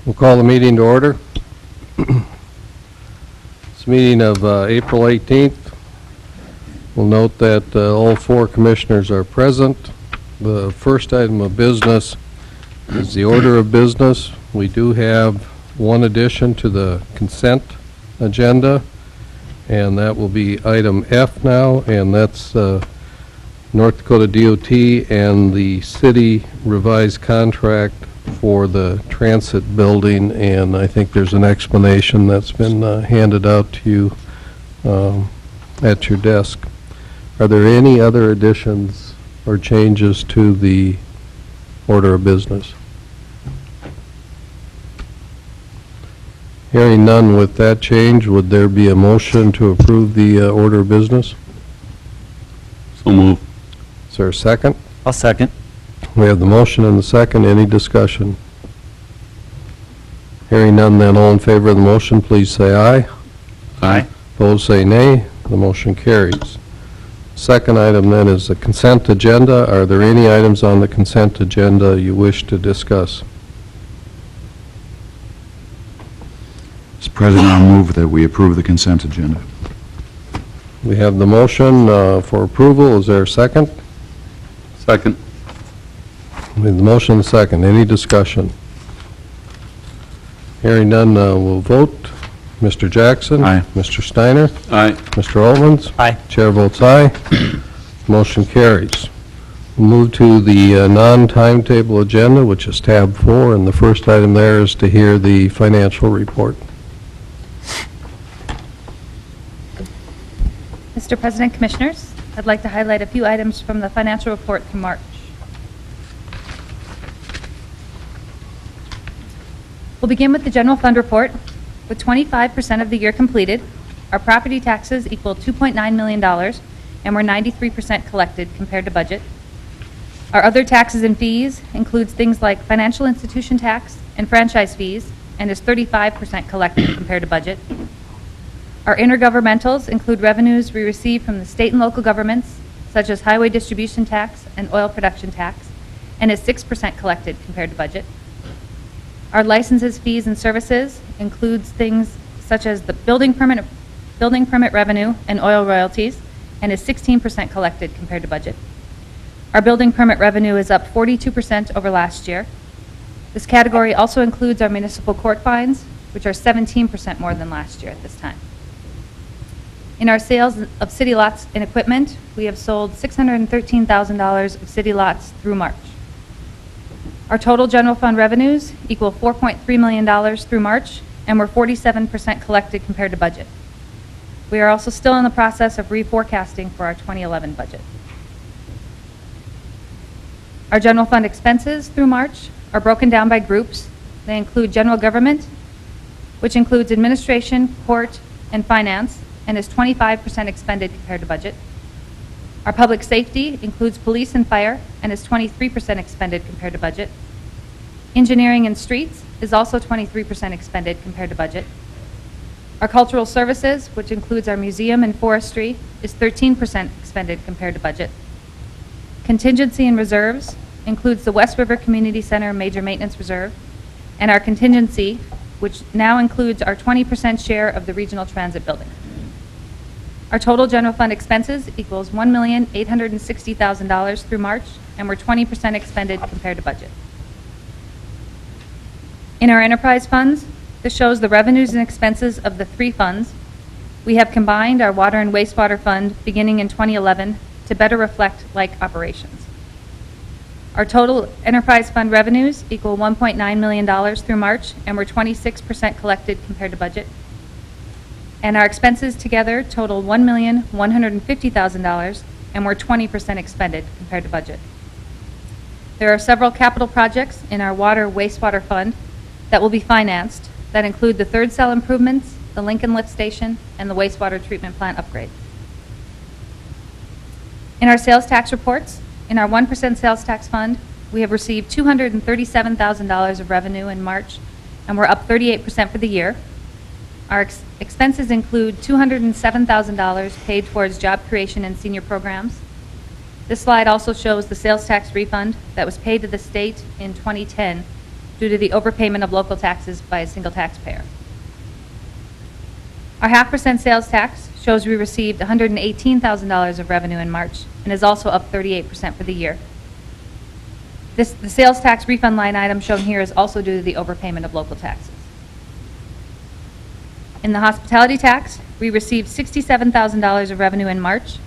We'll call the meeting to order. This meeting of April 18th. We'll note that all four commissioners are present. The first item of business is the order of business. We do have one addition to the consent agenda, and that will be item F now, and that's North Dakota DOT and the city revised contract for the transit building, and I think there's an explanation that's been handed out to you at your desk. Are there any other additions or changes to the order of business? Hearing none with that change, would there be a motion to approve the order of business? So move. Is there a second? I'll second. We have the motion and the second. Any discussion? Hearing none, then all in favor of the motion, please say aye. Aye. Opposed, say nay. The motion carries. Second item then is the consent agenda. Are there any items on the consent agenda you wish to discuss? Mr. President, I'll move that we approve the consent agenda. We have the motion for approval. Is there a second? Second. We have the motion and the second. Any discussion? Hearing none, we'll vote. Mr. Jackson? Aye. Mr. Steiner? Aye. Mr. Altmans? Aye. Chair votes aye. Motion carries. We'll move to the non-timetable agenda, which is tab 4, and the first item there is to hear the financial report. Mr. President, Commissioners, I'd like to highlight a few items from the financial report from March. We'll begin with the general fund report. With 25% of the year completed, our property taxes equal $2.9 million, and we're 93% collected compared to budget. Our other taxes and fees includes things like financial institution tax and franchise fees, and is 35% collected compared to budget. Our intergovernmentals include revenues we receive from the state and local governments, such as highway distribution tax and oil production tax, and is 6% collected compared to budget. Our licenses, fees, and services includes things such as the building permit revenue and oil royalties, and is 16% collected compared to budget. Our building permit revenue is up 42% over last year. This category also includes our municipal court fines, which are 17% more than last year at this time. In our sales of city lots and equipment, we have sold $613,000 of city lots through March. Our total general fund revenues equal $4.3 million through March, and we're 47% collected compared to budget. We are also still in the process of reforecasting for our 2011 budget. Our general fund expenses through March are broken down by groups. They include general government, which includes administration, court, and finance, and is 25% expended compared to budget. Our public safety includes police and fire, and is 23% expended compared to budget. Engineering and streets is also 23% expended compared to budget. Our cultural services, which includes our museum and forestry, is 13% expended compared to budget. Contingency and reserves includes the West River Community Center Major Maintenance Reserve, and our contingency, which now includes our 20% share of the regional transit building. Our total general fund expenses equals $1,860,000 through March, and we're 20% expended compared to budget. In our enterprise funds, this shows the revenues and expenses of the 3 funds. We have combined our water and wastewater fund beginning in 2011 to better reflect like operations. Our total enterprise fund revenues equal $1.9 million through March, and we're 26% collected compared to budget. And our expenses together total $1,150,000, and we're 20% expended compared to budget. There are several capital projects in our water wastewater fund that will be financed that include the third cell improvements, the Lincoln Lift Station, and the wastewater treatment plant upgrade. In our sales tax reports, in our 1% sales tax fund, we have received $237,000 of revenue in March, and we're up 38% for the year. Our expenses include $207,000 paid towards job creation and senior programs. This slide also shows the sales tax refund that was paid to the state in 2010 due to the overpayment of local taxes by a single taxpayer. Our 0.5% sales tax shows we received $118,000 of revenue in March and is also up 38% for the year. The sales tax refund line item shown here is also due to the overpayment of local taxes. In the hospitality tax, we received $67,000 of revenue in March,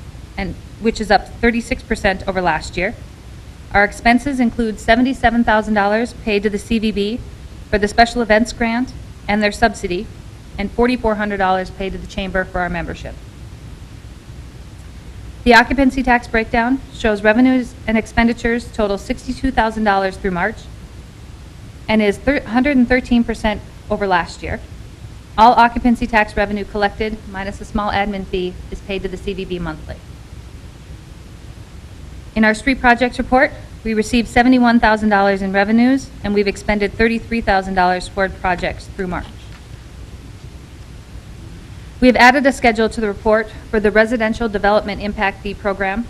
which is up 36% over last year. Our expenses include $77,000 paid to the CVB for the special events grant and their subsidy, and $4,400 paid to the chamber for our membership. The occupancy tax breakdown shows revenues and expenditures total $62,000 through March and is 113% over last year. All occupancy tax revenue collected, minus a small admin fee, is paid to the CVB monthly. In our street projects report, we received $71,000 in revenues, and we've expended $33,000 toward projects through March. We have added a schedule to the report for the Residential Development Impact Fee Program.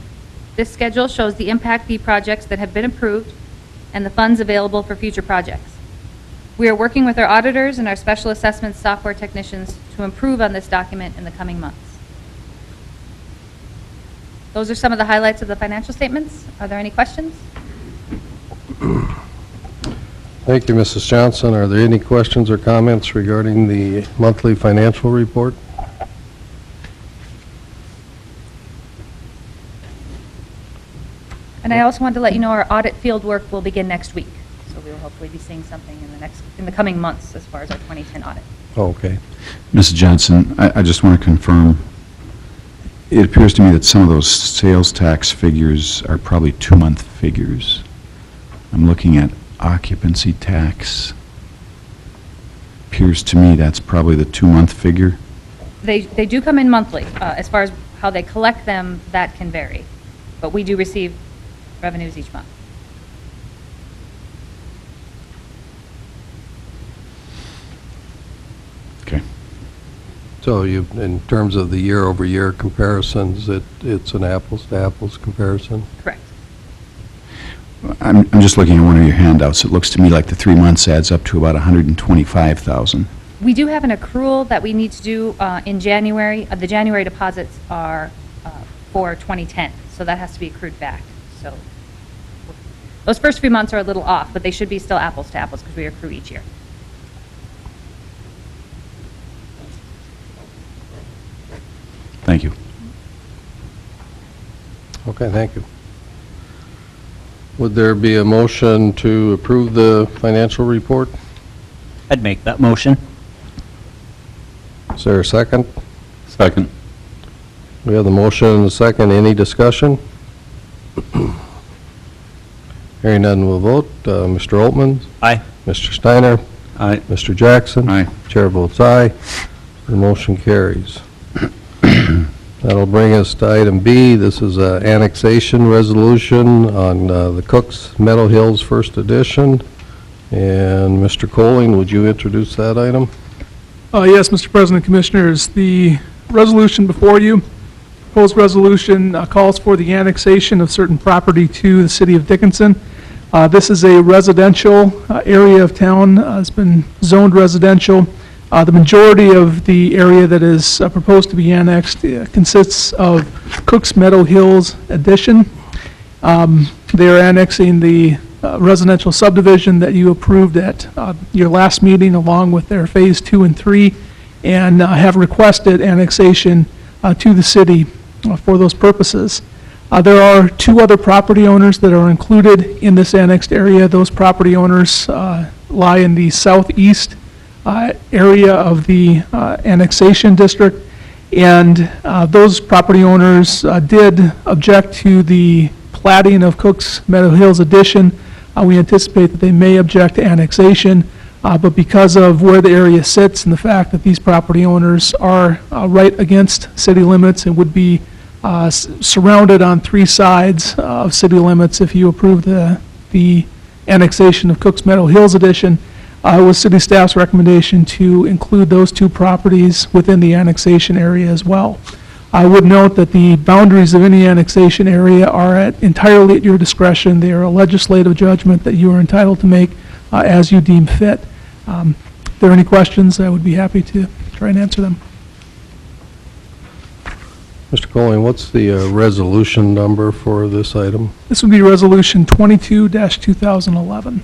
This schedule shows the impact fee projects that have been approved and the funds available for future projects. We are working with our auditors and our special assessment software technicians to improve on this document in the coming months. Those are some of the highlights of the financial statements. Are there any questions? Thank you, Mrs. Johnson. Are there any questions or comments regarding the monthly financial report? And I also wanted to let you know our audit field work will begin next week. So we will hopefully be seeing something in the coming months as far as our 2010 audit. Oh, okay. Mrs. Johnson, I just want to confirm, it appears to me that some of those sales tax figures are probably 2-month figures. I'm looking at occupancy tax. Appears to me that's probably the 2-month figure. They do come in monthly. As far as how they collect them, that can vary. But we do receive revenues each month. Okay. So you, in terms of the year-over-year comparisons, it's an apples-to-apples comparison? Correct. I'm just looking at one of your handouts. It looks to me like the 3 months adds up to about $125,000. We do have an accrual that we need to do in January. The January deposits are for 2010, so that has to be accrued back. So those first 3 months are a little off, but they should be still apples to apples because we accrue each year. Thank you. Okay, thank you. Would there be a motion to approve the financial report? I'd make that motion. Is there a second? Second. We have the motion and the second. Any discussion? Hearing none, we'll vote. Mr. Oltman? Aye. Mr. Steiner? Aye. Mr. Jackson? Aye. Chair votes aye. The motion carries. That'll bring us to item B. This is an annexation resolution on the Cooks Meadow Hills First Edition. And Mr. Colling, would you introduce that item? Yes, Mr. President, Commissioners, the resolution before you, proposed resolution calls for the annexation of certain property to the city of Dickinson. This is a residential area of town. It's been zoned residential. The majority of the area that is proposed to be annexed consists of Cooks Meadow Hills Addition. They are annexing the residential subdivision that you approved at your last meeting, along with their Phase 2 and 3, and have requested annexation to the city for those purposes. There are 2 other property owners that are included in this annexed area. Those property owners lie in the southeast area of the annexation district, and those property owners did object to the platting of Cooks Meadow Hills Addition. We anticipate that they may object to annexation, but because of where the area sits and the fact that these property owners are right against city limits and would be surrounded on 3 sides of city limits if you approve the annexation of Cooks Meadow Hills Addition, it was city staff's recommendation to include those 2 properties within the annexation area as well. I would note that the boundaries of any annexation area are entirely at your discretion. They are a legislative judgment that you are entitled to make. as you deem fit. If there are any questions, I would be happy to try and answer them. Mr. Colling, what's the resolution number for this item? This would be Resolution 22-2011.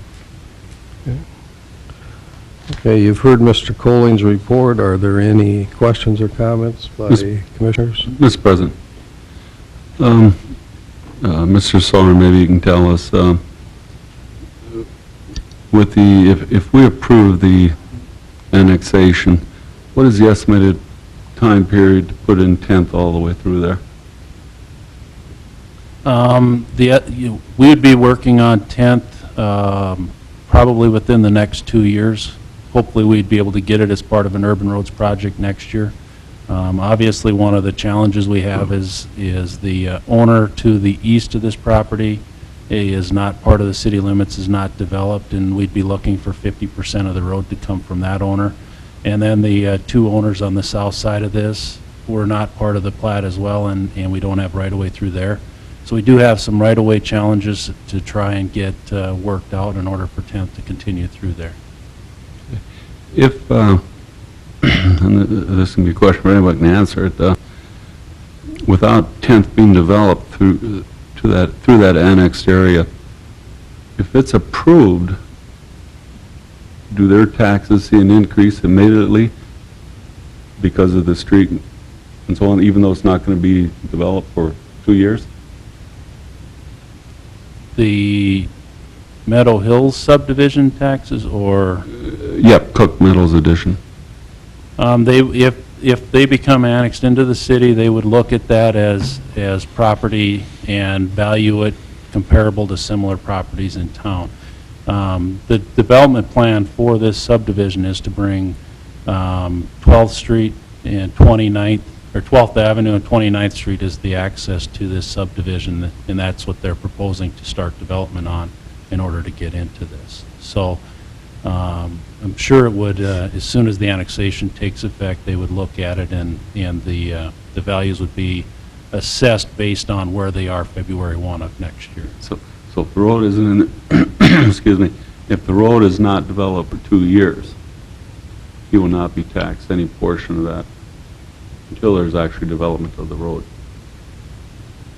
Okay, you've heard Mr. Colling's report. Are there any questions or comments by commissioners? Mr. President, Mr. Soren, maybe you can tell us, with the, if we approve the annexation, what is the estimated time period to put in 10th all the way through there? We would be working on 10th probably within the next 2 years. Hopefully, we'd be able to get it as part of an urban roads project next year. Obviously, one of the challenges we have is the owner to the east of this property is not part of the city limits, is not developed, and we'd be looking for 50% of the road to come from that owner. And then the two owners on the south side of this were not part of the plat as well, and we don't have right-of-way through there. So we do have some right-of-way challenges to try and get worked out in order for 10th to continue through there. If, and this can be a question for anybody can answer it, without 10th being developed through that annexed area, if it's approved, do their taxes see an increase immediately because of the street and so on, even though it's not going to be developed for 2 years? The Meadow Hills subdivision taxes, or Yep, Cook Meadows addition. if they become annexed into the city, they would look at that as property and value it comparable to similar properties in town. The development plan for this subdivision is to bring 12th Street and 29th, or 12th Avenue and 29th Street is the access to this subdivision, and that's what they're proposing to start development on in order to get into this. So I'm sure it would, as soon as the annexation takes effect, they would look at it, and the values would be assessed based on where they are February 1 of next year. So if the road isn't in, excuse me, if the road is not developed for 2 years, he will not be taxed any portion of that until there's actually development of the road.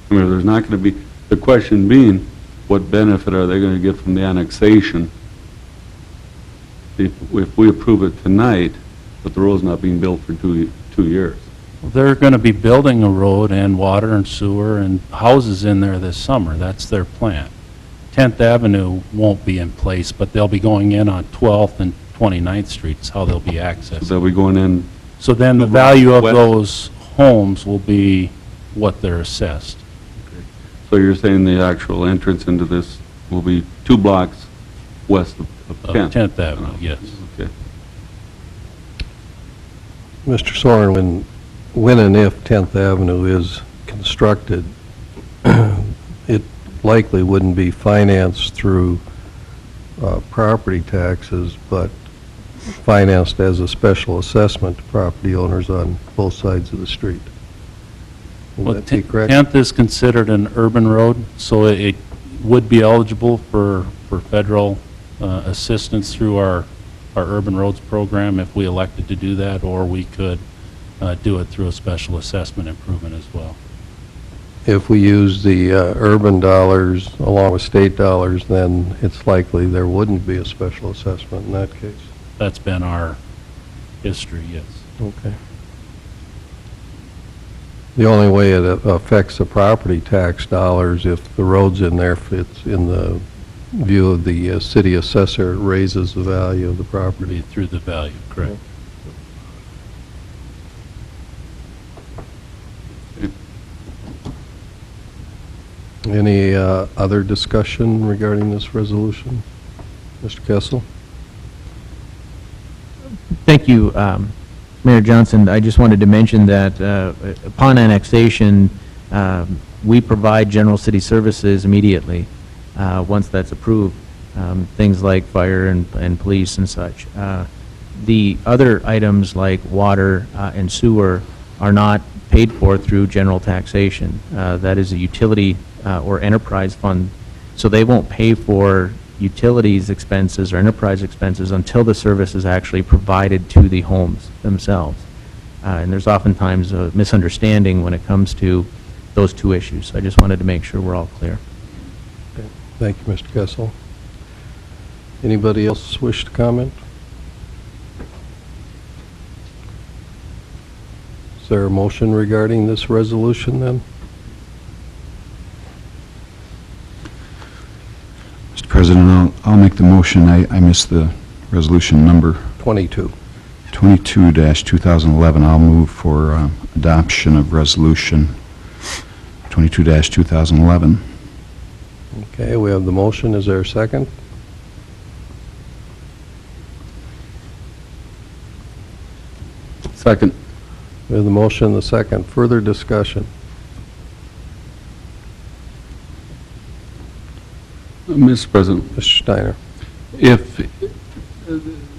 I mean, there's not going to be, the question being, what benefit are they going to get from the annexation if we approve it tonight, but the road's not being built for 2 years? They're going to be building a road and water and sewer and houses in there this summer. That's their plan. 10th Avenue won't be in place, but they'll be going in on 12th and 29th Street is how they'll be accessed. So we going in, So then the value of those homes will be what they're assessed. so you're saying the actual entrance into this will be 2 blocks west of 10th? 10th Avenue, yes. Okay. Mr. Soren, when and if 10th Avenue is constructed, it likely wouldn't be financed through property taxes, but financed as a special assessment to property owners on both sides of the street. Well, Would that be correct? 10th is considered an urban road, so it would be eligible for federal assistance through our urban roads program if we elected to do that, or we could do it through a special assessment improvement as well. If we use the urban dollars along with state dollars, then it's likely there wouldn't be a special assessment in that case. That's been our history, yes. Okay. The only way it affects the property tax dollars, if the road's in there, if it's in the view of the city assessor, it raises the value of the property. Through the value, correct. Any other discussion regarding this resolution? Mr. Kessel? Thank you, Mayor Johnson. I just wanted to mention that upon annexation, we provide general city services immediately once that's approved, things like fire and police and such. The other items like water and sewer are not paid for through general taxation. That is a utility or enterprise fund, so they won't pay for utilities expenses or enterprise expenses until the service is actually provided to the homes themselves. And there's oftentimes a misunderstanding when it comes to those two issues. So I just wanted to make sure we're all clear. Thank you, Mr. Kessel. Anybody else wish to comment? Is there a motion regarding this resolution then? Mr. President, I'll make the motion. I missed the resolution number 22. 22-2011. I'll move for adoption of resolution 22-2011. Okay, we have the motion. Is there a second? Second. We have the motion and the second. Further discussion? Mr. President, Mr. Steiner. if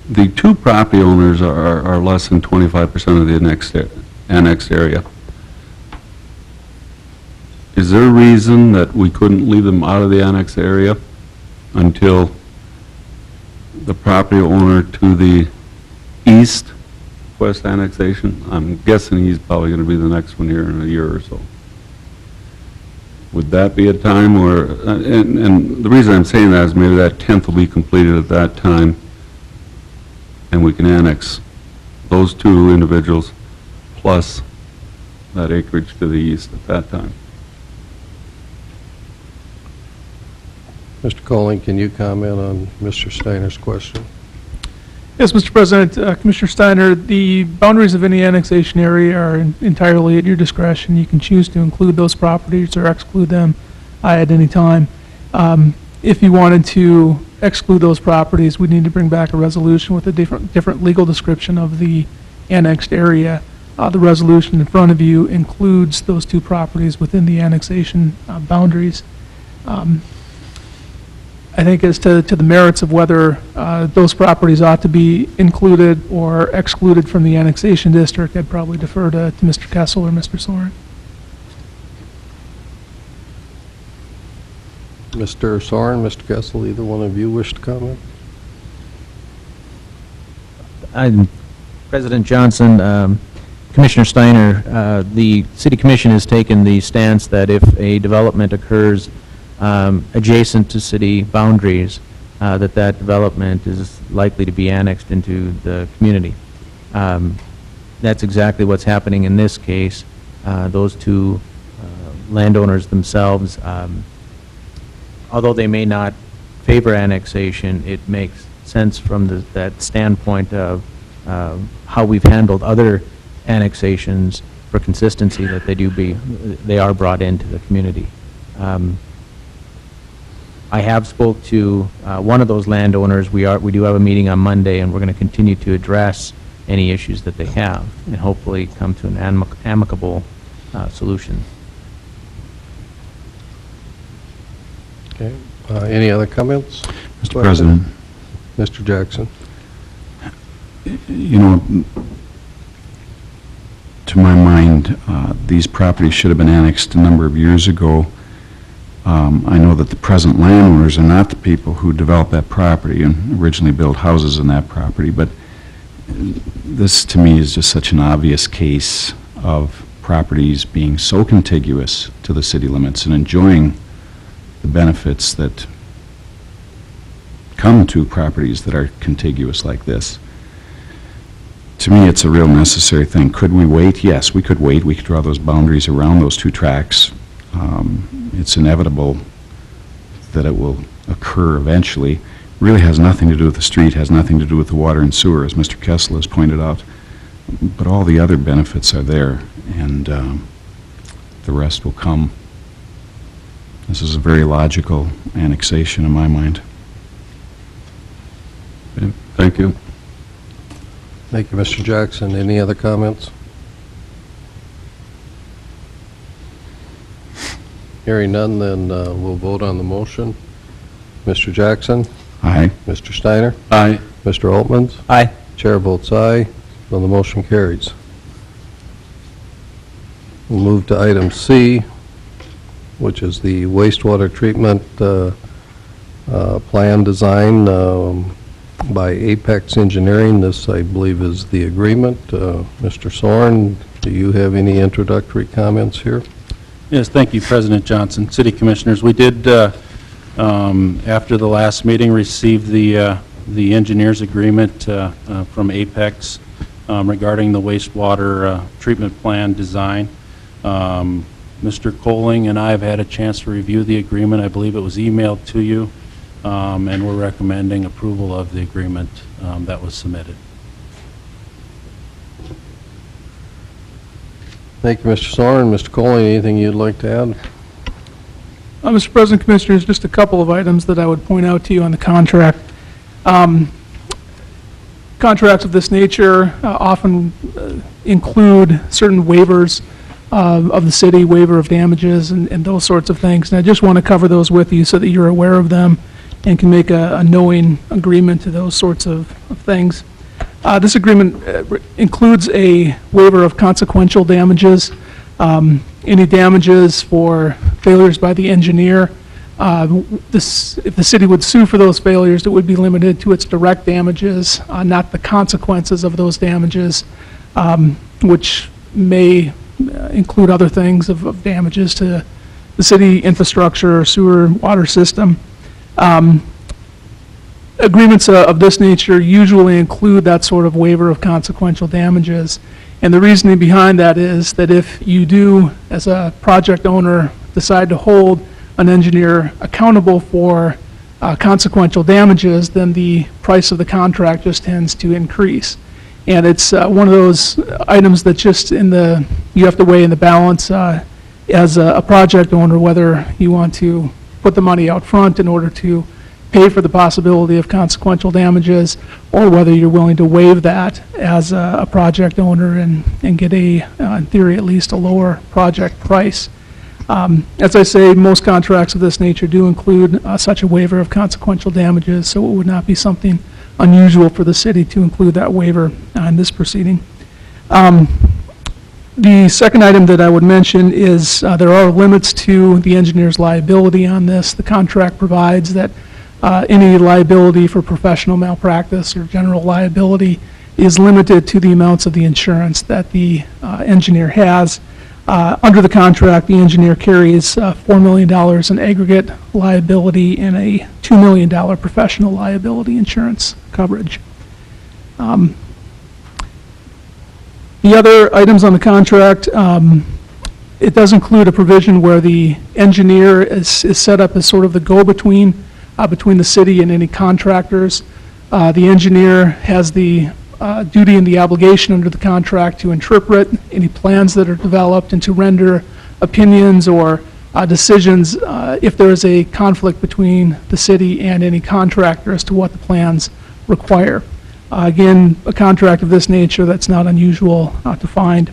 the two property owners are less than 25% of the annexed area, is there a reason that we couldn't leave them out of the annexed area until the property owner to the east west annexation? I'm guessing he's probably going to be the next one here in a year or so. Would that be a time where, and the reason I'm saying that is maybe that 10th will be completed at that time, and we can annex those two individuals plus that acreage to the east at that time. Mr. Colling, can you comment on Mr. Steiner's question? Yes, Mr. President, Commissioner Steiner, the boundaries of any annexation area are entirely at your discretion. You can choose to include those properties or exclude them at any time. If you wanted to exclude those properties, we need to bring back a resolution with a different legal description of the annexed area. The resolution in front of you includes those two properties within the annexation boundaries. I think as to the merits of whether those properties ought to be included or excluded from the annexation district, I'd probably defer to Mr. Kessel or Mr. Soren. Mr. Soren, Mr. Kessel, either one of you wish to comment? President Johnson, Commissioner Steiner, the City Commission has taken the stance that if a development occurs adjacent to city boundaries, that development is likely to be annexed into the community. That's exactly what's happening in this case. Those two landowners themselves, although they may not favor annexation, it makes sense from that standpoint of how we've handled other annexations for consistency that they are brought into the community. I have spoke to one of those landowners. We do have a meeting on Monday, and we're going to continue to address any issues that they have and hopefully come to an amicable solution. Okay. Any other comments? Mr. President, Mr. Jackson. you know, to my mind, these properties should have been annexed a number of years ago. I know that the present landowners are not the people who developed that property and originally built houses on that property, but this to me is just such an obvious case of properties being so contiguous to the city limits and enjoying the benefits that come to properties that are contiguous like this. To me, it's a real necessary thing. Could we wait? Yes, we could wait. We could draw those boundaries around those two tracks. It's inevitable that it will occur eventually. Really has nothing to do with the street, has nothing to do with the water and sewer, as Mr. Kessel has pointed out. But all the other benefits are there, and the rest will come. This is a very logical annexation in my mind. Okay, thank you. Thank you, Mr. Jackson. Any other comments? Hearing none, then we'll vote on the motion. Mr. Jackson? Aye. Mr. Steiner? Aye. Mr. Altmans? Aye. Chair votes aye, so the motion carries. We'll move to item C, which is the wastewater treatment plan design by Apex Engineering. This, I believe, is the agreement. Mr. Soren, do you have any introductory comments here? Yes, thank you, President Johnson. City Commissioners, we did, after the last meeting, receive the engineer's agreement from Apex regarding the wastewater treatment plan design. Mr. Colling and I have had a chance to review the agreement. I believe it was emailed to you, and we're recommending approval of the agreement that was submitted. Thank you, Mr. Soren. Mr. Coley, anything you'd like to add? Mr. President, Commissioners, just a couple of items that I would point out to you on the contract. Contracts of this nature often include certain waivers of the city, waiver of damages, and those sorts of things. And I just want to cover those with you so that you're aware of them and can make a knowing agreement to those sorts of things. This agreement includes a waiver of consequential damages. Any damages for failures by the engineer, if the city would sue for those failures, it would be limited to its direct damages, not the consequences of those damages, which may include other things of damages to the city infrastructure, sewer, water system. Agreements of this nature usually include that sort of waiver of consequential damages. And the reasoning behind that is that if you do, as a project owner, decide to hold an engineer accountable for consequential damages, then the price of the contract just tends to increase. And it's one of those items that just you have to weigh in the balance as a project owner, whether you want to put the money out front in order to pay for the possibility of consequential damages, or whether you're willing to waive that as a project owner and get in theory at least, a lower project price. As I say, most contracts of this nature do include such a waiver of consequential damages, so it would not be something unusual for the city to include that waiver in this proceeding. The second item that I would mention is there are limits to the engineer's liability on this. The contract provides that any liability for professional malpractice or general liability is limited to the amounts of the insurance that the engineer has. Under the contract, the engineer carries $4 million in aggregate liability and a $2 million professional liability insurance coverage. The other items on the contract, it does include a provision where the engineer is set up as sort of the go-between between the city and any contractors. The engineer has the duty and the obligation under the contract to interpret any plans that are developed and to render opinions or decisions if there is a conflict between the city and any contractor as to what the plans require. Again, a contract of this nature, that's not unusual to find.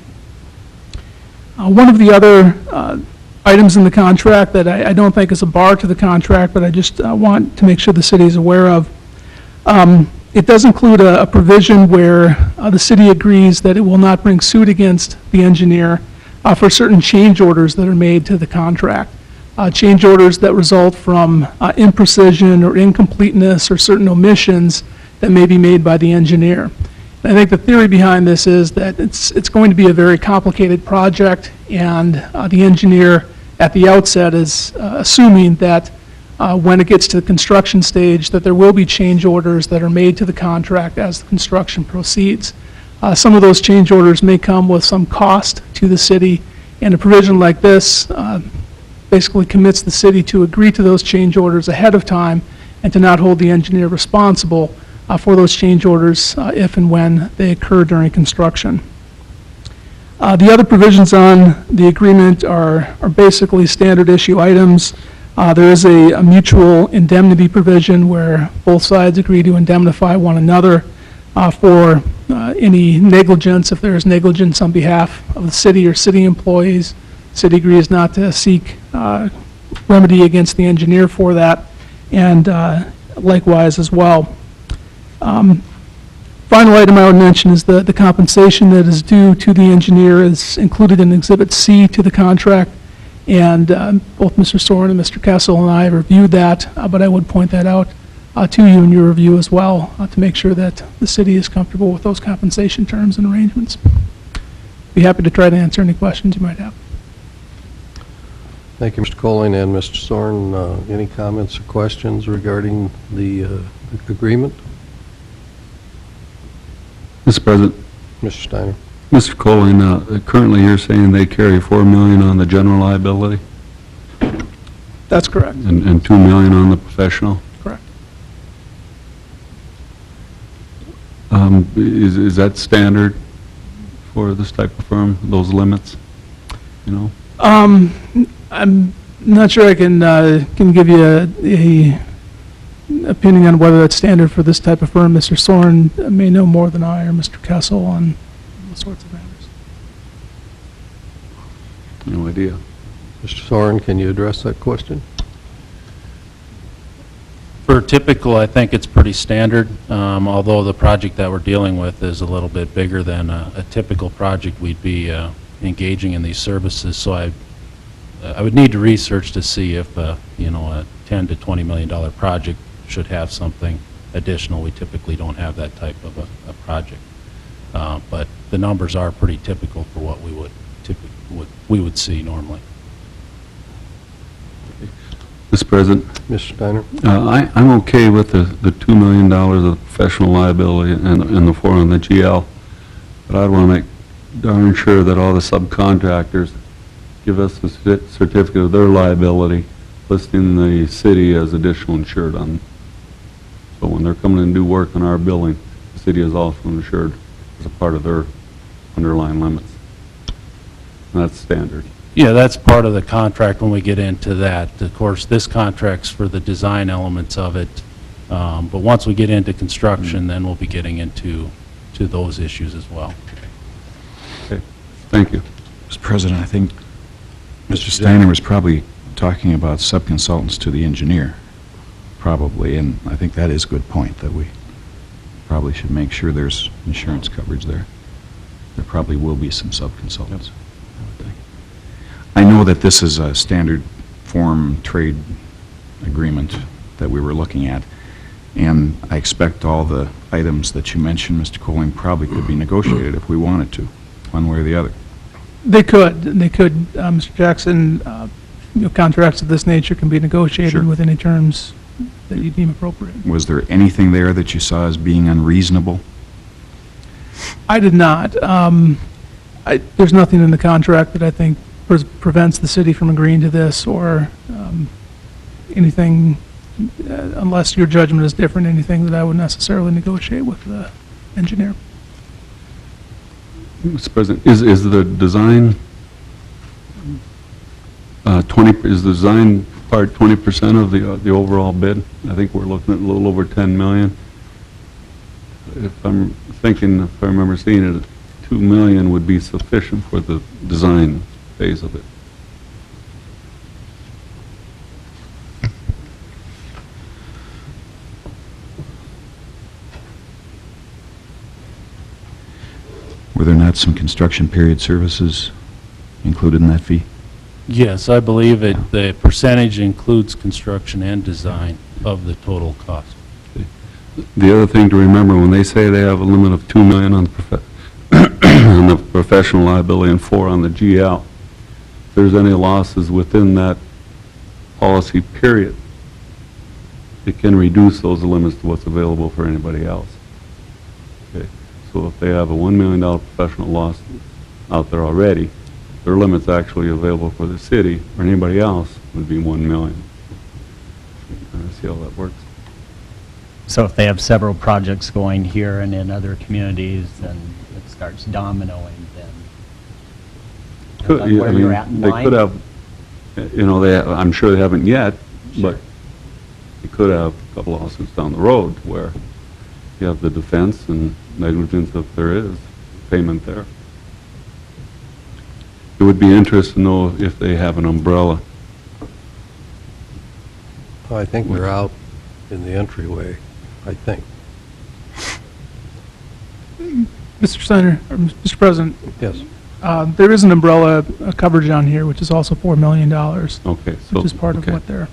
One of the other items in the contract that I don't think is a bar to the contract, but I just want to make sure the city is aware of. It does include a provision where the city agrees that it will not bring suit against the engineer for certain change orders that are made to the contract. Change orders that result from imprecision or incompleteness or certain omissions that may be made by the engineer. And I think the theory behind this is that it's going to be a very complicated project, and the engineer at the outset is assuming that when it gets to the construction stage that there will be change orders that are made to the contract as the construction proceeds. Some of those change orders may come with some cost to the city, and a provision like this basically commits the city to agree to those change orders ahead of time and to not hold the engineer responsible for those change orders if and when they occur during construction. The other provisions on the agreement are basically standard issue items. There is a mutual indemnity provision where both sides agree to indemnify one another for any negligence. If there is negligence on behalf of the city or city employees, the city agrees not to seek remedy against the engineer for that, and likewise as well. Final item I would mention is the compensation that is due to the engineer is included in Exhibit C to the contract. And both Mr. Soren and Mr. Kessel and I have reviewed that, but I would point that out to you in your review as well, to make sure that the city is comfortable with those compensation terms and arrangements. Be happy to try to answer any questions you might have. Thank you, Mr. Colling and Mr. Soren. Any comments or questions regarding the agreement? Mr. President, Mr. Steiner? Mr. Colling, currently you're saying they carry $4 million on the general liability That's correct. and $2 million on the professional? Correct. Is that standard for this type of firm, those limits, you know? I'm not sure I can give you a opinion on whether that's standard for this type of firm. Mr. Soren may know more than I or Mr. Kessel on those sorts of matters. No idea. Mr. Soren, can you address that question? For typical, I think it's pretty standard, although the project that we're dealing with is a little bit bigger than a typical project we'd be engaging in these services. So I would need to research to see if, you know, a $10 to $20 million project should have something additional. We typically don't have that type of a project. But the numbers are pretty typical for what we would see normally. Mr. President, Mr. Steiner? I'm okay with the $2 million of professional liability and the $4 on the GL, but I'd want to make darn sure that all the subcontractors give us a certificate of their liability, listing the city as additional insured on. So when they're coming in and do work on our building, the city is also insured as a part of their underlying limits. And that's standard. Yeah, that's part of the contract when we get into that. Of course, this contract's for the design elements of it, but once we get into construction, then we'll be getting into those issues as well. Okay, thank you. Mr. President, I think Mr. Steiner was probably talking about subconsultants to the engineer, probably, and I think that is a good point, that we probably should make sure there's insurance coverage there. There probably will be some subconsultants, I would think. I know that this is a standard form trade agreement that we were looking at, and I expect all the items that you mentioned, Mr. Colling, probably could be negotiated if we wanted to, one way or the other. They could, Mr. Jackson. You know, contracts of this nature can be negotiated Sure. with any terms that you deem appropriate. Was there anything there that you saw as being unreasonable? I did not. There's nothing in the contract that I think prevents the city from agreeing to this or anything, unless your judgment is different, anything that I would necessarily negotiate with the engineer. Mr. President, is the design 20? Is the design part 20% of the overall bid? I think we're looking at a little over 10 million. If I'm thinking, if I remember seeing it, 2 million would be sufficient for the design phase of it. Were there not some construction period services included in that fee? Yes, I believe the percentage includes construction and design of the total cost. The other thing to remember, when they say they have a limit of 2 million on on the professional liability and 4 on the GL, if there's any losses within that policy period, it can reduce those limits to what's available for anybody else. Okay, so if they have a $1 million professional loss out there already, their limits actually available for the city or anybody else would be 1 million. See how that works? So if they have several projects going here and in other communities, then it starts dominoing, then Could- like where I mean, you're at in they line? could have, you know, I'm sure they haven't yet, but you could have a couple lawsuits down the road where you have the defense and negligence, if there is payment there. It would be interesting to know if they have an umbrella. I think they're out in the entryway, I think. Mr. Steiner, or Mr. President, Yes. There is an umbrella coverage on here, which is also $4 million, Okay. which is part of okay. what they're...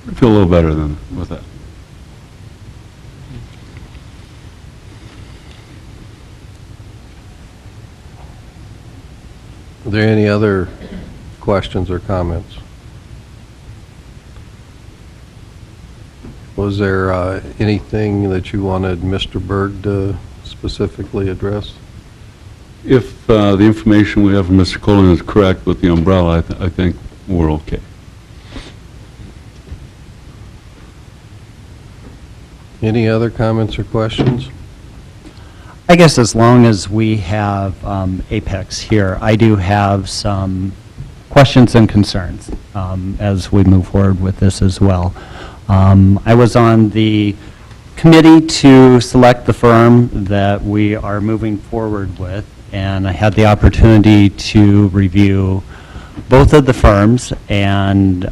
I feel a little better than with that. Are there any other questions or comments? Was there anything that you wanted Mr. Berg to specifically address? If the information we have from Mr. Colon is correct with the umbrella, I think we're okay. Any other comments or questions? I guess as long as we have Apex here, I do have some questions and concerns as we move forward with this as well. I was on the committee to select the firm that we are moving forward with, and I had the opportunity to review both of the firms and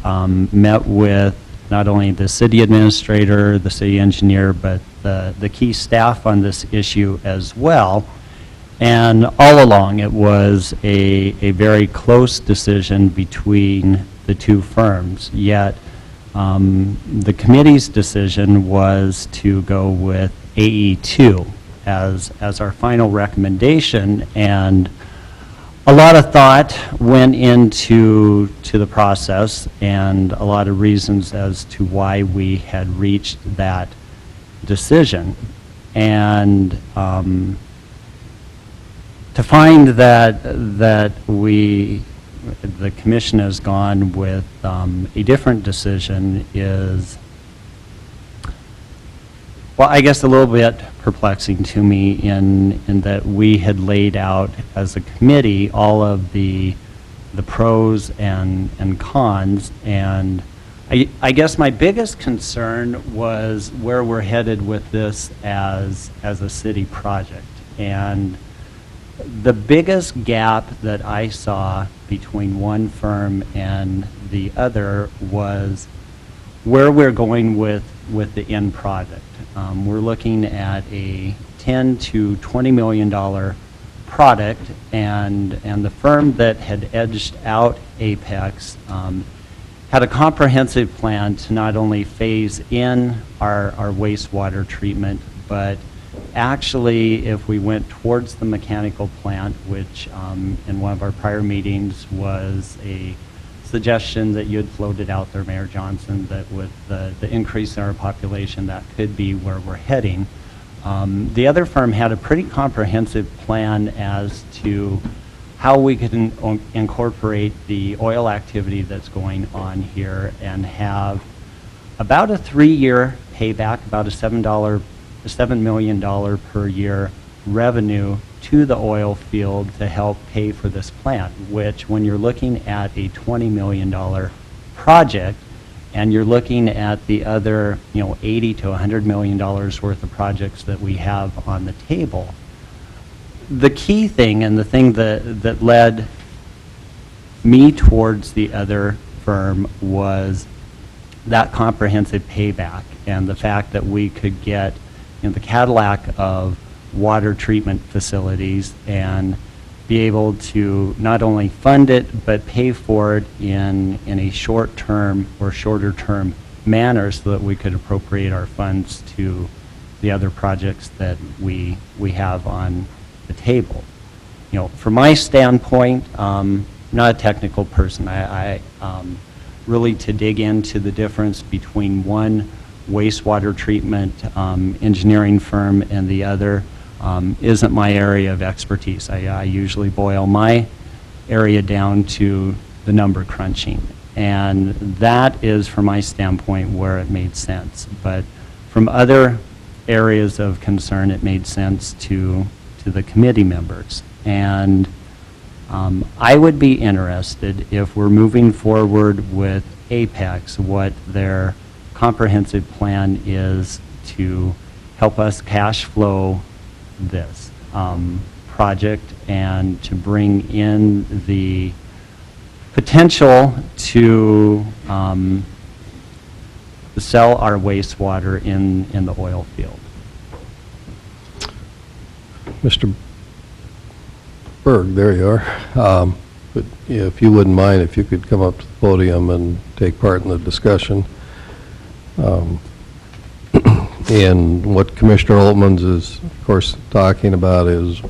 met with not only the city administrator, the city engineer, but the key staff on this issue as well. And all along, it was a very close decision between the two firms, yet the committee's decision was to go with AE2 as our final recommendation, and a lot of thought went into the process and a lot of reasons as to why we had reached that decision. And to find that the commission has gone with a different decision is, well, I guess a little bit perplexing to me in that we had laid out as a committee all of the pros and cons, and I guess my biggest concern was where we're headed with this as a city project. And the biggest gap that I saw between one firm and the other was where we're going with the end product. We're looking at a $10 to $20 million product, and the firm that had edged out Apex had a comprehensive plan to not only phase in our wastewater treatment, but actually, if we went towards the mechanical plant, which in one of our prior meetings was a suggestion that you had floated out there, Mayor Johnson, that with the increase in our population, that could be where we're heading. The other firm had a pretty comprehensive plan as to how we could incorporate the oil activity that's going on here and have about a 3-year payback, about a $7 million per year revenue to the oil field to help pay for this plant, which when you're looking at a $20 million project and you're looking at the other, $80 to $100 million worth of projects that we have on the table, the key thing and the thing that led me towards the other firm was that comprehensive payback and the fact that we could get the Cadillac of water treatment facilities and be able to not only fund it but pay for it in a short-term or shorter-term manner so that we could appropriate our funds to the other projects that we have on the table. From my standpoint, not a technical person. I really to dig into the difference between one wastewater treatment engineering firm and the other isn't my area of expertise. I usually boil my area down to the number crunching, and that is, from my standpoint, where it made sense. But from other areas of concern, it made sense to the committee members. And I would be interested, if we're moving forward with Apex, what their comprehensive plan is to help us cash flow this project and to bring in the potential to sell our wastewater in the oil field. Mr. Berg, there you are. But yeah, if you wouldn't mind, if you could come up to the podium and take part in the discussion. And what Commissioner Oltmans is, of course, talking about is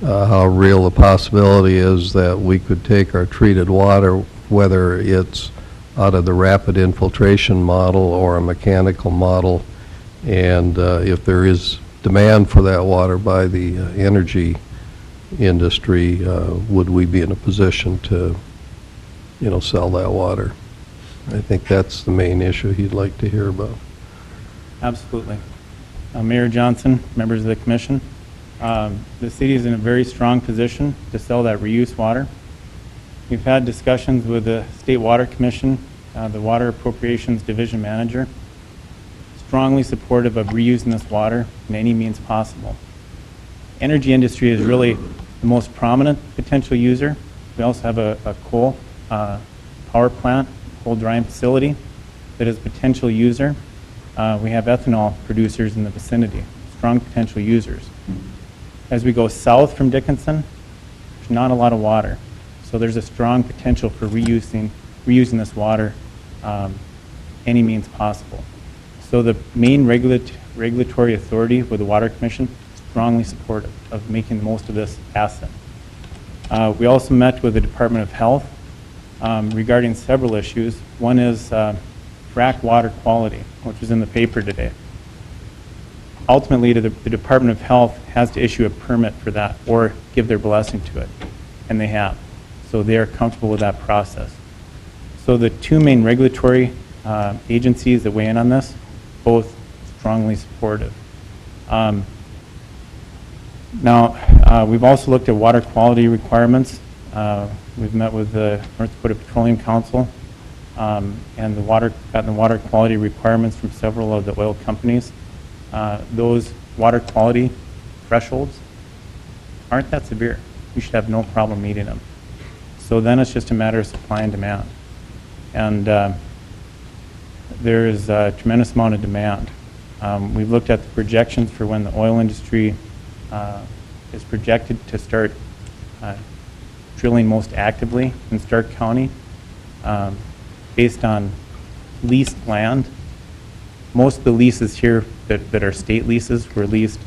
how real the possibility is that we could take our treated water, whether it's out of the rapid infiltration model or a mechanical model, and if there is demand for that water by the energy industry, would we be in a position to, sell that water? I think that's the main issue he'd like to hear about. Absolutely. Mayor Johnson, members of the commission, the city is in a very strong position to sell that reuse water. We've had discussions with the State Water Commission, the Water Appropriations Division Manager, strongly supportive of reusing this water in any means possible. Energy industry is really the most prominent potential user. We also have a coal power plant, coal drying facility that is a potential user. We have ethanol producers in the vicinity, strong potential users. As we go south from Dickinson, there's not a lot of water. So there's a strong potential for reusing this water any means possible. So the main regulatory authority with the Water Commission is strongly supportive of making the most of this asset. We also met with the Department of Health regarding several issues. One is frack water quality, which was in the paper today. Ultimately, the Department of Health has to issue a permit for that or give their blessing to it, and they have. So they are comfortable with that process. So the two main regulatory agencies that weigh in on this, both strongly supportive. Now, we've also looked at water quality requirements. We've met with the North Dakota Petroleum Council and gotten the water quality requirements from several of the oil companies. Those water quality thresholds aren't that severe. We should have no problem meeting them. So then it's just a matter of supply and demand. And there is a tremendous amount of demand. We've looked at the projections for when the oil industry is projected to start drilling most actively in Stark County based on leased land. Most of the leases here that are state leases were leased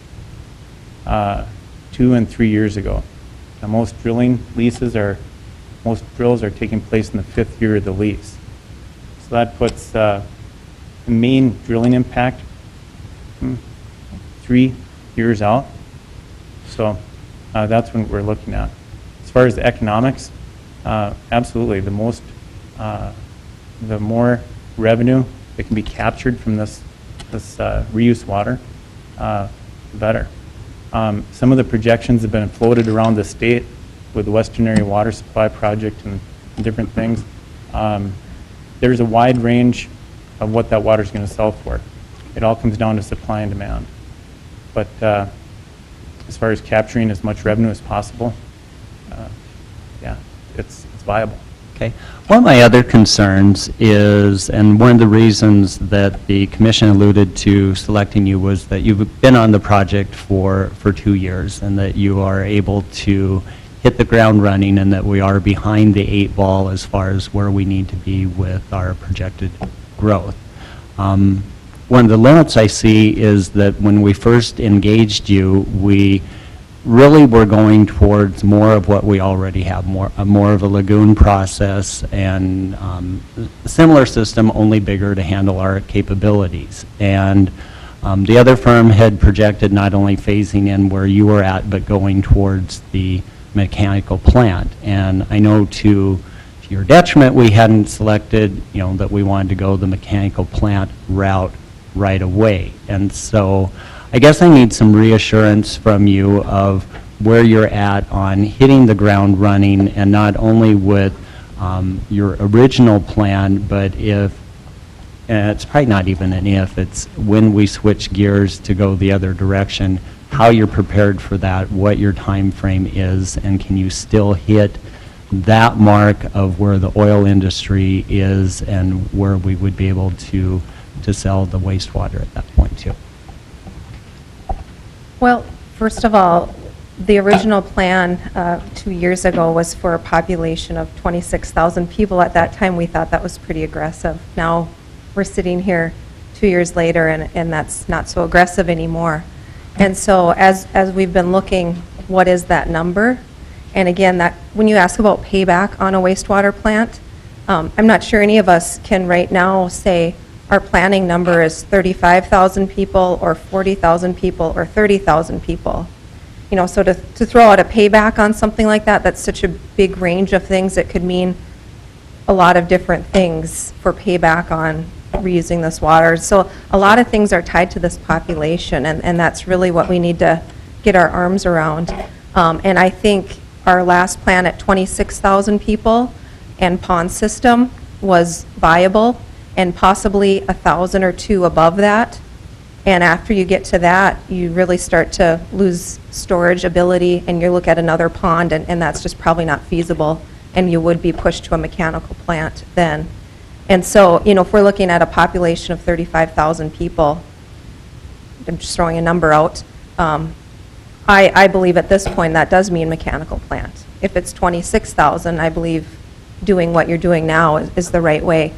2 and 3 years ago. Now, most drills are taking place in the 5th year of the lease. So that puts the main drilling impact 3 years out. So that's what we're looking at. As far as the economics, absolutely, the more revenue that can be captured from this reuse water, the better. Some of the projections have been floated around the state with the Western Area Water Supply Project and different things. There's a wide range of what that water is going to sell for. It all comes down to supply and demand. But as far as capturing as much revenue as possible, yeah, it's viable. Okay. One of my other concerns is, and one of the reasons that the commission alluded to selecting you was that you've been on the project for 2 years and that you are able to hit the ground running and that we are behind the 8 ball as far as where we need to be with our projected growth. One of the limits I see is that when we first engaged you, we really were going towards more of what we already have, more of a lagoon process and a similar system, only bigger to handle our capabilities. And the other firm had projected not only phasing in where you were at, but going towards the mechanical plant. And I know to your detriment, we hadn't selected, that we wanted to go the mechanical plant route right away. And so I guess I need some reassurance from you of where you're at on hitting the ground running, and not only with your original plan, but if, and it's probably not even an if, it's when we switch gears to go the other direction, how you're prepared for that, what your time frame is, and can you still hit that mark of where the oil industry is and where we would be able to sell the wastewater at that point too? Well, first of all, The original plan 2 years ago was for a population of 26,000 people. At that time, we thought that was pretty aggressive. Now, we're sitting here 2 years later, and that's not so aggressive anymore. And so as we've been looking, what is that number? And again, that when you ask about payback on a wastewater plant, I'm not sure any of us can right now say our planning number is 35,000 people or 40,000 people or 30,000 people. You know, so to throw out a payback on something like that, that's such a big range of things. It could mean a lot of different things for payback on reusing this water. So a lot of things are tied to this population, and that's really what we need to get our arms around. And I think our last plan at 26,000 people and pond system was viable, and possibly 1,000 or 2 above that. And after you get to that, you really start to lose storage ability, and you look at another pond, and that's just probably not feasible, and you would be pushed to a mechanical plant then. And so, you know, if we're looking at a population of 35,000 people, I'm just throwing a number out, I believe at this point that does mean mechanical plant. If it's 26,000, I believe doing what you're doing now is the right way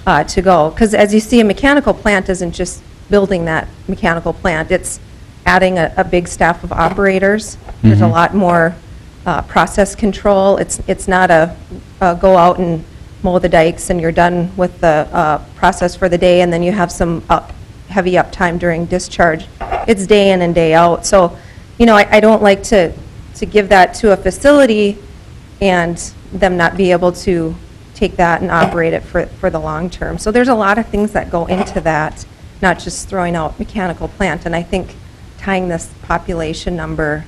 to go. Because as you see, a mechanical plant isn't just building that mechanical plant, it's adding a big staff of operators. There's a lot more process control. It's not a go out and mow the dikes and you're done with the process for the day, and then you have some heavy uptime during discharge. It's day in and day out. So, you know, I don't like to give that to a facility and them not be able to take that and operate it for the long term. So there's a lot of things that go into that, not just throwing out mechanical plant. And I think tying this population number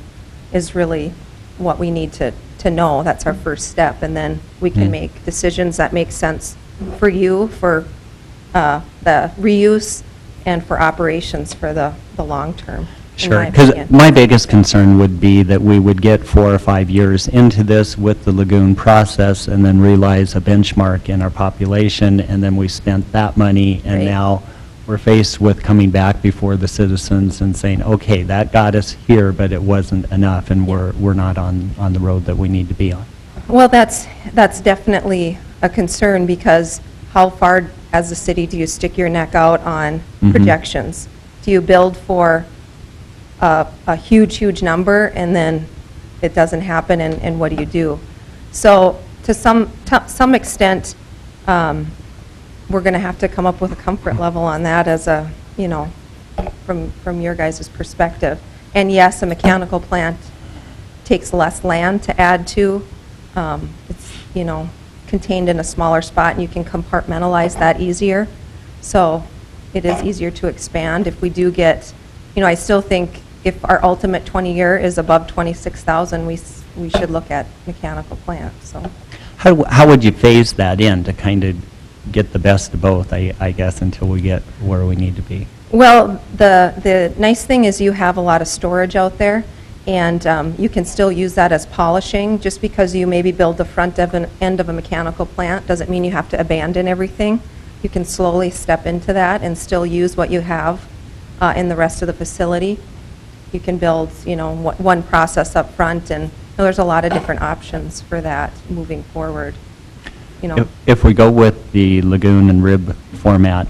is really what we need to know. That's our first step, and then we can make decisions that make sense for you, for the reuse, and for operations for the long term. Sure, because my biggest concern would be that we would get 4 or 5 years into this with the lagoon process and then realize a benchmark in our population, and then we spent that money, and now we're faced with coming back before the citizens and saying, okay, that got us here, but it wasn't enough, and we're not on the road that we need to be on. Well, that's definitely a concern, because how far as a city do you stick your neck out on projections? Do you build for a huge number, and then it doesn't happen, and what do you do? So to some extent, we're going to have to come up with a comfort level on that as a, you know, from your guys' perspective. And yes, a mechanical plant takes less land to add to. It's, you know, contained in a smaller spot, and you can compartmentalize that easier. So it is easier to expand. If we do get, you know, I still think if our ultimate 20-year is above 26,000, we should look at mechanical plants. So How would you phase that in to kind of get the best of both, I guess, until we get where we need to be? Well, the nice thing is you have a lot of storage out there, and you can still use that as polishing. Just because you maybe build the front end of a mechanical plant doesn't mean you have to abandon everything. You can slowly step into that and still use what you have in the rest of the facility. You can build, you know, one process up front, and there's a lot of different options for that moving forward. You know. If we go with the lagoon and rib format,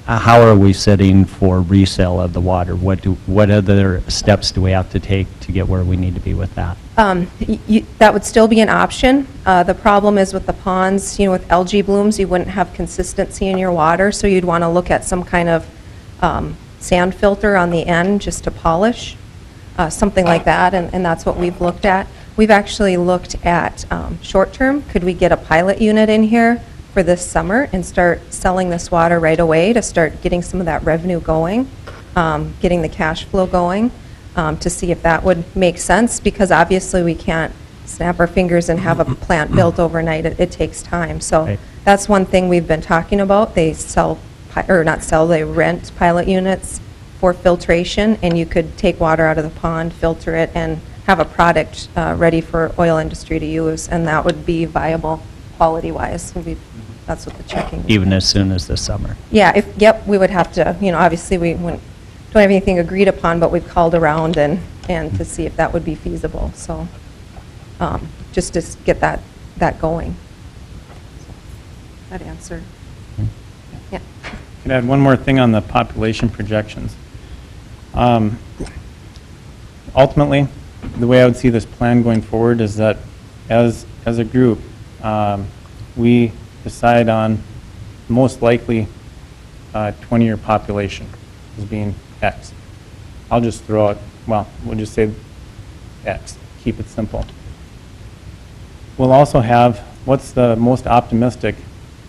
how are we setting for resale of the water? What other steps do we have to take to get where we need to be with that? That would still be an option. The problem is with the ponds, you know, with algae blooms, you wouldn't have consistency in your water, so you'd want to look at some kind of sand filter on the end just to polish, something like that, and that's what we've looked at. We've actually looked at short-term. Could we get a pilot unit in here for this summer and start selling this water right away to start getting some of that revenue going, getting the cash flow going, to see if that would make sense, because obviously we can't snap our fingers and have a plant built overnight. It takes time. So that's one thing we've been talking about. They sell, or not sell, they rent pilot units for filtration, and you could take water out of the pond, filter it, and have a product ready for oil industry to use, and that would be viable quality-wise. That's what the checking would be. Even as soon as this summer? Yeah, yep, we would have to, you know, obviously we don't have anything agreed upon, but we've called around and and to see if that would be feasible. So just to get that going. That answer. Yeah. Can I add one more thing on the population projections? Ultimately, the way I would see this plan going forward is that as a group, we decide on most likely 20-year population as being X. I'll just throw it, well, we'll just say X, keep it simple. We'll also have what's the most optimistic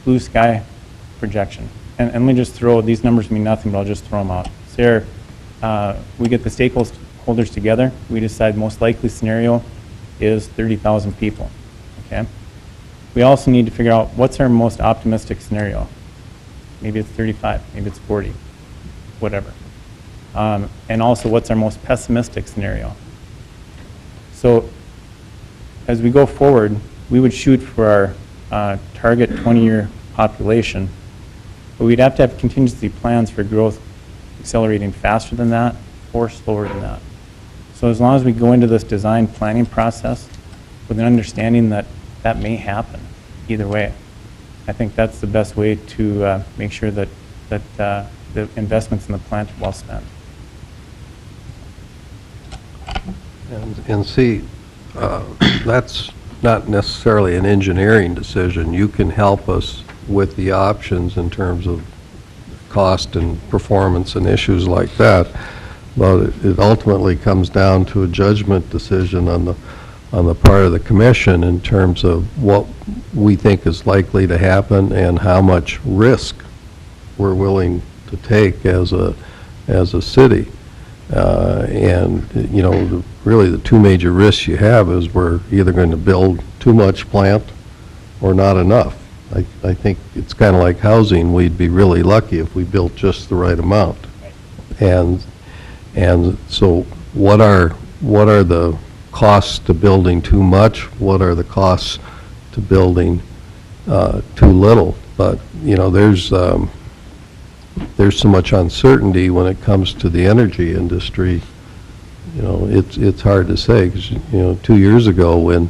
blue sky projection. And let me just throw, these numbers mean nothing, but I'll just throw them out. So we get the stakeholders together, we decide most likely scenario is 30,000 people, okay? We also need to figure out what's our most optimistic scenario. Maybe it's 35, maybe it's 40, whatever. And also what's our most pessimistic scenario. So as we go forward, we would shoot for our target 20-year population, but we'd have to have contingency plans for growth accelerating faster than that or slower than that. So as long as we go into this design planning process with an understanding that that may happen either way, I think that's the best way to make sure that the investments in the plant are well spent. And see, that's not necessarily an engineering decision. You can help us with the options in terms of cost and performance and issues like that. But it ultimately comes down to a judgment decision on the part of the commission in terms of what we think is likely to happen and how much risk we're willing to take as a city. And, you know, really the two major risks you have is we're either going to build too much plant or not enough. I think it's kind of like housing. We'd be really lucky if we built just the right amount. And so what are the costs to building too much? What are the costs to building too little? But, you know, there's so much uncertainty when it comes to the energy industry. You know, it's hard to say, because, you know, 2 years ago when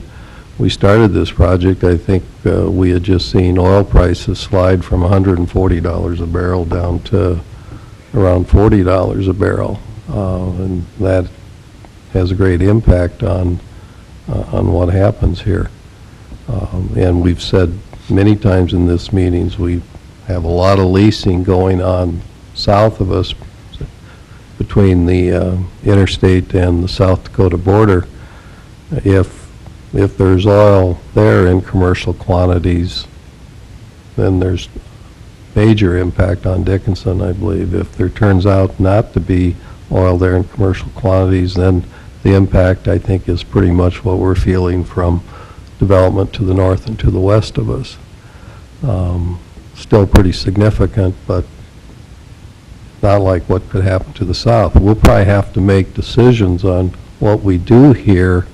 we started this project, I think we had just seen oil prices slide from $140 a barrel down to around $40 a barrel. And that has a great impact on what happens here. And we've said many times in this meetings, we have a lot of leasing going on south of us between the interstate and the South Dakota border. If there's oil there in commercial quantities, then there's major impact on Dickinson, I believe. If there turns out not to be oil there in commercial quantities, then the impact, I think, is pretty much what we're feeling from development to the north and to the west of us. Still pretty significant, but not like what could happen to the south. We'll probably have to make decisions on what we do here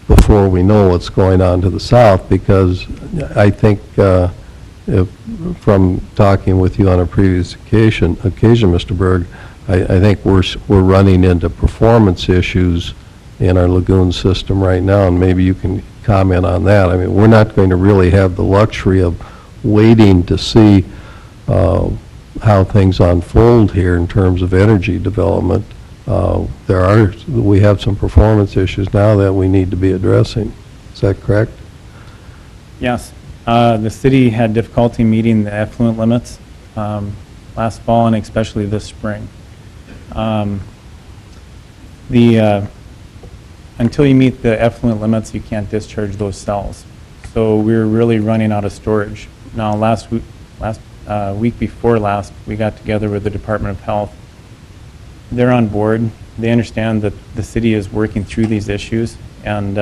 before we know what's going on to the south, because I think from talking with you on a previous occasion, Mr. Berg, I think we're running into performance issues in our lagoon system right now, and maybe you can comment on that. I mean, we're not going to really have the luxury of waiting to see how things unfold here in terms of energy development. We have some performance issues now that we need to be addressing. Is that correct? Yes. The city had difficulty meeting the effluent limits last fall and especially this spring. Until you meet the effluent limits, you can't discharge those cells. So we're really running out of storage. Now, week before last, we got together with the Department of Health. They're on board. They understand that the city is working through these issues, and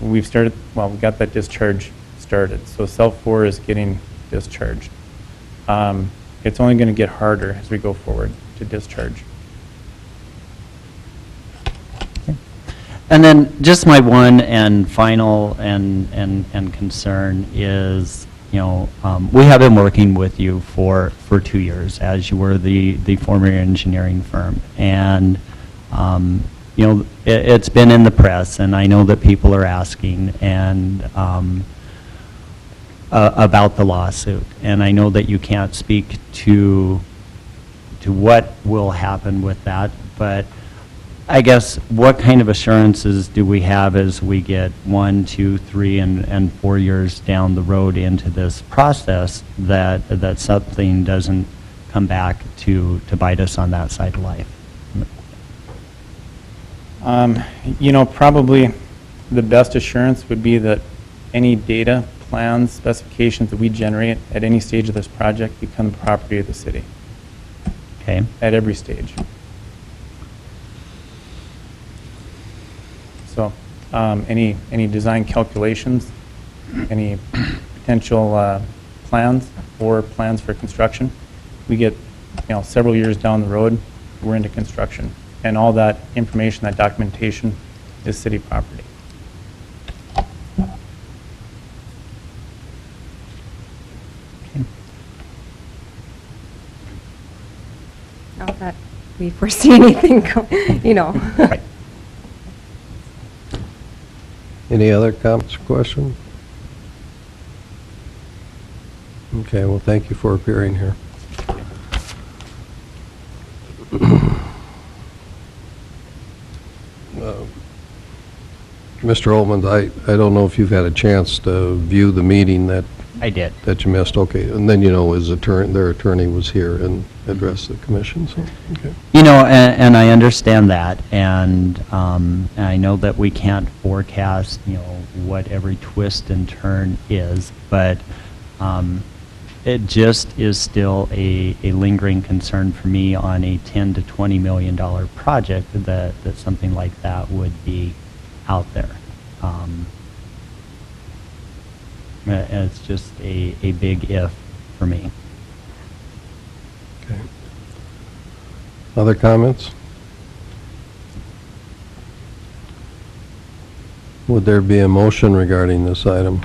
we got that discharge started. So cell 4 is getting discharged. It's only going to get harder as we go forward to discharge. And then just my one and final and concern is, you know, we have been working with you for 2 years, as you were the former engineering firm. And You know, it's been in the press, and I know that people are asking and about the lawsuit, and I know that you can't speak to what will happen with that, but I guess what kind of assurances do we have as we get 1, 2, 3, and 4 years down the road into this process that something doesn't come back to bite us on that side of life? You know, probably the best assurance would be that any data, plans, specifications that we generate at any stage of this project become the property of the city, Okay. at every stage. So, any design calculations, any potential plans or plans for construction, we get, you know, several years down the road, we're into construction. And all that information, that documentation is city property. Not that we foresee anything, you know. Right. Any other comments or questions? Okay, well, thank you for appearing here. Mr. Olmans, I don't know if you've had a chance to view the meeting that I did. you missed. Okay, and then, you know, their attorney was here and addressed the commission, so, okay. You know, and I understand that, and I know that we can't forecast, you know, what every twist and turn is, but it just is still a lingering concern for me on a $10 to $20 million project that something like that would be out there. It's just a big if for me. Okay. Other comments? Would there be a motion regarding this item?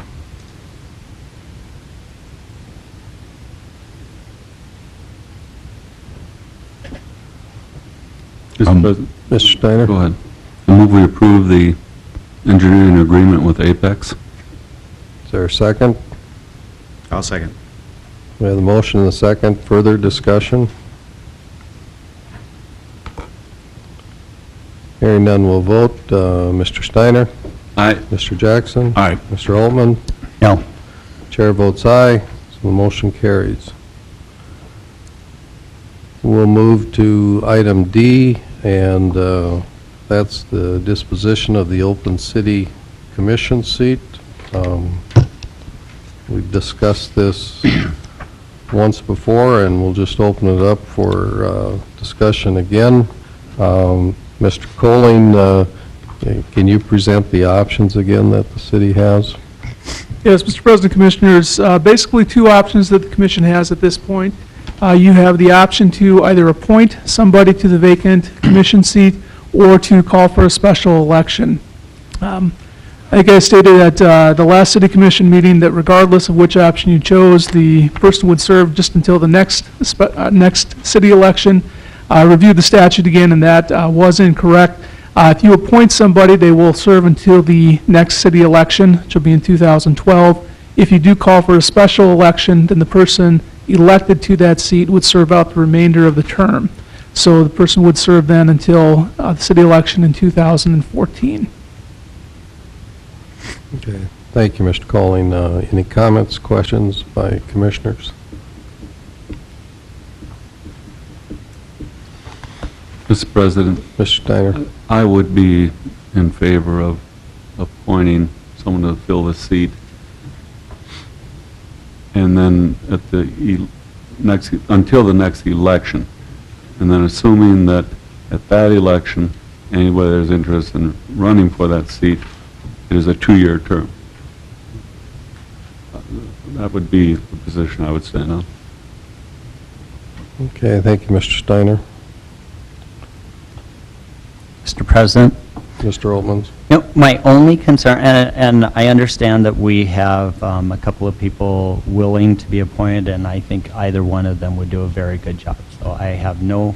Mr. President, Mr. Steiner? go ahead. I move we approve the engineering agreement with Apex. Is there a second? I'll second. We have the motion and the second. Further discussion? Hearing none, we'll vote. Mr. Steiner? Aye. Mr. Jackson? Aye. Mr. Altman? No. Chair votes aye, so the motion carries. We'll move to item D, and that's the disposition of the open city commission seat. We've discussed this once before, and we'll just open it up for discussion again. Mr. Colling, can you present the options again that the city has? Yes, Mr. President, Commissioners, basically two options that the commission has at this point. You have the option to either appoint somebody to the vacant commission seat or to call for a special election. I think I stated at the last city commission meeting that regardless of which option you chose, the person would serve just until the next city election. I reviewed the statute again, and that was incorrect. If you appoint somebody, they will serve until the next city election, which will be in 2012. If you do call for a special election, then the person elected to that seat would serve out the remainder of the term. So the person would serve then until the city election in 2014. Okay. Thank you, Mr. Colling. Any comments, questions by commissioners? Mr. President, Mr. Steiner? I would be in favor of appointing someone to fill the seat. And then at the until the next election. And then assuming that at that election, anybody that is interested in running for that seat, it is a 2-year term. That would be the position I would stand on. Okay, thank you, Mr. Steiner. Mr. President? Mr. Altman? You know, my only concern, and I understand that we have a couple of people willing to be appointed, and I think either one of them would do a very good job. So I have no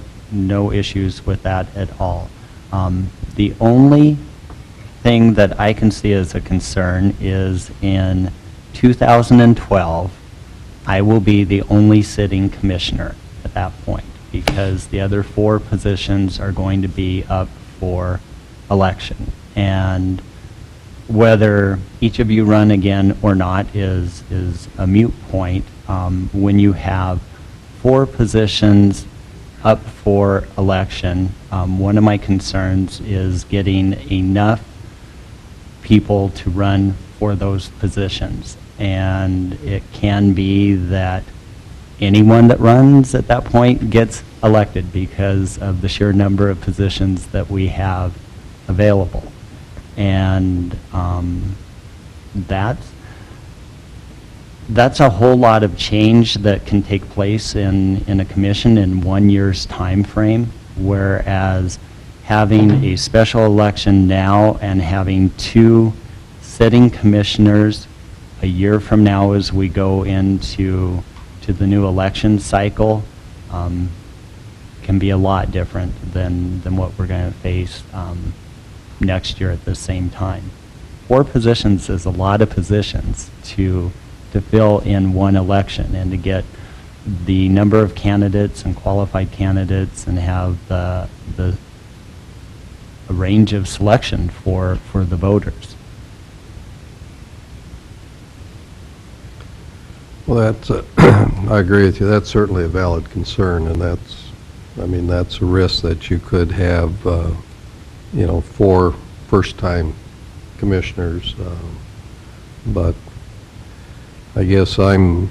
issues with that at all. The only thing that I can see as a concern is in 2012, I will be the only sitting commissioner at that point, because the other 4 positions are going to be up for election. And whether each of you run again or not is a moot point. When you have 4 positions up for election, one of my concerns is getting enough people to run for those positions. And it can be that anyone that runs at that point gets elected because of the sheer number of positions that we have available. And that's a whole lot of change that can take place in a commission in 1 year's time frame, whereas having a special election now and having 2 sitting commissioners a year from now as we go into the new election cycle can be a lot different than what we're going to face next year at the same time. 4 positions is a lot of positions to fill in one election, and to get the number of candidates and qualified candidates and have a range of selection for the voters. Well, that's, I agree with you, that's certainly a valid concern, and that's a risk that you could have, 4 first-time commissioners, but I guess I'm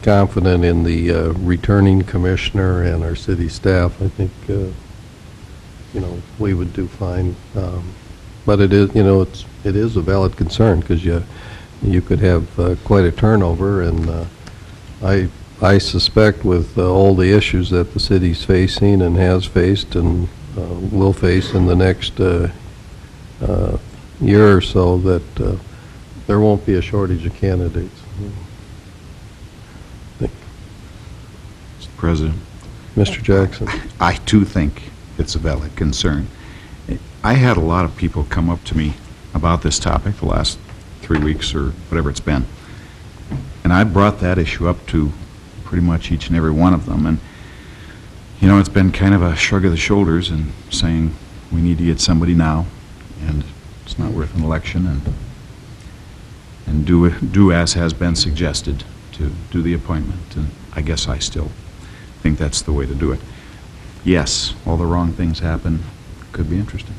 confident in the returning commissioner and our city staff. I think, we would do fine. But it is, it is a valid concern, because you could have quite a turnover, and I suspect with all the issues that the city's facing and has faced and will face in the next year or so, that there won't be a shortage of candidates. Mr. President, Mr. Jackson. I too think it's a valid concern. I had a lot of people come up to me about this topic the last 3 weeks or whatever it's been, and I brought that issue up to pretty much each and every one of them, and it's been kind of a shrug of the shoulders and saying we need to get somebody now, and it's not worth an election, and do as has been suggested, to do the appointment. And I guess I still think that's the way to do it. Yes, all the wrong things happen. Could be interesting.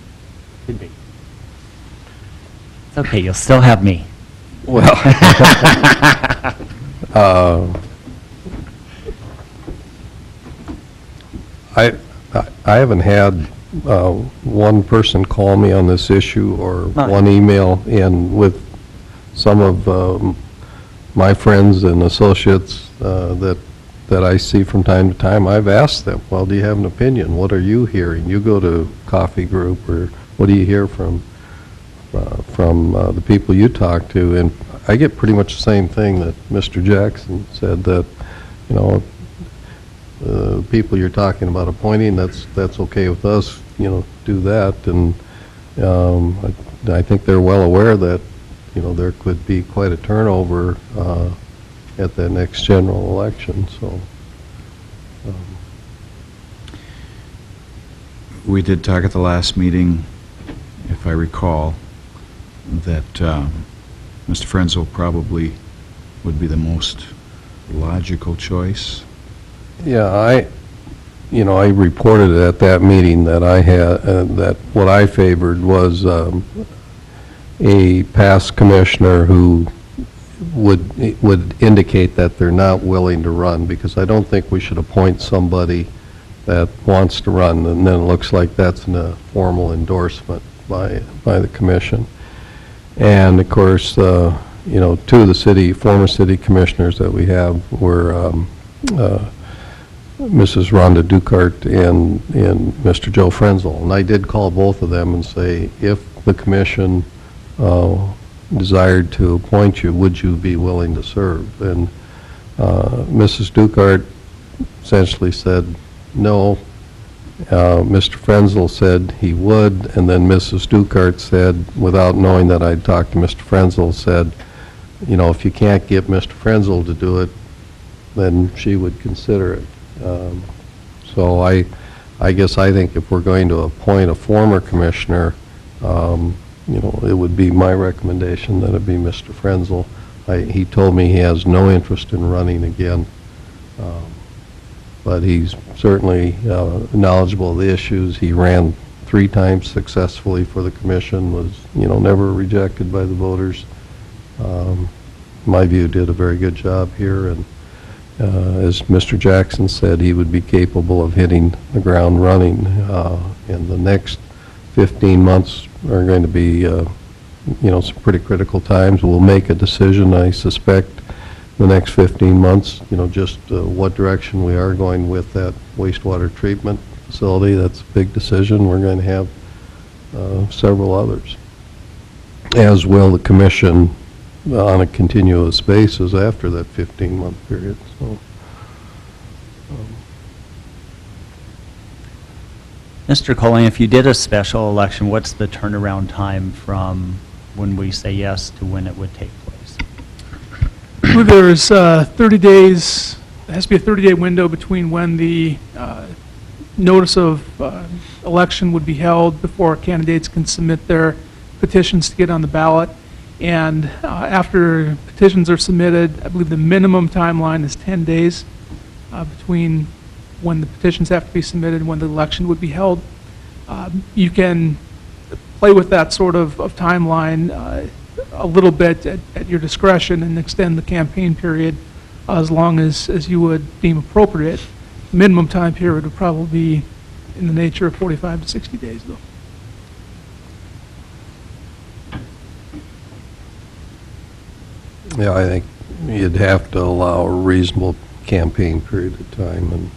Could be. It's okay, you'll still have me. Well, I haven't had one person call me on this issue or one email in with some of my friends and associates that I see from time to time. I've asked them, well, do you have an opinion? What are you hearing? You go to coffee group, or what do you hear from the people you talk to? And I get pretty much the same thing that Mr. Jackson said, that, the people you're talking about appointing, that's okay with us, do that. And I think they're well aware that, there could be quite a turnover at the next general election, so. We did talk at the last meeting, if I recall, that Mr. Frenzel probably would be the most logical choice. Yeah, I reported at that meeting that I had, that what I favored was a past commissioner who would indicate that they're not willing to run, because I don't think we should appoint somebody that wants to run, and then it looks like that's a formal endorsement by the commission. And of course, two of the former city commissioners that we have were Mrs. Rhonda Dukart and Mr. Joe Frenzel. And I did call both of them and say, if the commission desired to appoint you, would you be willing to serve? And Mrs. Dukart essentially said no, Mr. Frenzel said he would, and then Mrs. Dukart said, without knowing that I'd talked to Mr. Frenzel, said, you know, if you can't get Mr. Frenzel to do it, then she would consider it. So I guess I think if we're going to appoint a former commissioner, you know, it would be my recommendation that it be Mr. Frenzel. He told me he has no interest in running again, but he's certainly knowledgeable of the issues. He ran 3 times successfully for the commission, was, you know, never rejected by the voters. My view, did a very good job here, and as Mr. Jackson said, he would be capable of hitting the ground running. In the next 15 months are going to be, you know, some pretty critical times. We'll make a decision, I suspect, the next 15 months, you know, just what direction we are going with that wastewater treatment facility. That's a big decision. We're going to have several others, as will the commission on a continuous basis after that 15-month period. So, Mr. Colling, if you did a special election, what's the turnaround time from when we say yes to when it would take place? I believe there's 30 days, there has to be a 30-day window between when the notice of election would be held before candidates can submit their petitions to get on the ballot. And after petitions are submitted, I believe the minimum timeline is 10 days between when the petitions have to be submitted and when the election would be held. You can play with that sort of timeline a little bit at your discretion and extend the campaign period as long as you would deem appropriate. The minimum time period would probably be in the nature of 45 to 60 days, though. yeah, I think you'd have to allow a reasonable campaign period of time, and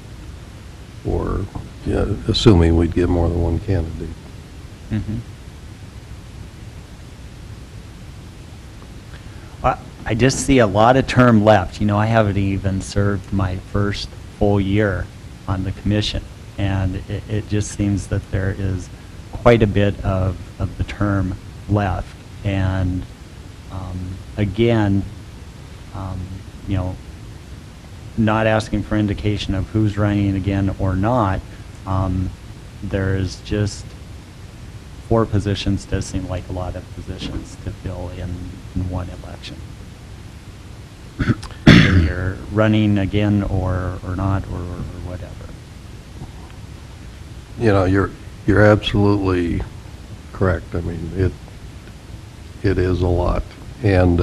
or yeah, assuming we'd get more than one candidate. Mm-hmm. I just see a lot of term left. You know, I haven't even served my first full year on the commission, and it just seems that there is quite a bit of the term left. And again, you know, not asking for indication of who's running again or not, there is just 4 positions does seem like a lot of positions to fill in one election. Whether you're running again or not or whatever. You know, you're absolutely correct. I mean, it is a lot, and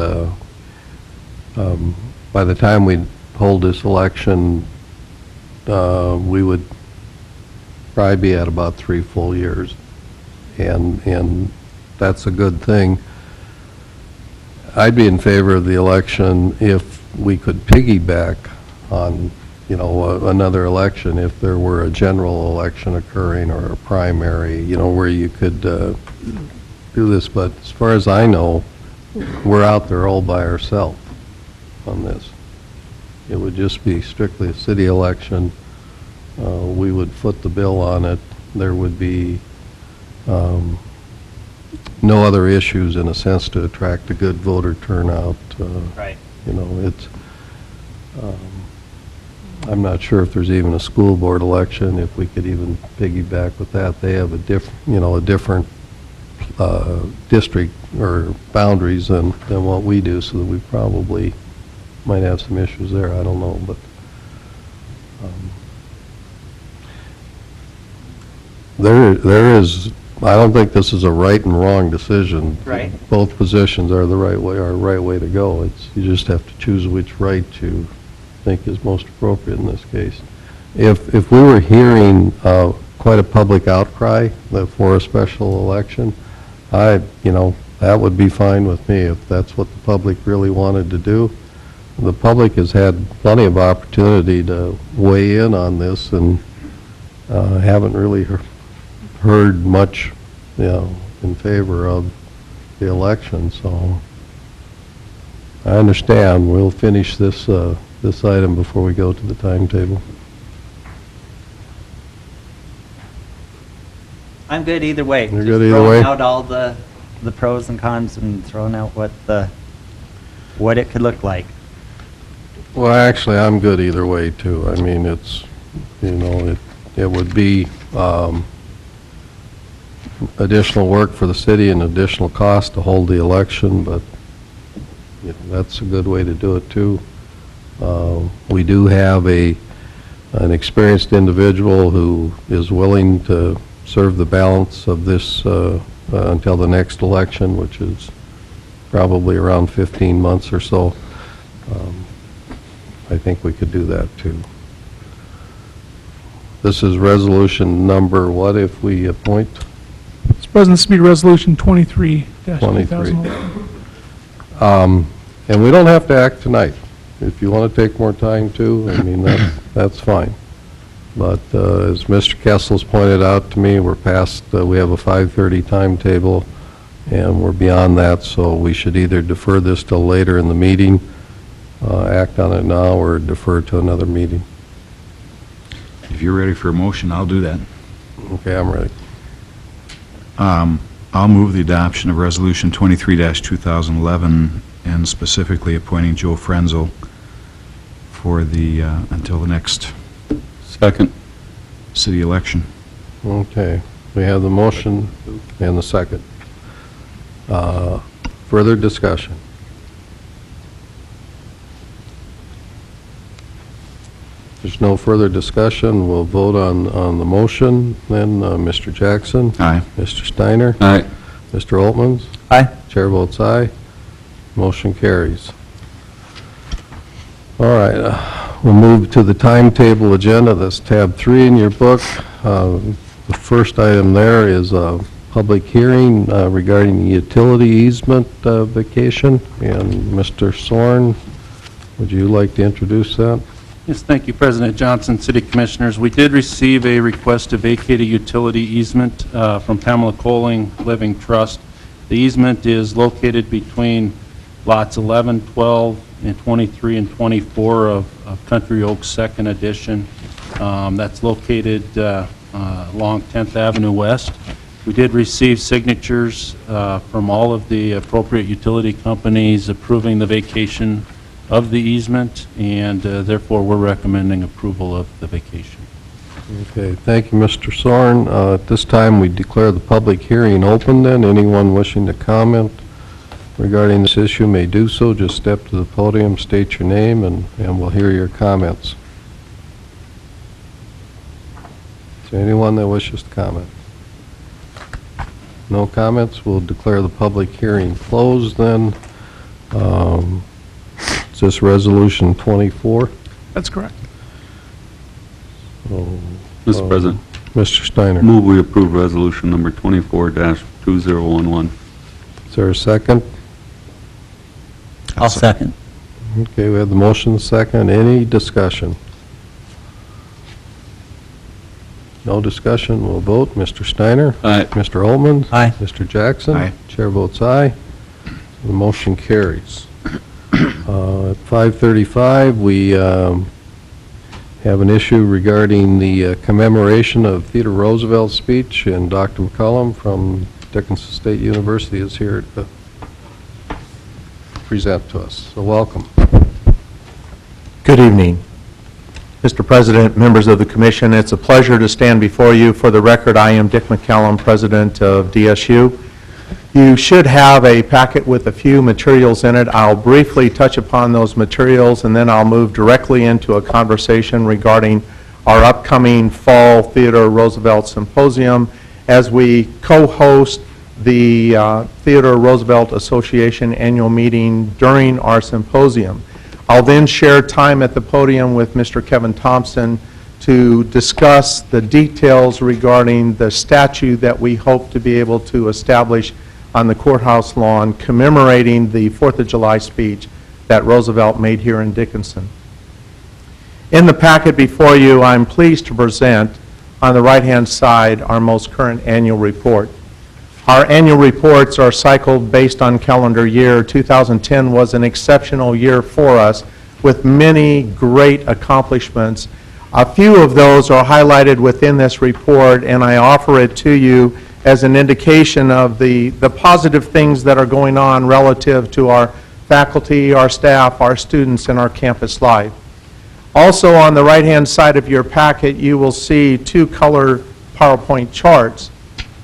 by the time we hold this election, we would probably be at about 3 full years, and that's a good thing. I'd be in favor of the election if we could piggyback on, you know, another election, if there were a general election occurring or a primary, you know, where you could do this. But as far as I know, we're out there all by ourselves on this. It would just be strictly a city election. We would foot the bill on it. There would be no other issues, in a sense, to attract a good voter turnout. Right. You know, it's, I'm not sure if there's even a school board election, if we could even piggyback with that. They have a different district or boundaries than what we do, so that we probably might have some issues there. I don't know, but there is. I don't think this is a right and wrong decision. Right. Both positions are the right way to go. You just have to choose which right you think is most appropriate in this case. If we were hearing quite a public outcry for a special election, you know, that would be fine with me if that's what the public really wanted to do. The public has had plenty of opportunity to weigh in on this, and haven't really heard much, you know, in favor of the election. So I understand. We'll finish this this item before we go to the timetable. I'm good either way. You're Just good either throwing way? out all the pros and cons and throwing out what it could look like. Well, actually, I'm good either way, too. I mean, it's, it would be additional work for the city and additional cost to hold the election, but that's a good way to do it, too. We do have an experienced individual who is willing to serve the balance of this until the next election, which is probably around 15 months or so. I think we could do that, too. This is resolution number what if we appoint? Mr. President, this will be Resolution 23-2011. And we don't have to act tonight. If you want to take more time, too, I mean, that's fine. But as Mr. Kessel's pointed out to me, we're past, we have a 5:30 timetable, and we're beyond that, so we should either defer this till later in the meeting, act on it now, or defer to another meeting. If you're ready for a motion, I'll do that. Okay, I'm ready. I'll move the adoption of Resolution 23-2011, and specifically appointing Joe Frenzel for the, until the next Second. city election. Okay, we have the motion and the second. Further discussion? If there's no further discussion, we'll vote on the motion. Then, Mr. Jackson? Aye. Mr. Steiner? Aye. Mr. Altmans? Aye. Chair votes aye. Motion carries. All right, we'll move to the timetable agenda. That's tab 3 in your book. The first item there is a public hearing regarding the utility easement vacation. And Mr. Sorn, would you like to introduce that? Yes, thank you, President Johnson, City Commissioners. We did receive a request to vacate a utility easement from Pamela Coling Living Trust. The easement is located between lots 11, 12, and 23 and 24 of Country Oaks Second Edition. That's located along 10th Avenue West. We did receive signatures from all of the appropriate utility companies approving the vacation of the easement, and therefore we're recommending approval of the vacation. Okay, thank you, Mr. Sorn. At this time, we declare the public hearing open then. Anyone wishing to comment regarding this issue may do so. Just step to the podium, state your name, and we'll hear your comments. Is there anyone that wishes to comment? No comments? We'll declare the public hearing closed then. Is this resolution 24? That's correct. So, Mr. President, Mr. Steiner. move we approve resolution number 24-2011. Is there a second? I'll second. Okay, we have the motion second. Any discussion? No discussion, we'll vote. Mr. Steiner? Aye. Mr. Altman? Aye. Mr. Jackson? Aye. Chair votes aye. The motion carries. At 5:35, we have an issue regarding the commemoration of Theodore Roosevelt's speech, and Dr. McCollum from Dickinson State University is here to present to us. So welcome. Good evening. Mr. President, members of the Commission, it's a pleasure to stand before you. For the record, I am Dick McCallum, President of DSU. You should have a packet with a few materials in it. I'll briefly touch upon those materials, and then I'll move directly into a conversation regarding our upcoming Fall Theodore Roosevelt Symposium as we co-host the Theodore Roosevelt Association annual meeting during our symposium. I'll then share time at the podium with Mr. Kevin Thompson to discuss the details regarding the statue that we hope to be able to establish on the courthouse lawn commemorating the 4th of July speech that Roosevelt made here in Dickinson. In the packet before you, I'm pleased to present on the right-hand side our most current annual report. Our annual reports are cycled based on calendar year. 2010 was an exceptional year for us with many great accomplishments. A few of those are highlighted within this report, and I offer it to you as an indication of the positive things that are going on relative to our faculty, our staff, our students, and our campus life. Also, on the right-hand side of your packet, you will see two color PowerPoint charts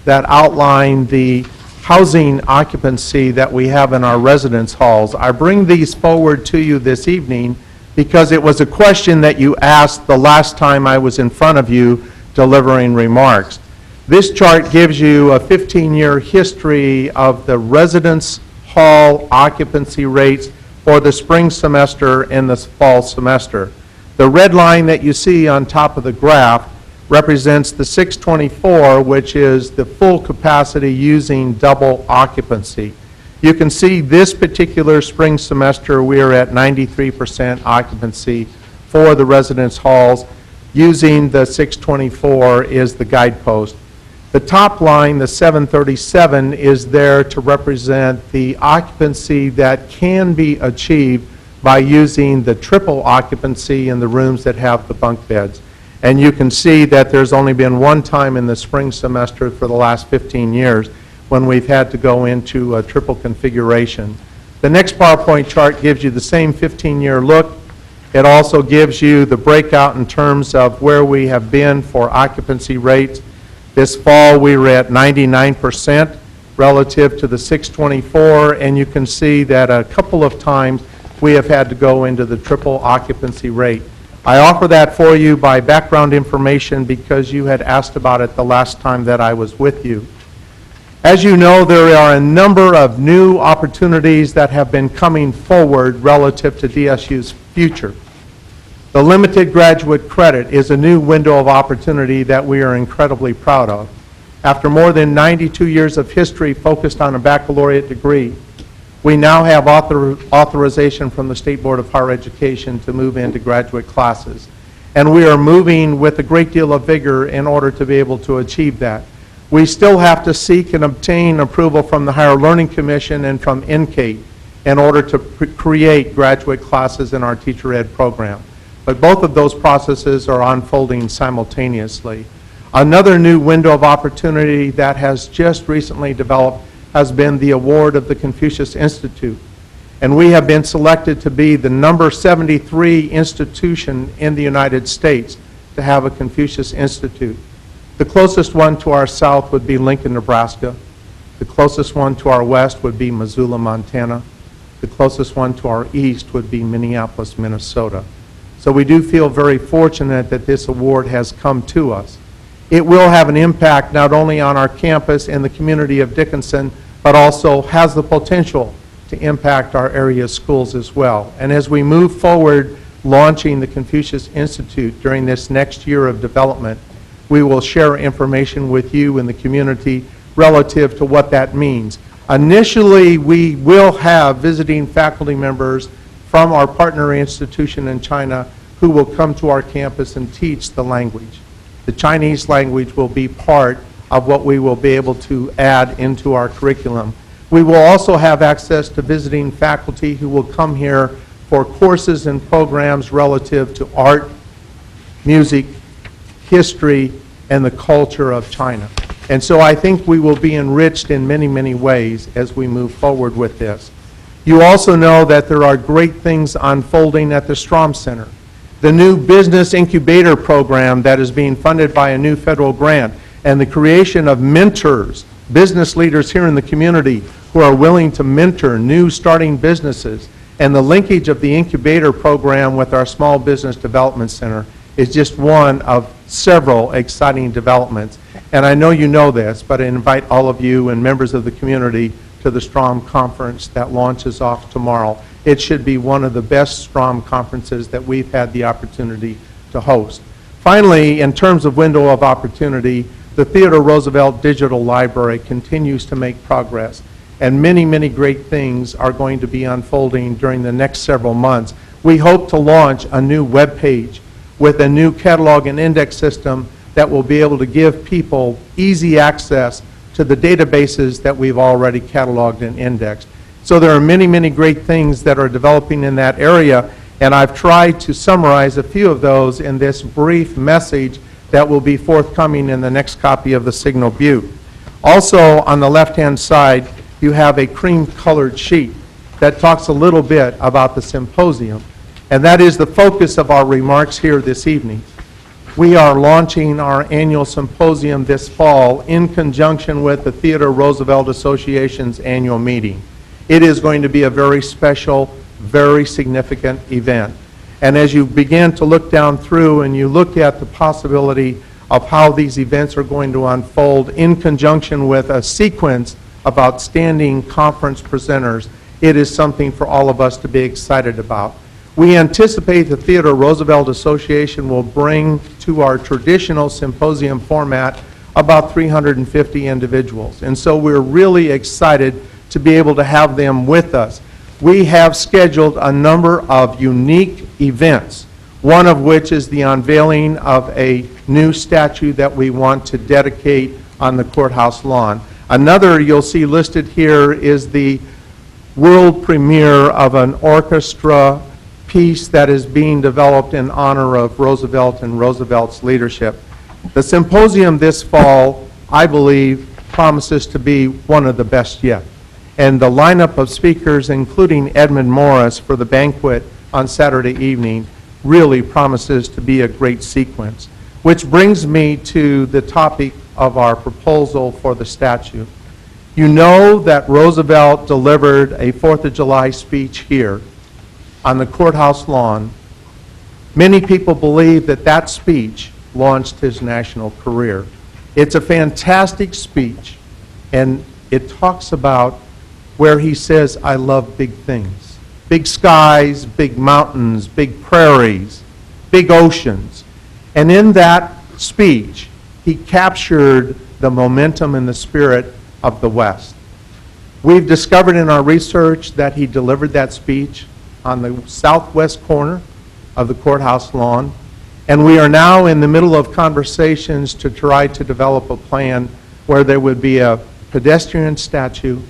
that outline the housing occupancy that we have in our residence halls. I bring these forward to you this evening because it was a question that you asked the last time I was in front of you delivering remarks. This chart gives you a 15-year history of the residence hall occupancy rates for the spring semester and the fall semester. The red line that you see on top of the graph represents the 624, which is the full capacity using double occupancy. You can see this particular spring semester we are at 93% occupancy for the residence halls. Using the 624 is the guidepost. The top line, the 737, is there to represent the occupancy that can be achieved by using the triple occupancy in the rooms that have the bunk beds. And you can see that there's only been one time in the spring semester for the last 15 years when we've had to go into a triple configuration. The next PowerPoint chart gives you the same 15-year look. It also gives you the breakout in terms of where we have been for occupancy rates. This fall we were at 99% relative to the 624, and you can see that a couple of times we have had to go into the triple occupancy rate. I offer that for you by background information because you had asked about it the last time that I was with you. As you know, there are a number of new opportunities that have been coming forward relative to DSU's future. The limited graduate credit is a new window of opportunity that we are incredibly proud of. After more than 92 years of history focused on a baccalaureate degree, we now have authorization from the State Board of Higher Education to move into graduate classes. And we are moving with a great deal of vigor in order to be able to achieve that. We still have to seek and obtain approval from the Higher Learning Commission and from NCATE in order to create graduate classes in our teacher ed program. But both of those processes are unfolding simultaneously. Another new window of opportunity that has just recently developed has been the award of the Confucius Institute. And we have been selected to be the number 73 institution in the United States to have a Confucius Institute. The closest one to our south would be Lincoln, Nebraska. The closest one to our west would be Missoula, Montana. The closest one to our east would be Minneapolis, Minnesota. So we do feel very fortunate that this award has come to us. It will have an impact not only on our campus and the community of Dickinson, but also has the potential to impact our area schools as well. And as we move forward launching the Confucius Institute during this next year of development, we will share information with you and the community relative to what that means. Initially, we will have visiting faculty members from our partner institution in China who will come to our campus and teach the language. The Chinese language will be part of what we will be able to add into our curriculum. We will also have access to visiting faculty who will come here for courses and programs relative to art, music, history, and the culture of China. And so I think we will be enriched in many, many ways as we move forward with this. You also know that there are great things unfolding at the Strom Center. The new business incubator program that is being funded by a new federal grant, and the creation of mentors, business leaders here in the community who are willing to mentor new starting businesses, and the linkage of the incubator program with our Small Business Development Center is just one of several exciting developments. And I know you know this, but I invite all of you and members of the community to the Strom Conference that launches off tomorrow. It should be one of the best Strom conferences that we've had the opportunity to host. Finally, in terms of window of opportunity, the Theodore Roosevelt Digital Library continues to make progress, and many, many great things are going to be unfolding during the next several months. We hope to launch a new web page with a new catalog and index system that will be able to give people easy access to the databases that we've already cataloged and indexed. So there are many, many great things that are developing in that area. And I've tried to summarize a few of those in this brief message that will be forthcoming in the next copy of the Signal Butte. Also, on the left-hand side, you have a cream-colored sheet that talks a little bit about the symposium, and that is the focus of our remarks here this evening. We are launching our annual symposium this fall in conjunction with the Theodore Roosevelt Association's annual meeting. It is going to be a very special, very significant event. And as you begin to look down through and you look at the possibility of how these events are going to unfold in conjunction with a sequence of outstanding conference presenters, it is something for all of us to be excited about. We anticipate the Theodore Roosevelt Association will bring to our traditional symposium format about 350 individuals. And so we're really excited to be able to have them with us. We have scheduled a number of unique events, one of which is the unveiling of a new statue that we want to dedicate on the courthouse lawn. Another you'll see listed here is the world premiere of an orchestra piece that is being developed in honor of Roosevelt and Roosevelt's leadership. The symposium this fall, I believe, promises to be one of the best yet. And the lineup of speakers, including Edmund Morris for the banquet on Saturday evening, really promises to be a great sequence. Which brings me to the topic of our proposal for the statue. You know that Roosevelt delivered a 4th of July speech here on the courthouse lawn. Many people believe that that speech launched his national career. It's a fantastic speech, and it talks about where he says, I love big things. Big skies, big mountains, big prairies, big oceans. And in that speech, he captured the momentum and the spirit of the West. We've discovered in our research that he delivered that speech on the southwest corner of the courthouse lawn, and we are now in the middle of conversations to try to develop a plan where there would be a pedestrian statue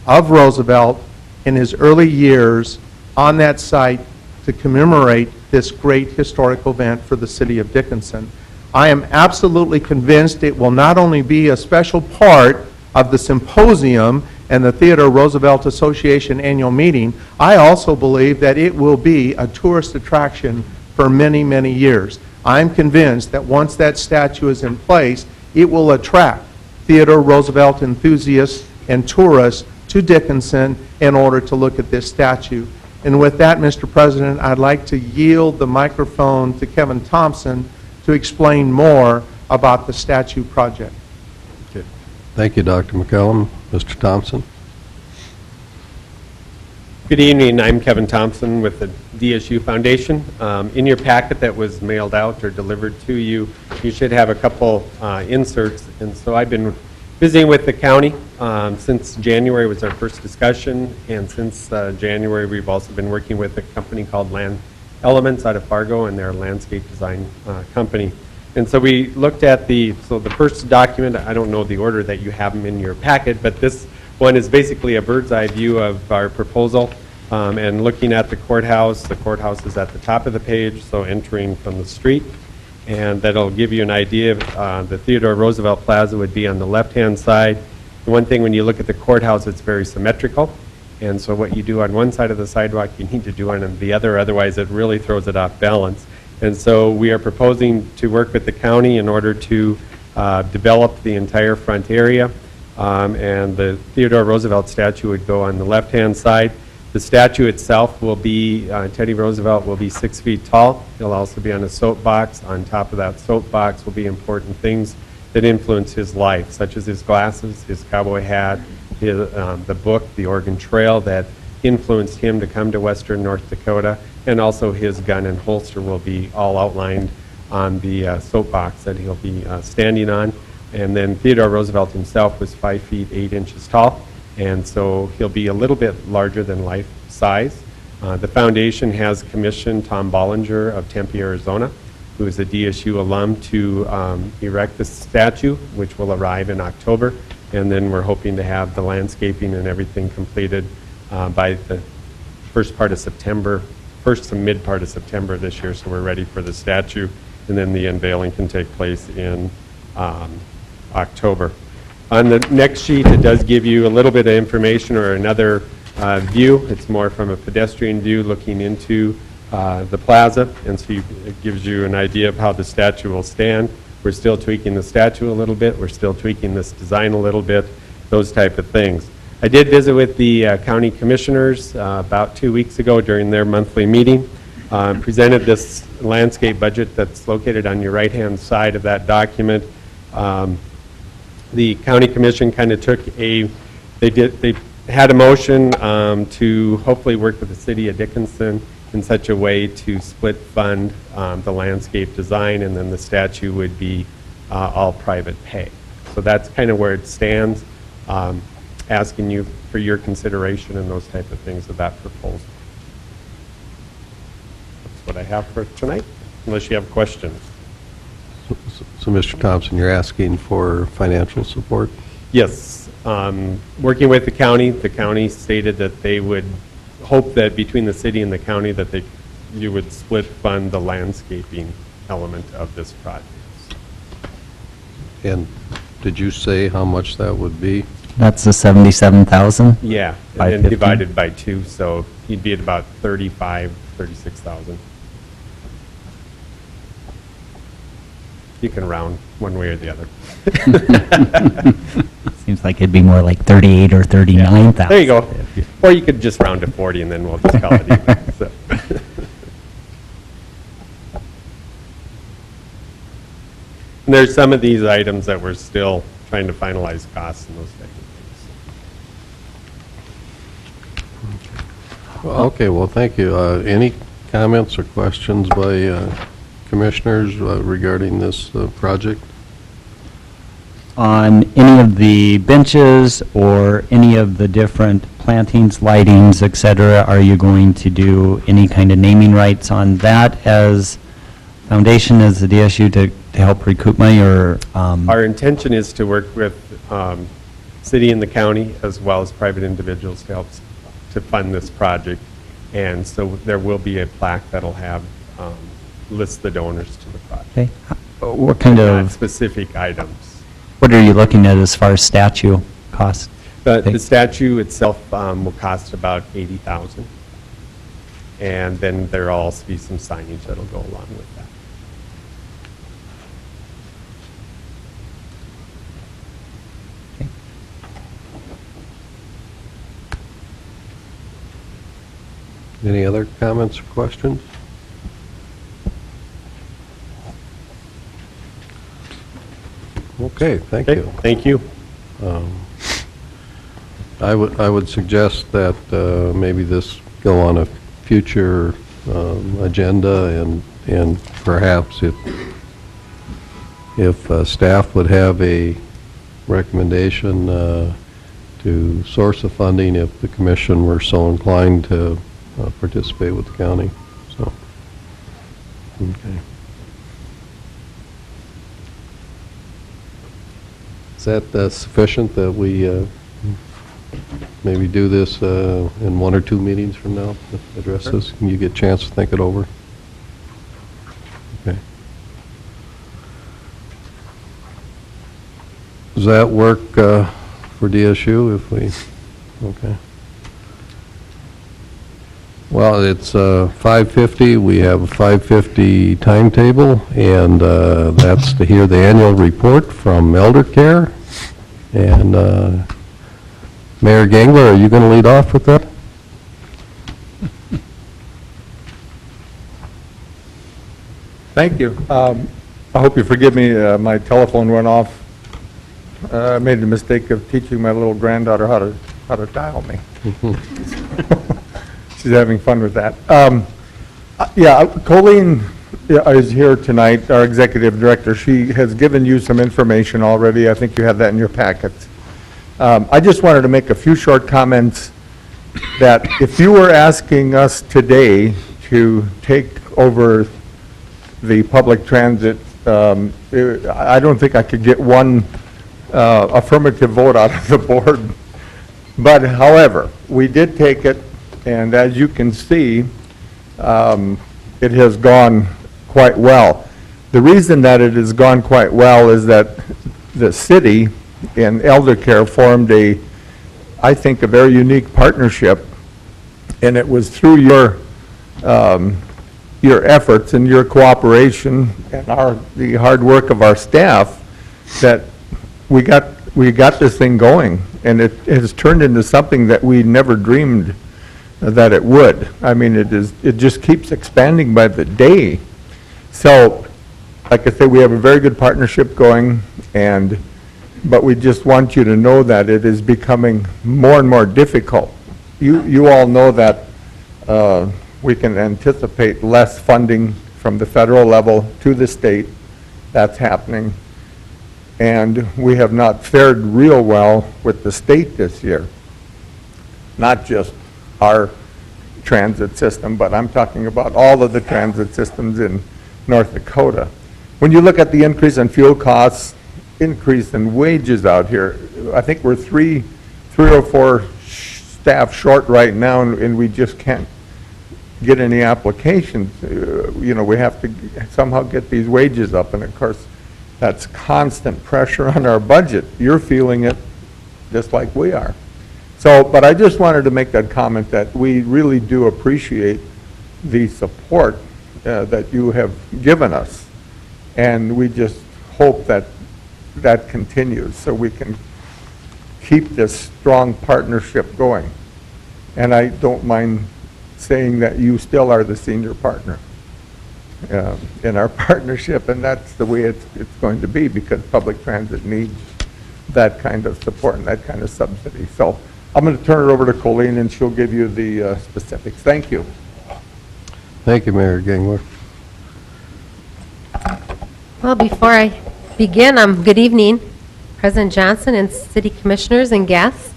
of Roosevelt in his early years on that site to commemorate this great historical event for the city of Dickinson. I am absolutely convinced it will not only be a special part of the symposium and the Theodore Roosevelt Association annual meeting, I also believe that it will be a tourist attraction for many, many years. I'm convinced that once that statue is in place, it will attract Theodore Roosevelt enthusiasts and tourists to Dickinson in order to look at this statue. And with that, Mr. President, I'd like to yield the microphone to Kevin Thompson to explain more about the statue project. Okay. Thank you, Dr. McCallum. Mr. Thompson. Good evening. I'm Kevin Thompson with the DSU Foundation. In your packet that was mailed out or delivered to you, you should have a couple inserts. And so I've been visiting with the county since January was our first discussion, and since January we've also been working with a company called Land Elements out of Fargo, and they're a landscape design company. And so we looked at the first document. I don't know the order that you have them in your packet, but this one is basically a bird's eye view of our proposal. And looking at the courthouse is at the top of the page, so entering from the street. And that'll give you an idea of the Theodore Roosevelt Plaza would be on the left-hand side. One thing, when you look at the courthouse, it's very symmetrical. And so what you do on one side of the sidewalk, you need to do on the other, otherwise it really throws it off balance. And so we are proposing to work with the county in order to develop the entire front area. And the Theodore Roosevelt statue would go on the left-hand side. The statue itself will be, Teddy Roosevelt will be 6 feet tall. He'll also be on a soapbox. On top of that soapbox will be important things that influence his life, such as his glasses, his cowboy hat, the book, The Oregon Trail, that influenced him to come to western North Dakota, and also his gun and holster will be all outlined on the soapbox that he'll be standing on. And then Theodore Roosevelt himself was 5 feet 8 inches tall, and so he'll be a little bit larger than life size. The foundation has commissioned Tom Bollinger of Tempe, Arizona, who is a DSU alum, to erect the statue, which will arrive in October. And then we're hoping to have the landscaping and everything completed by the first part of September first to mid part of September this year, so we're ready for the statue, and then the unveiling can take place in October. On the next sheet, it does give you a little bit of information or another view. It's more from a pedestrian view looking into the plaza, and so it gives you an idea of how the statue will stand. We're still tweaking the statue a little bit. We're still tweaking this design a little bit, those type of things. I did visit with the county commissioners about 2 weeks ago during their monthly meeting. Presented this landscape budget that's located on your right-hand side of that document. The county commission kind of took they had a motion to hopefully work with the city of Dickinson in such a way to split fund the landscape design, and then the statue would be all private pay. So that's kind of where it stands, asking you for your consideration and those type of things of that proposal. That's what I have for tonight, unless you have questions. So, Mr. Thompson, you're asking for financial support? Yes. Working with the county stated that they would hope that between the city and the county that you would split fund the landscaping element of this project. And did you say how much that would be? That's the 77,000? Yeah, and then 550? divided by 2, so you'd be at about 36,000. You can round one way or the other. Seems like it'd be more like 38 or 39,000. There you go. Or you could just round to 40 and then we'll just call it even. So. And there's some of these items that we're still trying to finalize costs and those types of things. Well, okay, well, thank you. Any comments or questions by commissioners regarding this project? On any of the benches or any of the different plantings, lightings, et cetera, are you going to do any kind of naming rights on that as foundation, as the DSU to help recoup money, or? Our intention is to work with city and the county as well as private individuals to help to fund this project. And so there will be a plaque that'll have list the donors to the project. Okay. What kind Not of, specific items. what are you looking at as far as statue cost? The statue itself will cost about $80,000. And then there'll also be some signage that'll go along with that. Any other comments or questions? Okay, thank you. Thank you. I would suggest that maybe this go on a future agenda, and perhaps if staff would have a recommendation to source of funding if the commission were so inclined to participate with the county. So, okay. Is that sufficient that we maybe do this in 1 or 2 meetings from now, address this? Can you get a chance to think it over? Okay. Does that work for DSU if we, okay. Well, it's 5:50. We have a 5:50 timetable, and that's to hear the annual report from Elder Care. And Mayor Gangler, are you going to lead off with that? Thank you. I hope you forgive me, my telephone went off. I made the mistake of teaching my little granddaughter how to dial me. She's having fun with that. Yeah, Colleen is here tonight, our executive director. She has given you some information already. I think you have that in your packets. I just wanted to make a few short comments that if you were asking us today to take over the public transit, I don't think I could get one affirmative vote out of the board. But however, we did take it, and as you can see, it has gone quite well. The reason that it has gone quite well is that the city and Elder Care formed I think, a very unique partnership, and it was through your efforts and your cooperation and the hard work of our staff that we got this thing going, and it has turned into something that we never dreamed that it would. I mean, it just keeps expanding by the day. So, like I said, we have a very good partnership going, but we just want you to know that it is becoming more and more difficult. You all know that we can anticipate less funding from the federal level to the state. That's happening. And we have not fared real well with the state this year. Not just our transit system, but I'm talking about all of the transit systems in North Dakota. When you look at the increase in fuel costs, increase in wages out here, I think we're three or four staff short right now, and we just can't get any applications. We have to somehow get these wages up, and of course, that's constant pressure on our budget. You're feeling it just like we are. So, but I just wanted to make that comment that we really do appreciate the support that you have given us, and we just hope that that continues so we can keep this strong partnership going. And I don't mind saying that you still are the senior partner in our partnership, and that's the way it's going to be, because public transit needs that kind of support and that kind of subsidy. So I'm going to turn it over to Colleen, and she'll give you the specifics. Thank you. Thank you, Mayor Gangler. Well, before I begin, good evening, President Johnson and City Commissioners and guests.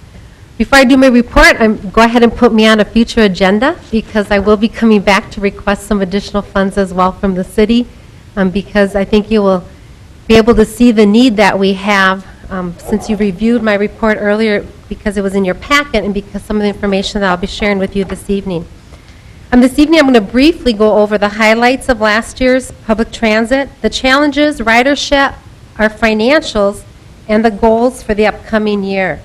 Before I do my report, go ahead and put me on a future agenda, because I will be coming back to request some additional funds as well from the city, because I think you will be able to see the need that we have, since you reviewed my report earlier, because it was in your packet and because some of the information that I'll be sharing with you this evening. This evening, I'm going to briefly go over the highlights of last year's public transit, the challenges, ridership, our financials, and the goals for the upcoming year.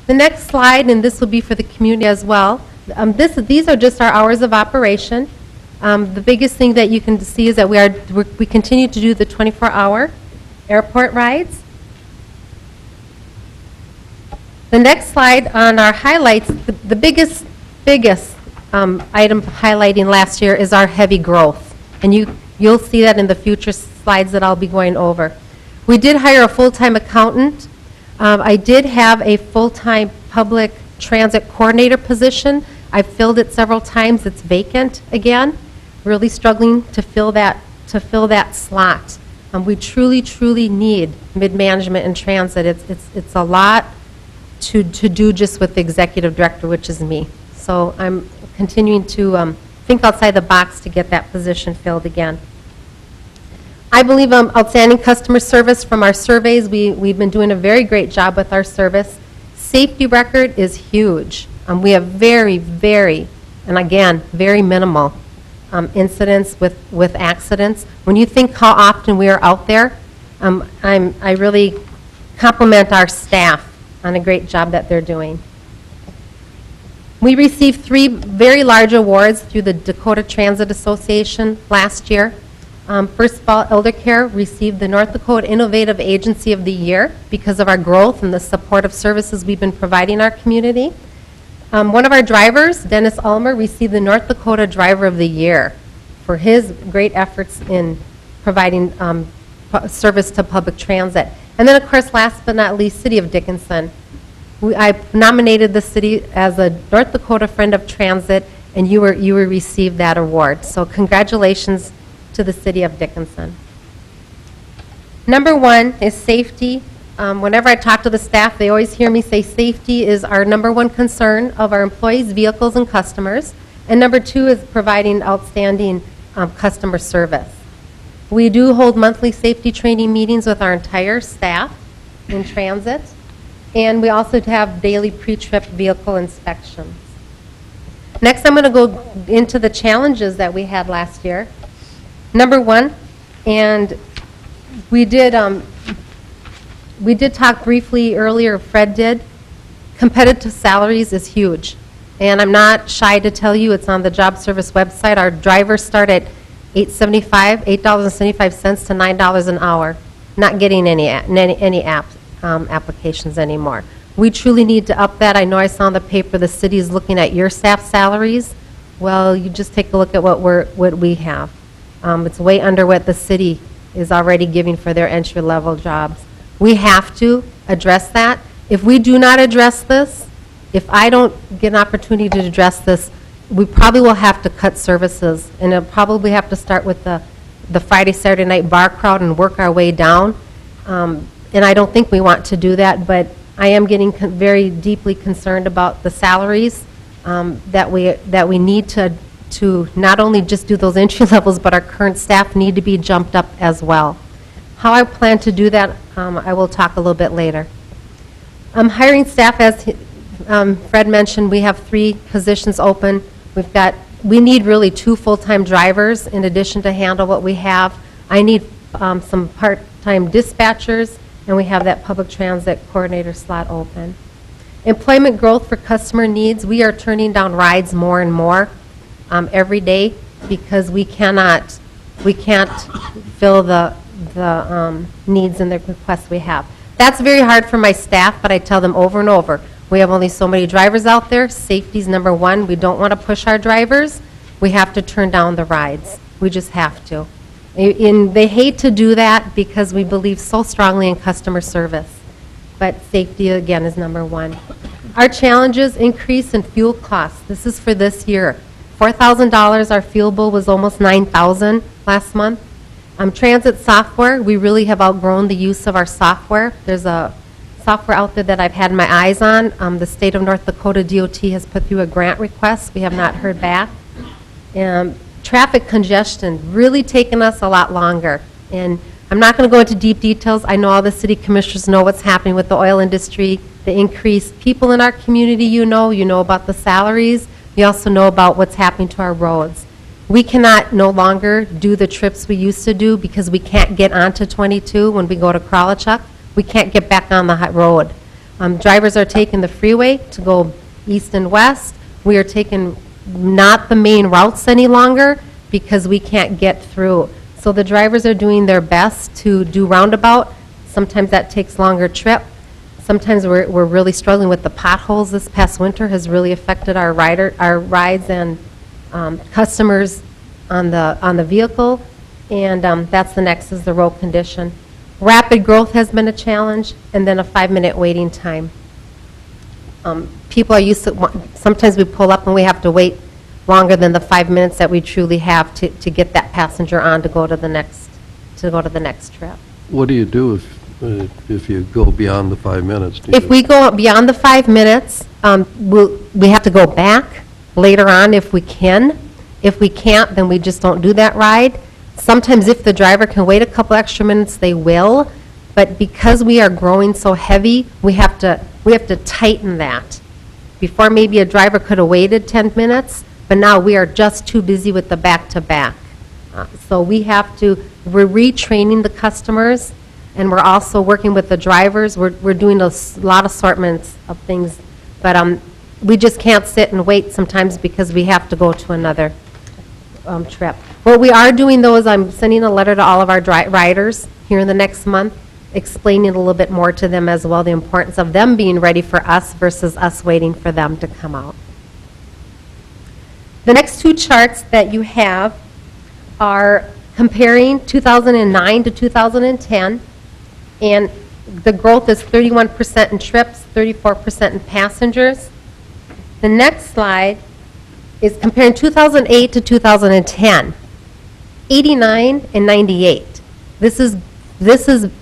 The next slide, and this will be for the community as well, these are just our hours of operation. The biggest thing that you can see is that we continue to do the 24-hour airport rides. The next slide on our highlights, the biggest item highlighting last year is our heavy growth, and you'll see that in the future slides that I'll be going over. We did hire a full-time accountant. I did have a full-time public transit coordinator position. I've filled it several times. It's vacant again. Really struggling to fill that slot. We truly need mid-management in transit. It's a lot to do just with the executive director, which is me. So I'm continuing to think outside the box to get that position filled again. I believe outstanding customer service from our surveys. We've been doing a very great job with our service. Safety record is huge. We have very minimal incidents with accidents. When you think how often we are out there, I really compliment our staff on a great job that they're doing. We received 3 very large awards through the Dakota Transit Association last year. First of all, Elder Care received the North Dakota Innovative Agency of the Year because of our growth and the supportive services we've been providing our community. One of our drivers, Dennis Ulmer, received the North Dakota Driver of the Year for his great efforts in providing service to public transit. And then, of course, last but not least, City of Dickinson. I nominated the city as a North Dakota Friend of Transit, and you received that award. So congratulations to the City of Dickinson. Number 1 is safety. Whenever I talk to the staff, they always hear me say safety is our number 1 concern of our employees, vehicles, and customers. And number 2 is providing outstanding customer service. We do hold monthly safety training meetings with our entire staff in transit. And we also have daily pre-trip vehicle inspections. Next, I'm going to go into the challenges that we had last year. Number one, and we did talk briefly earlier, Fred did, competitive salaries is huge. And I'm not shy to tell you, it's on the job service website. Our drivers start at $8.75 to $9 an hour, not getting any applications anymore. We truly need to up that. I know I saw in the paper the city is looking at your staff salaries. Well, you just take a look at what we have. It's way under what the city is already giving for their entry-level jobs. We have to address that. If we do not address this, if I don't get an opportunity to address this, we probably will have to cut services, and it'll probably have to start with the Friday, Saturday night bar crowd and work our way down. And I don't think we want to do that, but I am getting very deeply concerned about the salaries that we need to not only just do those entry levels, but our current staff need to be jumped up as well. How I plan to do that, I will talk a little bit later. Hiring staff, as Fred mentioned, we have 3 positions open. We need really 2 full-time drivers in addition to handle what we have. I need some part-time dispatchers, and we have that public transit coordinator slot open. Employment growth for customer needs, we are turning down rides more and more every day because we can't fill the needs and the requests we have. That's very hard for my staff, but I tell them over and over, we have only so many drivers out there. Safety's number one. We don't want to push our drivers. We have to turn down the rides. We just have to. And they hate to do that because we believe so strongly in customer service. But safety, again, is number one. Our challenges, increase in fuel costs. This is for this year. $4,000, our fuel bill was almost $9,000 last month. Transit software, we really have outgrown the use of our software. There's a software out there that I've had my eyes on. The state of North Dakota DOT has put through a grant request. We have not heard back. Traffic congestion, really taken us a lot longer. And I'm not going to go into deep details. I know all the city commissioners know what's happening with the oil industry, the increased people in our community you know about the salaries. You also know about what's happening to our roads. We cannot no longer do the trips we used to do because we can't get onto 22 when we go to Kralachuk. We can't get back on the road. Drivers are taking the freeway to go east and west. We are taking not the main routes any longer because we can't get through. So the drivers are doing their best to do roundabout. Sometimes that takes longer trip. Sometimes we're really struggling with the potholes. This past winter has really affected our rides and customers on the vehicle, and that's the next is the road condition. Rapid growth has been a challenge, and then a 5-minute waiting time. People are used to, sometimes we pull up and we have to wait longer than the 5 minutes that we truly have to get that passenger on to go to the next trip. What do you do if you go beyond the 5 minutes? If we go beyond the 5 minutes, we have to go back later on if we can. If we can't, then we just don't do that ride. Sometimes if the driver can wait a couple extra minutes, they will. But because we are growing so heavy, we have to tighten that. Before, maybe a driver could have waited 10 minutes, but now we are just too busy with the back-to-back. So we're retraining the customers, and we're also working with the drivers. We're doing a lot of assortments of things, but we just can't sit and wait sometimes because we have to go to another trip. What we are doing, though, is I'm sending a letter to all of our riders here in the next month, explaining a little bit more to them as well, the importance of them being ready for us versus us waiting for them to come out. The next 2 charts that you have are comparing 2009 to 2010, and the growth is 31% in trips, 34% in passengers. The next slide is comparing 2008 to 2010, 89 and 98. This is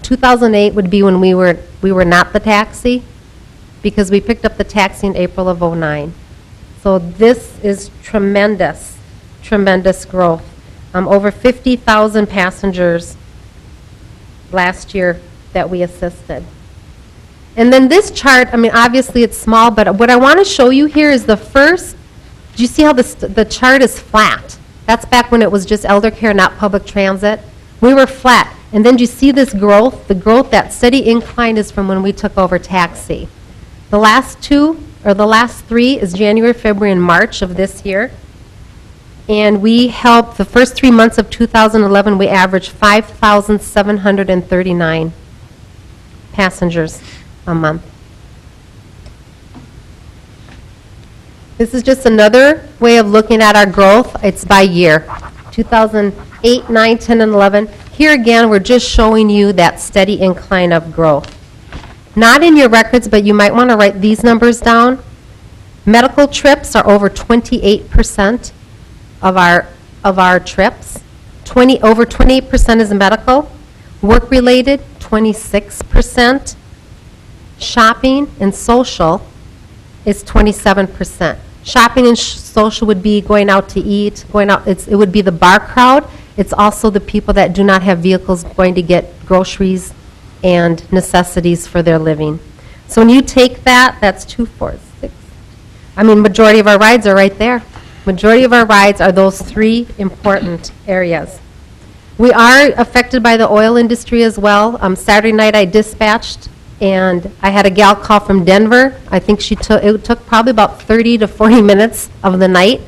2008 would be when we were not the taxi, because we picked up the taxi in April of '09. So this is tremendous growth. Over 50,000 passengers last year that we assisted. And then this chart, I mean, obviously it's small, but what I want to show you here is the first Do you see how the chart is flat? That's back when it was just elder care, not public transit. We were flat. And then do you see this growth? The growth, that steady incline is from when we took over taxi. The last two, or the last three, is January, February, and March of this year. And we helped, the first 3 months of 2011, we averaged 5,739 passengers a month. This is just another way of looking at our growth. It's by year. 2008, 9, 10, and 11. Here again, we're just showing you that steady incline of growth. Not in your records, but you might want to write these numbers down. Medical trips are over 28% of our trips. Over 28% is medical. Work-related, 26%. Shopping and social is 27%. Shopping and social would be going out to eat, going out, it would be the bar crowd. It's also the people that do not have vehicles going to get groceries and necessities for their living. So when you take that, that's 2, 4, 6. I mean, majority of our rides are right there. Majority of our rides are those 3 important areas. We are affected by the oil industry as well. Saturday night I dispatched, and I had a gal call from Denver. I think it took probably about 30 to 40 minutes of the night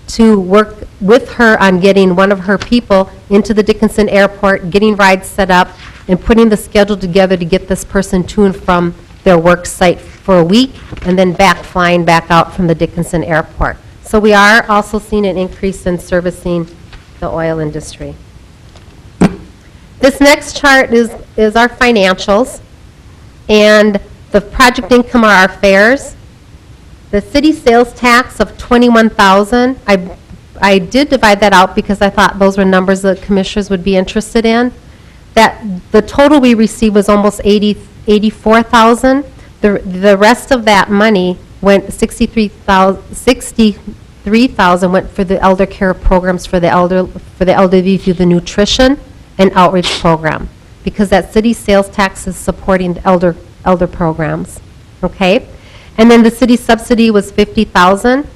to work with her on getting one of her people into the Dickinson Airport, getting rides set up, and putting the schedule together to get this person to and from their work site for a week, and then flying back out from the Dickinson Airport. So we are also seeing an increase in servicing the oil industry. This next chart is our financials. And the project income are our fares. The city sales tax of $21,000, I did divide that out because I thought those were numbers that commissioners would be interested in. That the total we received was almost $84,000. The rest of that money went, $63,000 went for the elder care programs for the elderly through the nutrition and outreach program, because that city sales tax is supporting the elder programs, okay? And then the city subsidy was $50,000.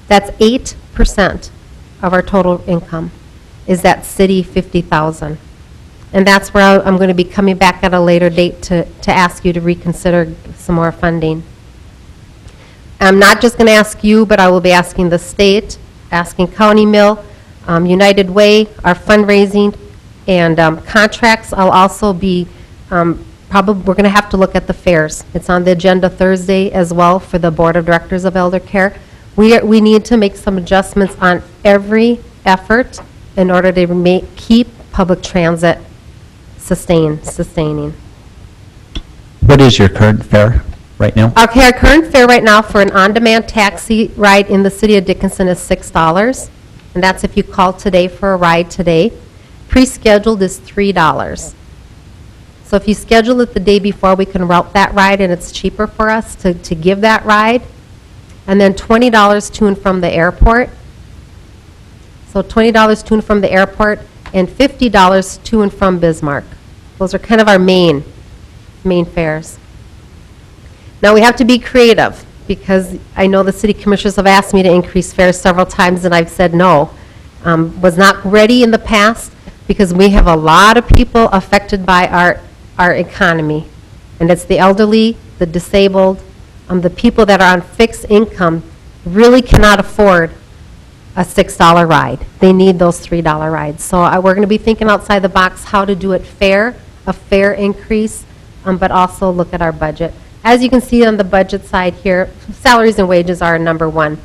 That's 8% of our total income, is that city $50,000. And that's where I'm going to be coming back at a later date to ask you to reconsider some more funding. I'm not just going to ask you, but I will be asking the state, asking County Mill, United Way, our fundraising, and contracts. I'll also be, we're going to have to look at the fares. It's on the agenda Thursday as well for the Board of Directors of Elder Care. We need to make some adjustments on every effort in order to keep public transit sustaining. What is your current fare right now? Okay, our current fare right now for an on-demand taxi ride in the city of Dickinson is $6, and that's if you call today for a ride today. Pre-scheduled is $3. So if you schedule it the day before, we can route that ride, and it's cheaper for us to give that ride. And then $20 to and from the airport. So $20 to and from the airport, and $50 to and from Bismarck. Those are kind of our main fares. Now we have to be creative, because I know the city commissioners have asked me to increase fares several times, and I've said no. Was not ready in the past, because we have a lot of people affected by our economy. And it's the elderly, the disabled, the people that are on fixed income really cannot afford a $6 ride. They need those $3 rides. So we're going to be thinking outside the box how to do it fair, a fair increase, but also look at our budget. As you can see on the budget side here, salaries and wages are number one.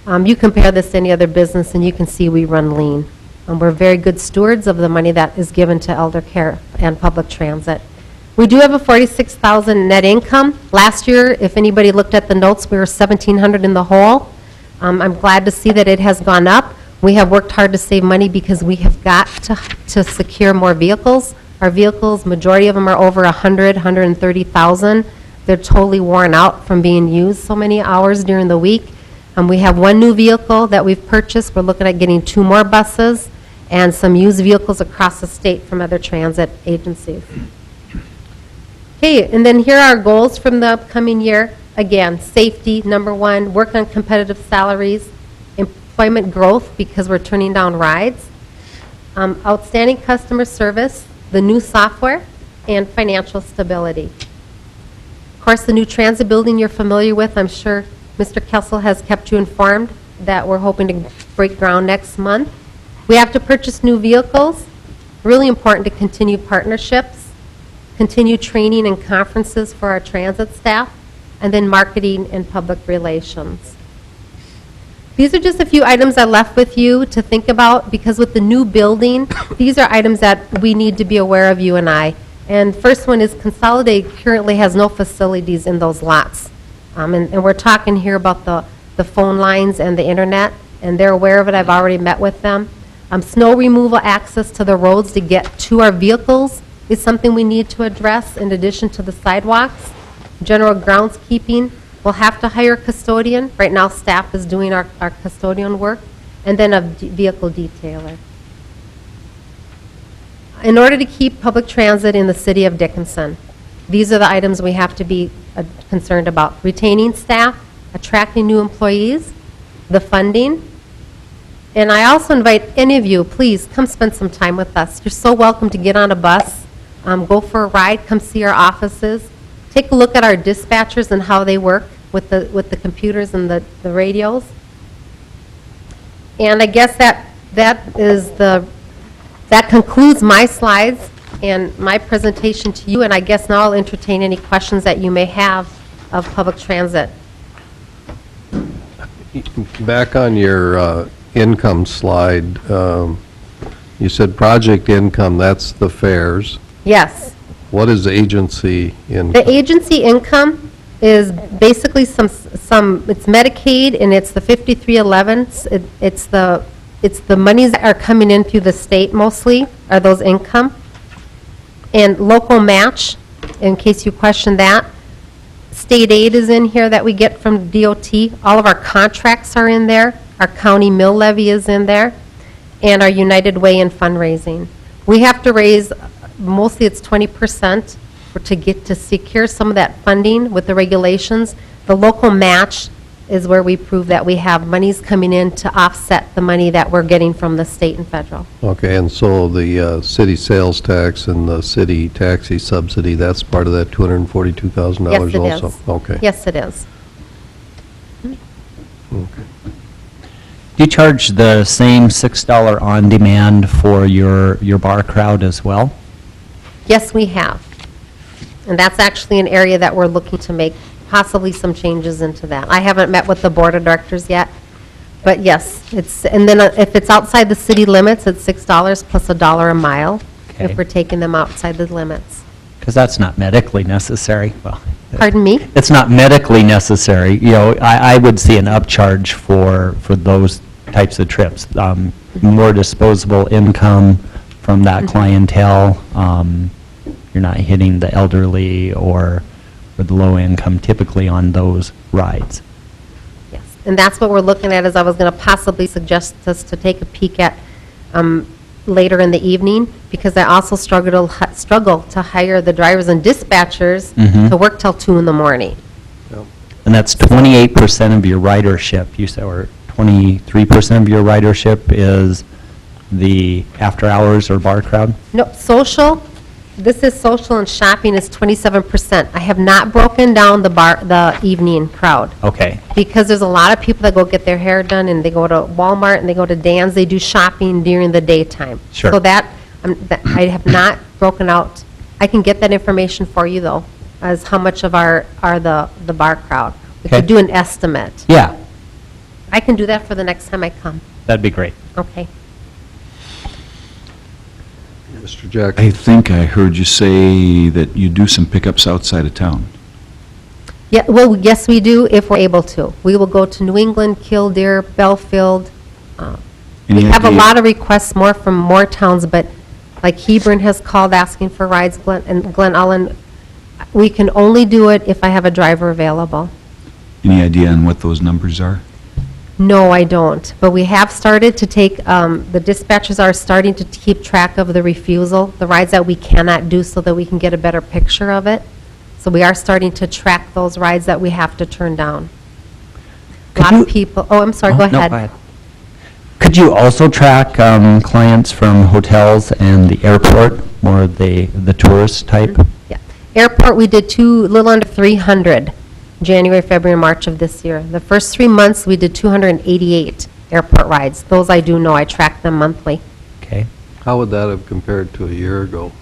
You compare this to any other business and you can see we run lean. We're very good stewards of the money that is given to elder care and public transit. We do have a $46,000 net income. Last year, if anybody looked at the notes, we were $1,700 in the hole. I'm glad to see that it has gone up. We have worked hard to save money because we have got to secure more vehicles. Our vehicles, majority of them are over 130,000. They're totally worn out from being used so many hours during the week. We have one new vehicle that we've purchased. We're looking at getting 2 more buses and some used vehicles across the state from other transit agencies. Okay, and then here are our goals from the upcoming year. Again, safety, number one, work on competitive salaries, employment growth because we're turning down rides, outstanding customer service, the new software, and financial stability. Of course, the new transit building you're familiar with, I'm sure Mr. Kessel has kept you informed that we're hoping to break ground next month. We have to purchase new vehicles. Really important to continue partnerships, continue training and conferences for our transit staff, and then marketing and public relations. These are just a few items I left with you to think about, because with the new building, these are items that we need to be aware of, you and I. And first one is Consolidated currently has no facilities in those lots. And we're talking here about the phone lines and the internet, and they're aware of it. I've already met with them. Snow removal access to the roads to get to our vehicles is something we need to address in addition to the sidewalks. General groundskeeping, we'll have to hire a custodian. Right now, staff is doing our custodian work, and then a vehicle detailer. In order to keep public transit in the city of Dickinson, these are the items we have to be concerned about. Retaining staff, attracting new employees, the funding. And I also invite any of you, please come spend some time with us. You're so welcome to get on a bus, go for a ride, come see our offices, take a look at our dispatchers and how they work with the computers and the radios. And I guess that concludes my slides and my presentation to you, and I guess now I'll entertain any questions that you may have of public transit. Back on your income slide, you said project income, that's the fares. Yes. What is agency income? The agency income is basically it's Medicaid, and it's the 5311s. It's the monies that are coming in through the state mostly, are those income. And local match, in case you question that. State aid is in here that we get from DOT. All of our contracts are in there. Our county mill levy is in there. And our United Way and fundraising. We have to raise, mostly it's 20% to secure some of that funding with the regulations. The local match is where we prove that we have monies coming in to offset the money that we're getting from the state and federal. Okay, and so the city sales tax and the city taxi subsidy, that's part of that $242,000 also? Yes, it is. Okay. Yes, it is. Okay. Do you charge the same $6 on demand for your bar crowd as well? Yes, we have. And that's actually an area that we're looking to make possibly some changes into that. I haven't met with the board of directors yet, but yes, and then if it's outside the city limits, it's $6 plus $1 a mile Okay. if we're taking them outside the limits. Because that's not medically necessary. Well, Pardon me? it's not medically necessary. You know, I would see an upcharge for those types of trips. More disposable income from that clientele. You're not hitting the elderly or the low income typically on those rides. Yes, and that's what we're looking at, is I was going to possibly suggest us to take a peek at later in the evening, because I also struggle to hire the drivers and dispatchers to work till 2 in the morning. And that's 28% of your ridership, you said, or 23% of your ridership is the after hours or bar crowd? No, social, this is social, and shopping is 27%. I have not broken down the evening crowd. Okay. Because there's a lot of people that go get their hair done, and they go to Walmart, and they go to Dan's, they do shopping during the daytime. Sure. So that I have not broken out. I can get that information for you, though, as how much of are the bar crowd. We Okay. could do an estimate. Yeah, I can do that for the next time I come. that'd be great. Okay. Mr. Jackson? I think I heard you say that you do some pickups outside of town. Yeah, well, yes, we do, if we're able to. We will go to New England, Killdeer, Belfield. We Any have a idea- lot of requests more from more towns, but like Hebron has called asking for rides, and Glen Ellen. We can only do it if I have a driver available. Any idea on what those numbers are? No, I don't. But we have started to take, the dispatchers are starting to keep track of the refusal, the rides that we cannot do, so that we can get a better picture of it. So we are starting to track those rides that we have to turn down. A Could lot you- of people, oh, I'm sorry, go No, ahead. Could you also track clients from hotels and the airport, more the tourist type? Yeah. Airport, we did a little under 300, January, February, March of this year. The first 3 months, we did 288 airport rides. Those I do know, I track them monthly. Okay. How would that have compared to a year ago?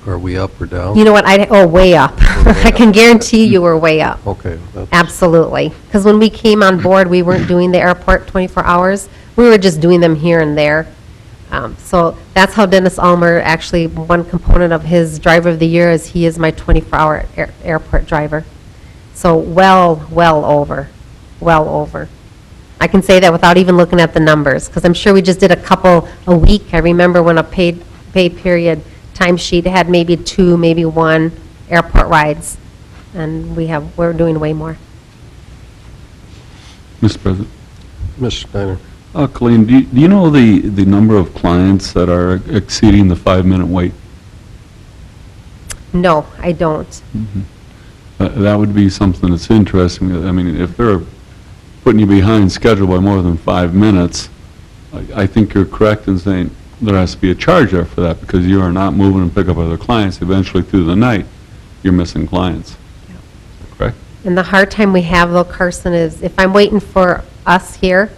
Are we up or down? You know what, way up. I can guarantee you we're way up. Okay. Absolutely. Because when we came on board, we weren't doing the airport 24 hours. We were just doing them here and there. So that's how Dennis Ulmer, actually, one component of his driver of the year is he is my 24-hour airport driver. So well over. I can say that without even looking at the numbers, because I'm sure we just did a couple a week. I remember when a pay period timesheet had maybe 2, maybe 1 airport rides, and we're doing way more. Mr. President. Mr. Steiner. Colleen, do you know the number of clients that are exceeding the 5-minute wait? No, I don't. That would be something that's interesting. I mean, if they're putting you behind schedule by more than 5 minutes, I think you're correct in saying there has to be a charge there for that, because you are not moving and pick up other clients. Eventually, through the night, you're missing clients. Correct? And the hard time we have, though, Carson, is if I'm waiting for us here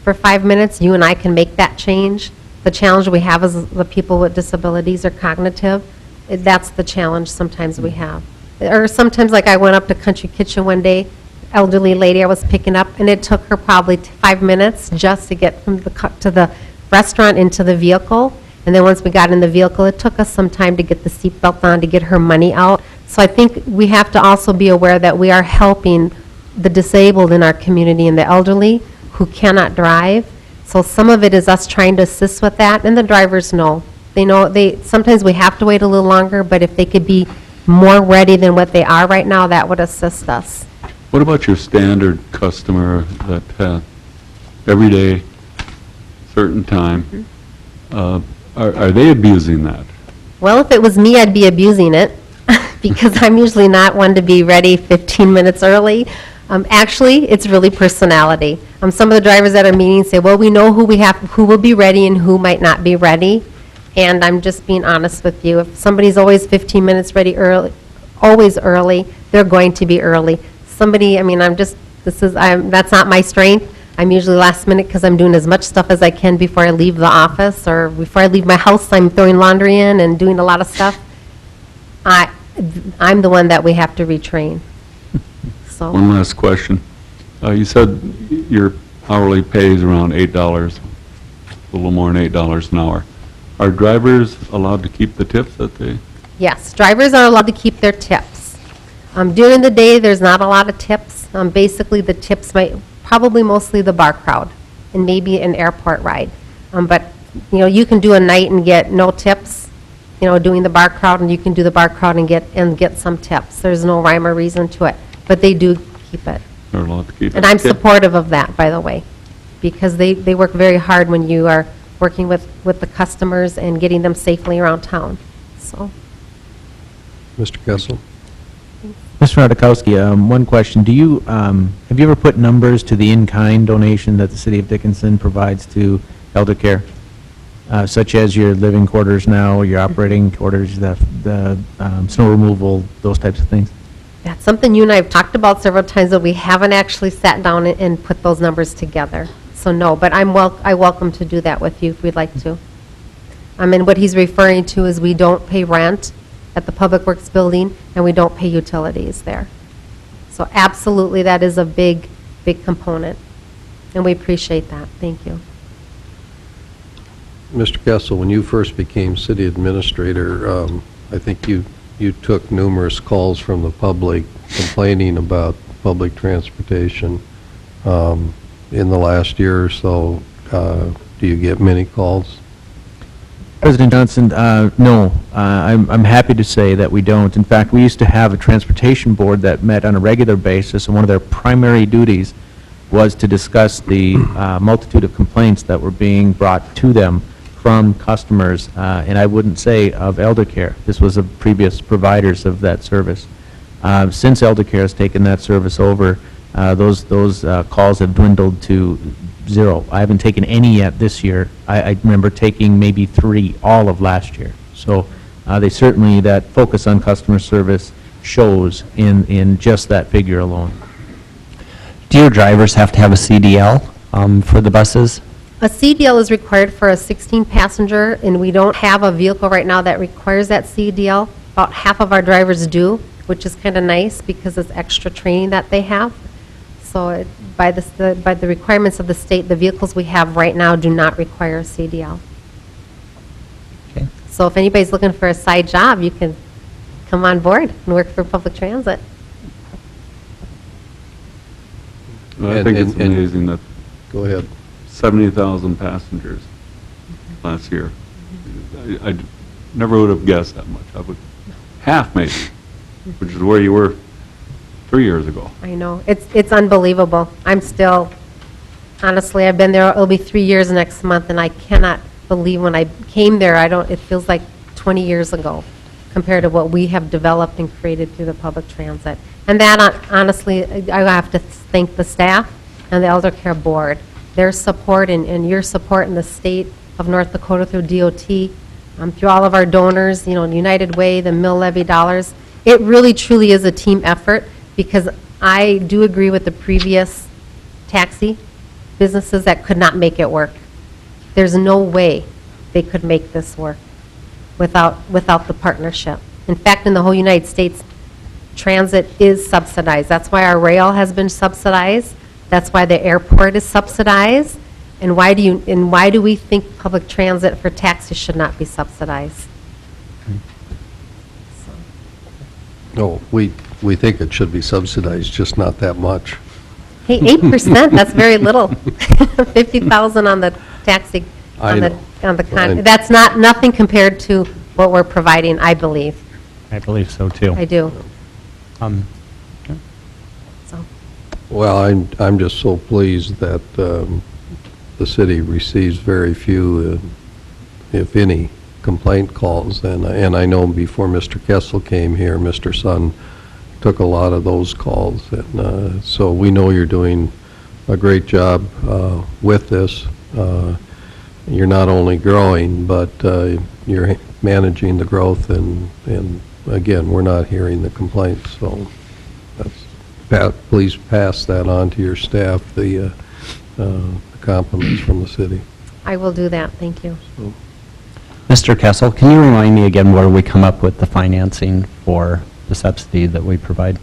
for 5 minutes, you and I can make that change. The challenge we have is the people with disabilities or cognitive. That's the challenge sometimes we have. Or sometimes, like I went up to Country Kitchen one day, elderly lady I was picking up, and it took her probably 5 minutes just to get from to the restaurant into the vehicle. And then once we got in the vehicle, it took us some time to get the seatbelt on to get her money out. So I think we have to also be aware that we are helping the disabled in our community and the elderly who cannot drive. So some of it is us trying to assist with that, and the drivers know. They know sometimes we have to wait a little longer, but if they could be more ready than what they are right now, that would assist us. What about your standard customer that every day, certain time, are they abusing that? Well, if it was me, I'd be abusing it because I'm usually not one to be ready 15 minutes early. Actually, it's really personality. Some of the drivers at our meetings say, well, we know who will be ready and who might not be ready. And I'm just being honest with you. If somebody's always 15 minutes ready early, always early, they're going to be early. Somebody, I mean, that's not my strength. I'm usually last minute because I'm doing as much stuff as I can before I leave the office, or before I leave my house, I'm throwing laundry in and doing a lot of stuff. I'm the one that we have to retrain. So. One last question. You said your hourly pay is around $8, a little more than $8 an hour. Are drivers allowed to keep the tips that they? Yes, drivers are allowed to keep their tips. During the day, there's not a lot of tips. Basically, the tips probably mostly the bar crowd and maybe an airport ride. But, you can do a night and get no tips, doing the bar crowd, and you can do the bar crowd and get some tips. There's no rhyme or reason to it, but they do keep it. They're allowed to keep it. And I'm supportive of that, by the way, because they work very hard when you are working with the customers and getting them safely around town, so. Mr. Kessel? Mr. Radikowski, one question. Have you ever put numbers to the in-kind donation that the city of Dickinson provides to elder care, such as your living quarters now, your operating quarters, the snow removal, those types of things? That's something you and I have talked about several times, but we haven't actually sat down and put those numbers together. So no, but I welcome to do that with you if we'd like to. And what he's referring to is we don't pay rent at the Public Works Building, and we don't pay utilities there. So absolutely, that is a big, big component, and we appreciate that. Thank you. Mr. Kessel, when you first became city administrator, I think you took numerous calls from the public complaining about public transportation. In the last year or so, do you get many calls? President Johnson, no. I'm happy to say that we don't. In fact, we used to have a transportation board that met on a regular basis, and one of their primary duties was to discuss the multitude of complaints that were being brought to them from customers, and I wouldn't say of elder care. This was of previous providers of that service. Since elder care has taken that service over, those calls have dwindled to 0. I haven't taken any yet this year. I remember taking maybe 3 all of last year. So they certainly, that focus on customer service shows in just that figure alone. Do your drivers have to have a CDL for the buses? A CDL is required for a 16-passenger, and we don't have a vehicle right now that requires that CDL. About half of our drivers do, which is kind of nice because it's extra training that they have. So by the requirements of the state, the vehicles we have right now do not require a CDL. Okay. So if anybody's looking for a side job, you can come on board and work for public transit. I think it's And- amazing that Go ahead. 70,000 passengers last year. I never would have guessed that much. I would, half maybe, which is where you were 3 years ago. I know, it's unbelievable. I'm still, honestly, I've been there, it'll be 3 years next month, and I cannot believe when I came there, it feels like 20 years ago compared to what we have developed and created through the public transit. And that, honestly, I have to thank the staff and the Elder Care Board. Their support and your support in the state of North Dakota through DOT, through all of our donors, United Way, the mill levy dollars. It really, truly is a team effort, because I do agree with the previous taxi businesses that could not make it work. There's no way they could make this work without the partnership. In fact, in the whole United States, transit is subsidized. That's why our rail has been subsidized. That's why the airport is subsidized. And why do we think public transit for taxis should not be subsidized? No, we think it should be subsidized, just not that much. Hey, 8%, that's very little. 50,000 on the taxi, I know. That's nothing compared to what we're providing, I believe. I believe so, too. I do. Um, So, Well, I'm just so pleased that the city receives very few, if any, complaint calls. And I know before Mr. Kessel came here, Mr. Sun took a lot of those calls. And so we know you're doing a great job with this. You're not only growing, but you're managing the growth. And again, we're not hearing the complaints. So please pass that on to your staff, the compliments from the city. I will do that, thank you. Mr. Kessel, can you remind me again where we come up with the financing for the subsidy that we provide?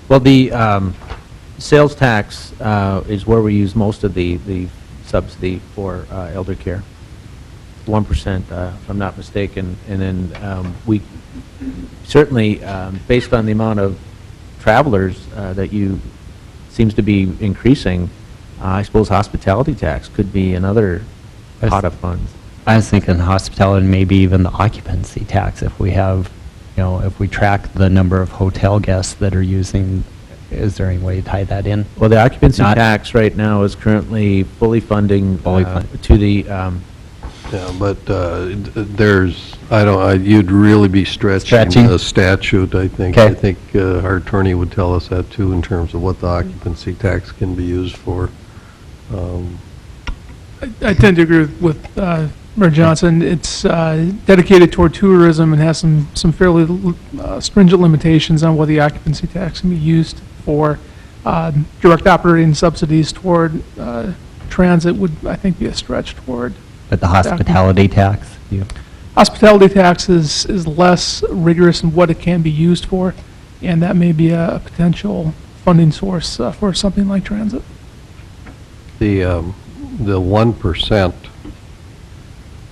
Well, the sales tax is where we use most of the subsidy for elder care, 1%, if I'm not mistaken. And then we certainly, based on the amount of travelers that seems to be increasing, I suppose hospitality tax could be another pot of funds. I was thinking hospitality, maybe even the occupancy tax, if we have, if we track the number of hotel guests that are using, is there any way to tie that in? Well, the occupancy tax right now is currently fully funding to the, Yeah, but you'd really be stretching the statute, I think. Okay. I think our attorney would tell us that too, in terms of what the occupancy tax can be used for. I tend to agree with Mayor Johnson. It's dedicated toward tourism and has some fairly stringent limitations on what the occupancy tax can be used for. Direct operating subsidies toward transit would, I think, be a stretch toward. But the hospitality tax? Hospitality tax is less rigorous in what it can be used for, and that may be a potential funding source for something like transit. The 1%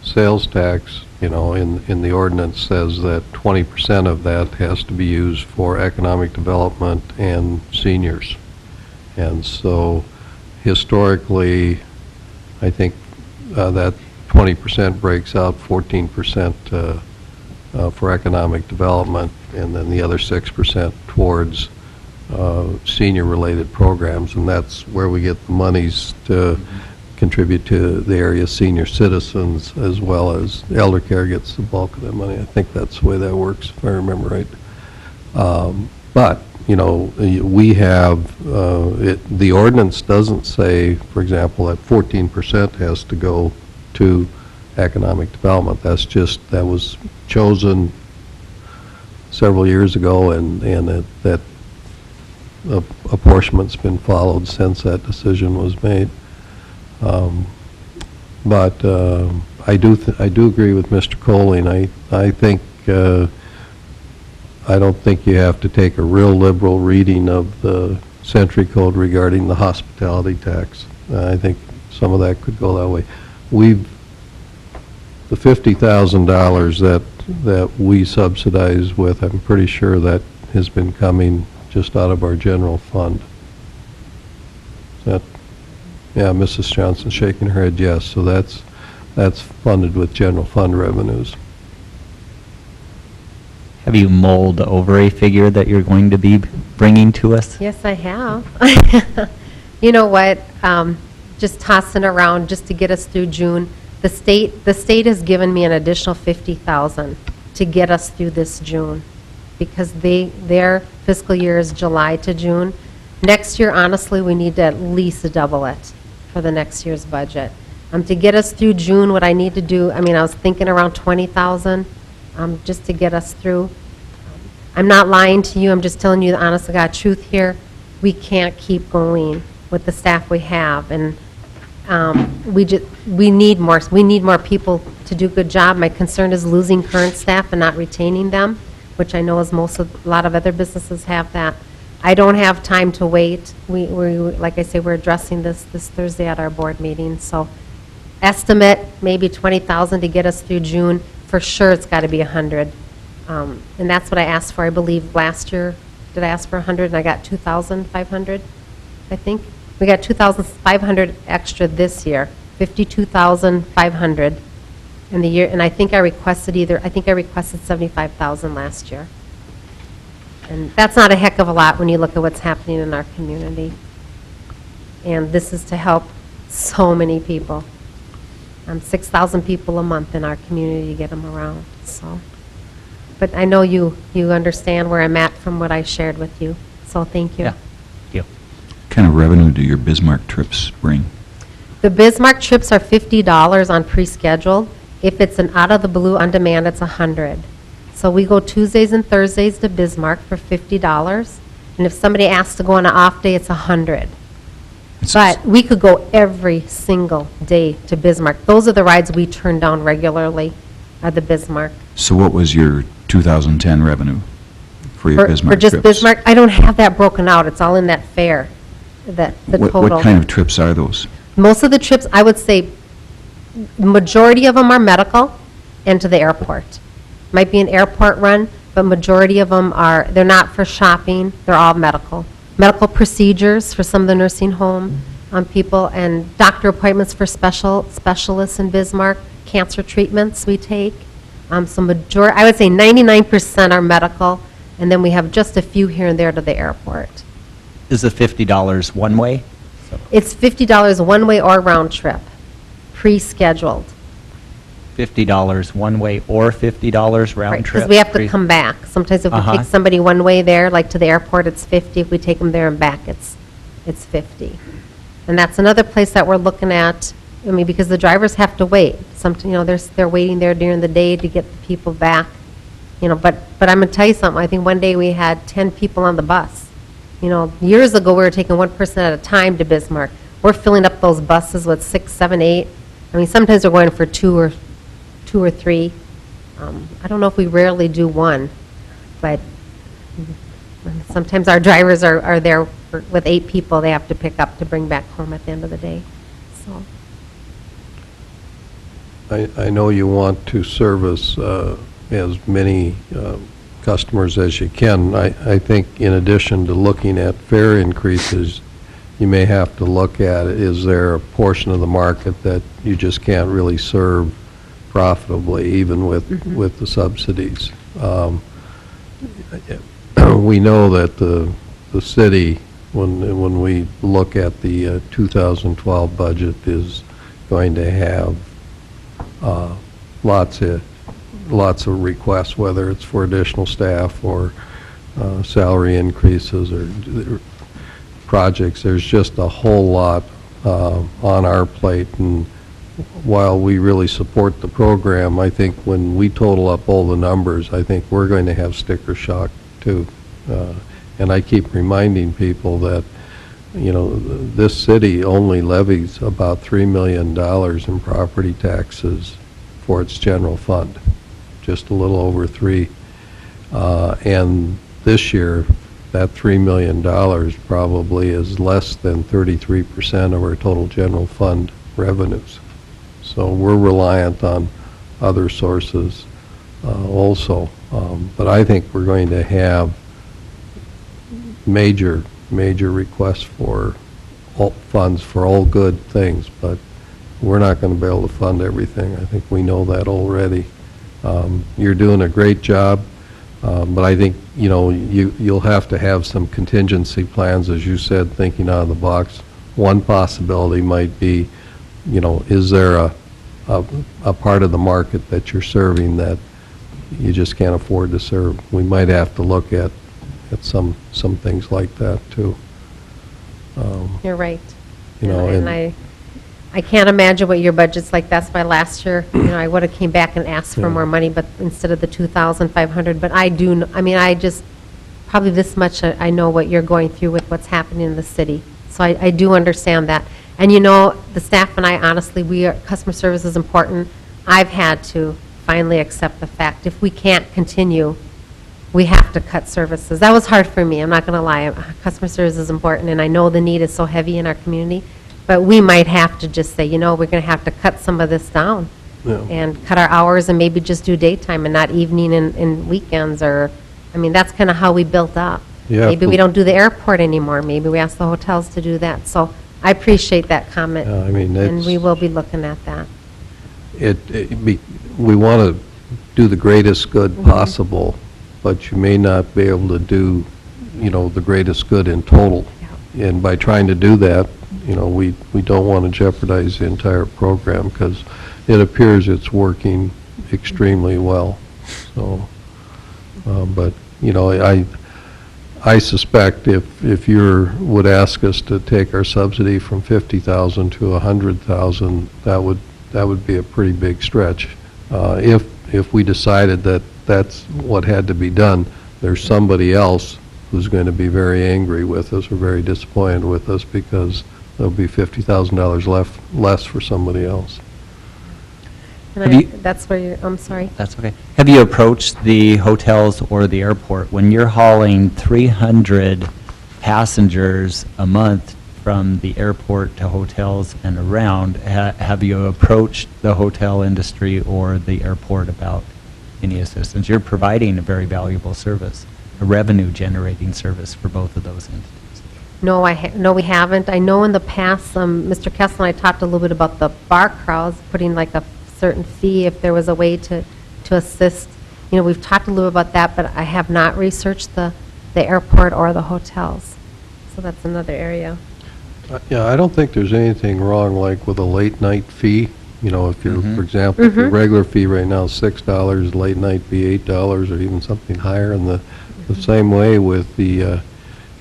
sales tax, in the ordinance says that 20% of that has to be used for economic development and seniors. And so historically, I think that 20% breaks out 14% for economic development, and then the other 6% towards senior-related programs, and that's where we get the monies to contribute to the area's senior citizens, as well as elder care gets the bulk of that money. I think that's the way that works, if I remember right. But you know, we have, the ordinance doesn't say, for example, that 14% has to go to economic development. That's just, that was chosen several years ago, and that apportionment's been followed since that decision was made. But I do agree with Mr. Colling. I think, I don't think you have to take a real liberal reading of the Century Code regarding the hospitality tax. I think some of that could go that way. The $50,000 that we subsidize with, I'm pretty sure that has been coming just out of our general fund. That, yeah, Mrs. Johnson shaking her head yes, so that's funded with general fund revenues. Have you mulled over a figure that you're going to be bringing to us? Yes, I have. You know what, just tossing around just to get us through June. The state has given me an additional $50,000 to get us through this June, because their fiscal year is July to June. Next year, honestly, we need to at least double it for the next year's budget. To get us through June, what I need to do, I mean, I was thinking around $20,000, just to get us through. I'm not lying to you, I'm just telling you the honest to God truth here. We can't keep going with the staff we have, and we need more people to do a good job. My concern is losing current staff and not retaining them, which I know is a lot of other businesses have that. I don't have time to wait. We like I say, we're addressing this Thursday at our board meeting, so estimate maybe $20,000 to get us through June. For sure, it's got to be 100, and that's what I asked for. I believe last year, did I ask for 100 and I got 2,500? I think we got 2,500 extra this year, 52,500 in the year, and I think I requested 75,000 last year, and that's not a heck of a lot when you look at what's happening in our community. And this is to help so many people. 6,000 people a month in our community to get them around. So, but I know you understand where I'm at from what I shared with you. So thank you. Yeah. Thank you. What kind of revenue do your Bismarck trips bring? The Bismarck trips are $50 on pre-scheduled. If it's an out of the blue on demand, it's $100. So we go Tuesdays and Thursdays to Bismarck for $50, and if somebody asks to go on an off day, it's $100. But we could go every single day to Bismarck. Those are the rides we turn down regularly, are the Bismarck. So what was your 2010 revenue for your Bismarck For just trips? Bismarck, I don't have that broken out. It's all in that fare, the total. What kind of trips are those? Most of the trips, I would say, majority of them are medical and to the airport. Might be an airport run, but majority of them they're not for shopping, they're all medical. Medical procedures for some of the nursing home people, and doctor appointments for specialists in Bismarck, cancer treatments we take. So I would say 99% are medical, and then we have just a few here and there to the airport. Is the $50 one way? It's $50 one way or round trip, pre-scheduled. $50 one way or $50 round Right, trip? because we have to come back. Sometimes if we take somebody one way there, like to the airport, it's 50. If we take them there and back, it's 50. And that's another place that we're looking at, I mean, because the drivers have to wait. They're waiting there during the day to get the people back, but I'm going to tell you something. I think one day we had 10 people on the bus. Years ago, we were taking one person at a time to Bismarck. We're filling up those buses with 6, 7, 8. I mean, sometimes we're going for two or three. I don't know if we rarely do one, but sometimes our drivers are there with 8 people they have to pick up to bring back home at the end of the day. So I know you want to service as many customers as you can. I think in addition to looking at fare increases, you may have to look at, is there a portion of the market that you just can't really serve profitably, even with the subsidies. We know that the city, when we look at the 2012 budget, is going to have lots of requests, whether it's for additional staff or salary increases or projects. There's just a whole lot on our plate, and while we really support the program, I think when we total up all the numbers, I think we're going to have sticker shock too. And I keep reminding people that, you know, this city only levies about $3 million in property taxes for its general fund, just a little over 3. And this year, that $3 million probably is less than 33% of our total general fund revenues. So we're reliant on other sources also. But I think we're going to have major requests for funds for all good things, but we're not going to be able to fund everything. I think we know that already. You're doing a great job, but I think, you know, you'll have to have some contingency plans, as you said, thinking out of the box. One possibility might be, you know, is there a part of the market that you're serving that you just can't afford to serve? We might have to look at some things like that too. You're right. You know, and I can't imagine what your budget's like. That's why last year, you know, I would have came back and asked for more money, but instead of the 2,500. But I do, I mean, I just, probably this much, I know what you're going through with what's happening in the city. So I do understand that. And you know, the staff and I, honestly, customer service is important. I've had to finally accept the fact, if we can't continue, we have to cut services. That was hard for me, I'm not going to lie. Customer service is important, and I know the need is so heavy in our community, but we might have to just say, you know, we're going to have to cut some of this down and cut our hours and maybe just do daytime and not evening and weekends, or, I mean, that's kind of how we built up. Yeah. Maybe we don't do the airport anymore. Maybe we ask the hotels to do that. So I appreciate that comment, I mean, and we will be looking at that. we want to do the greatest good possible, but you may not be able to do, you know, the greatest good in total. And by trying to do that, you know, we don't want to jeopardize the entire program, because it appears it's working extremely well. So, but, you know, I suspect if you would ask us to take our subsidy from 50,000 to 100,000, that would be a pretty big stretch. If we decided that that's what had to be done, there's somebody else who's going to be very angry with us or very disappointed with us, because there'll be $50,000 less for somebody else. And that's where you're, I'm sorry. That's okay. Have you approached the hotels or the airport? When you're hauling 300 passengers a month from the airport to hotels and around, have you approached the hotel industry or the airport about any assistance? You're providing a very valuable service, a revenue-generating service for both of those entities. No, no, we haven't. I know in the past, Mr. Kessler and I talked a little bit about the bar crowds, putting like a certain fee if there was a way to assist. You know, we've talked a little about that, but I have not researched the airport or the hotels. So that's another area. Yeah, I don't think there's anything wrong, like, with a late-night fee. You know, if you're, for example, if your regular fee right now is $6, late night be $8 or even something higher. And the same way with the,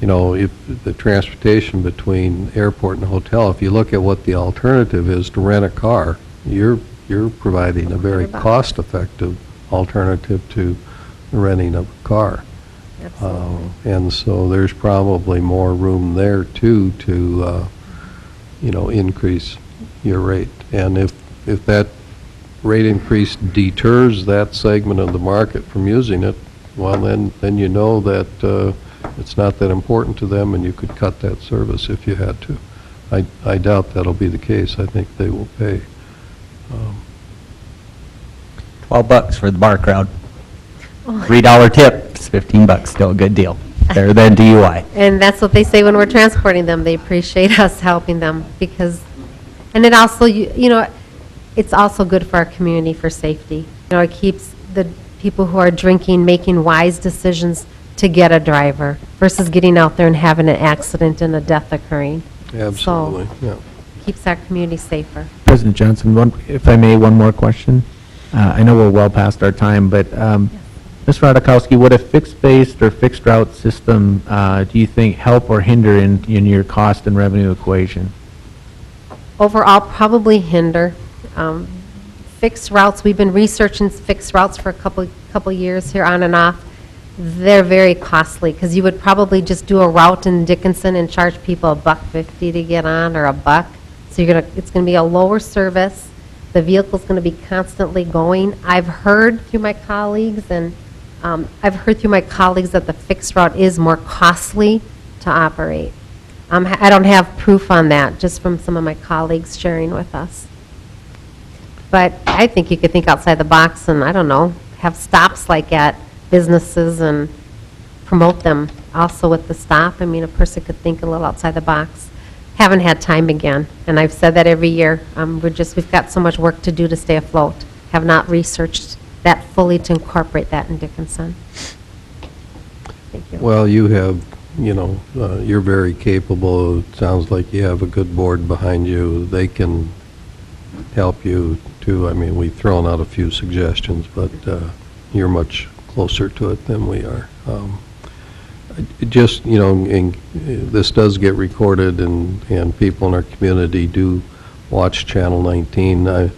you know, if the transportation between airport and hotel, if you look at what the alternative is to rent a car, you're providing a very cost-effective alternative to renting a car. And so there's probably more room there too to, you know, increase your rate. And if that rate increase deters that segment of the market from using it, well, then you know that it's not that important to them, and you could cut that service if you had to. I doubt that'll be the case. I think they will pay. $12 for the bar crowd. $3 tip, it's $15, still a good deal. Better than DUI. And that's what they say when we're transporting them. They appreciate us helping them because, and it also, you know, it's also good for our community for safety. You know, it keeps the people who are drinking making wise decisions to get a driver versus getting out there and having an accident and a death occurring. Absolutely, yeah. Keeps our community safer. President Johnson, if I may, one more question. I know we're well past our time, but Mr. Radakowski, would a fixed-based or fixed-route system, do you think, help or hinder in your cost and revenue equation? Overall, probably hinder. Fixed routes, we've been researching fixed routes for a couple years here on and off. They're very costly, because you would probably just do a route in Dickinson and charge people $1.50 to get on, or $1. So it's gonna be a lower service. The vehicle's gonna be constantly going. I've heard through my colleagues, that the fixed route is more costly to operate. I don't have proof on that, just from some of my colleagues sharing with us. But I think you could think outside the box and, I don't know, have stops like at businesses and promote them also with the stop. I mean, a person could think a little outside the box. Haven't had time again, and I've said that every year. We've got so much work to do to stay afloat. Have not researched that fully to incorporate that in Dickinson. Thank you. Well, you have, you're very capable. It sounds like you have a good board behind you. They can help you too. I mean, we've thrown out a few suggestions, but you're much closer to it than we are. Just, this does get recorded, and people in our community do watch Channel 19.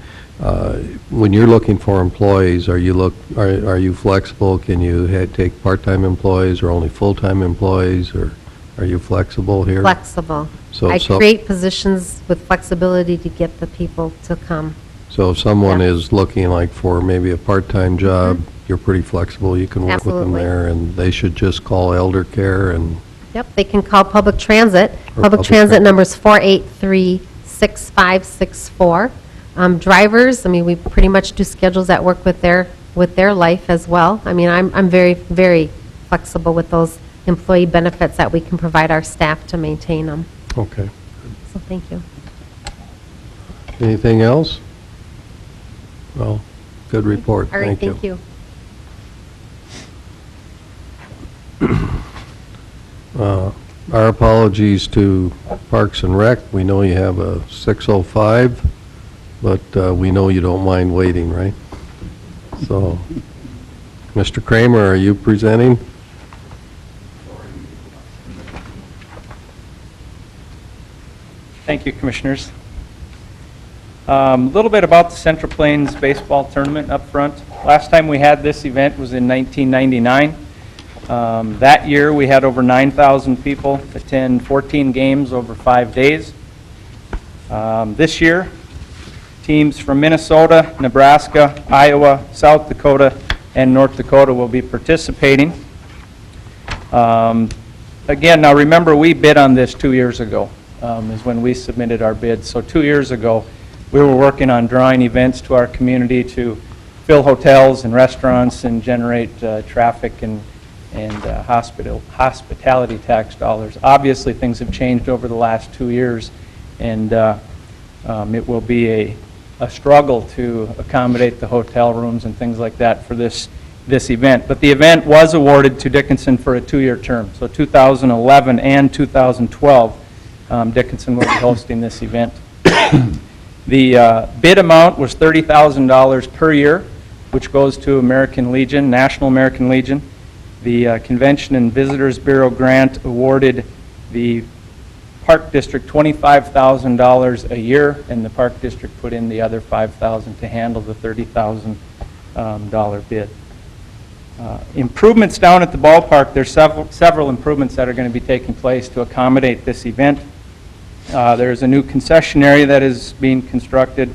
When you're looking for employees, are you flexible? Can you take part-time employees or only full-time employees, or are you flexible here? Flexible. I create positions with flexibility to get the people to come. So if someone is looking like for maybe a part-time job, you're pretty flexible, you can work with them there, and they should just call Elder Care and... Yep, they can call Public Transit. Public Transit number is 483-6564. Drivers, I mean, we pretty much do schedules that work with their life as well. I mean, I'm very, very flexible with those employee benefits that we can provide our staff to maintain them. Okay. So thank you. Anything else? Well, good report. All right, thank you. Our apologies to Parks and Rec. We know you have a 6:05, but we know you don't mind waiting, right? So, Mr. Kramer, are you presenting? Thank you, Commissioners. A little bit about the Central Plains Baseball Tournament up front. Last time we had this event was in 1999. That year we had over 9,000 people attend 14 games over 5 days. This year, teams from Minnesota, Nebraska, Iowa, South Dakota, and North Dakota will be participating. Again, now remember, we bid on this 2 years ago, is when we submitted our bid. So 2 years ago, we were working on drawing events to our community to fill hotels and restaurants and generate traffic and hospitality tax dollars. Obviously, things have changed over the last 2 years, and it will be a struggle to accommodate the hotel rooms and things like that for this event. But the event was awarded to Dickinson for a 2-year term. So 2011 and 2012, Dickinson will be hosting this event. The bid amount was $30,000 per year, which goes to American Legion, National American Legion. The Convention and Visitors Bureau grant awarded the Park District $25,000 a year, and the Park District put in the other $5,000 to handle the $30,000 bid. Improvements down at the ballpark, there's several improvements that are going to be taking place to accommodate this event. There's a new concession area that is being constructed,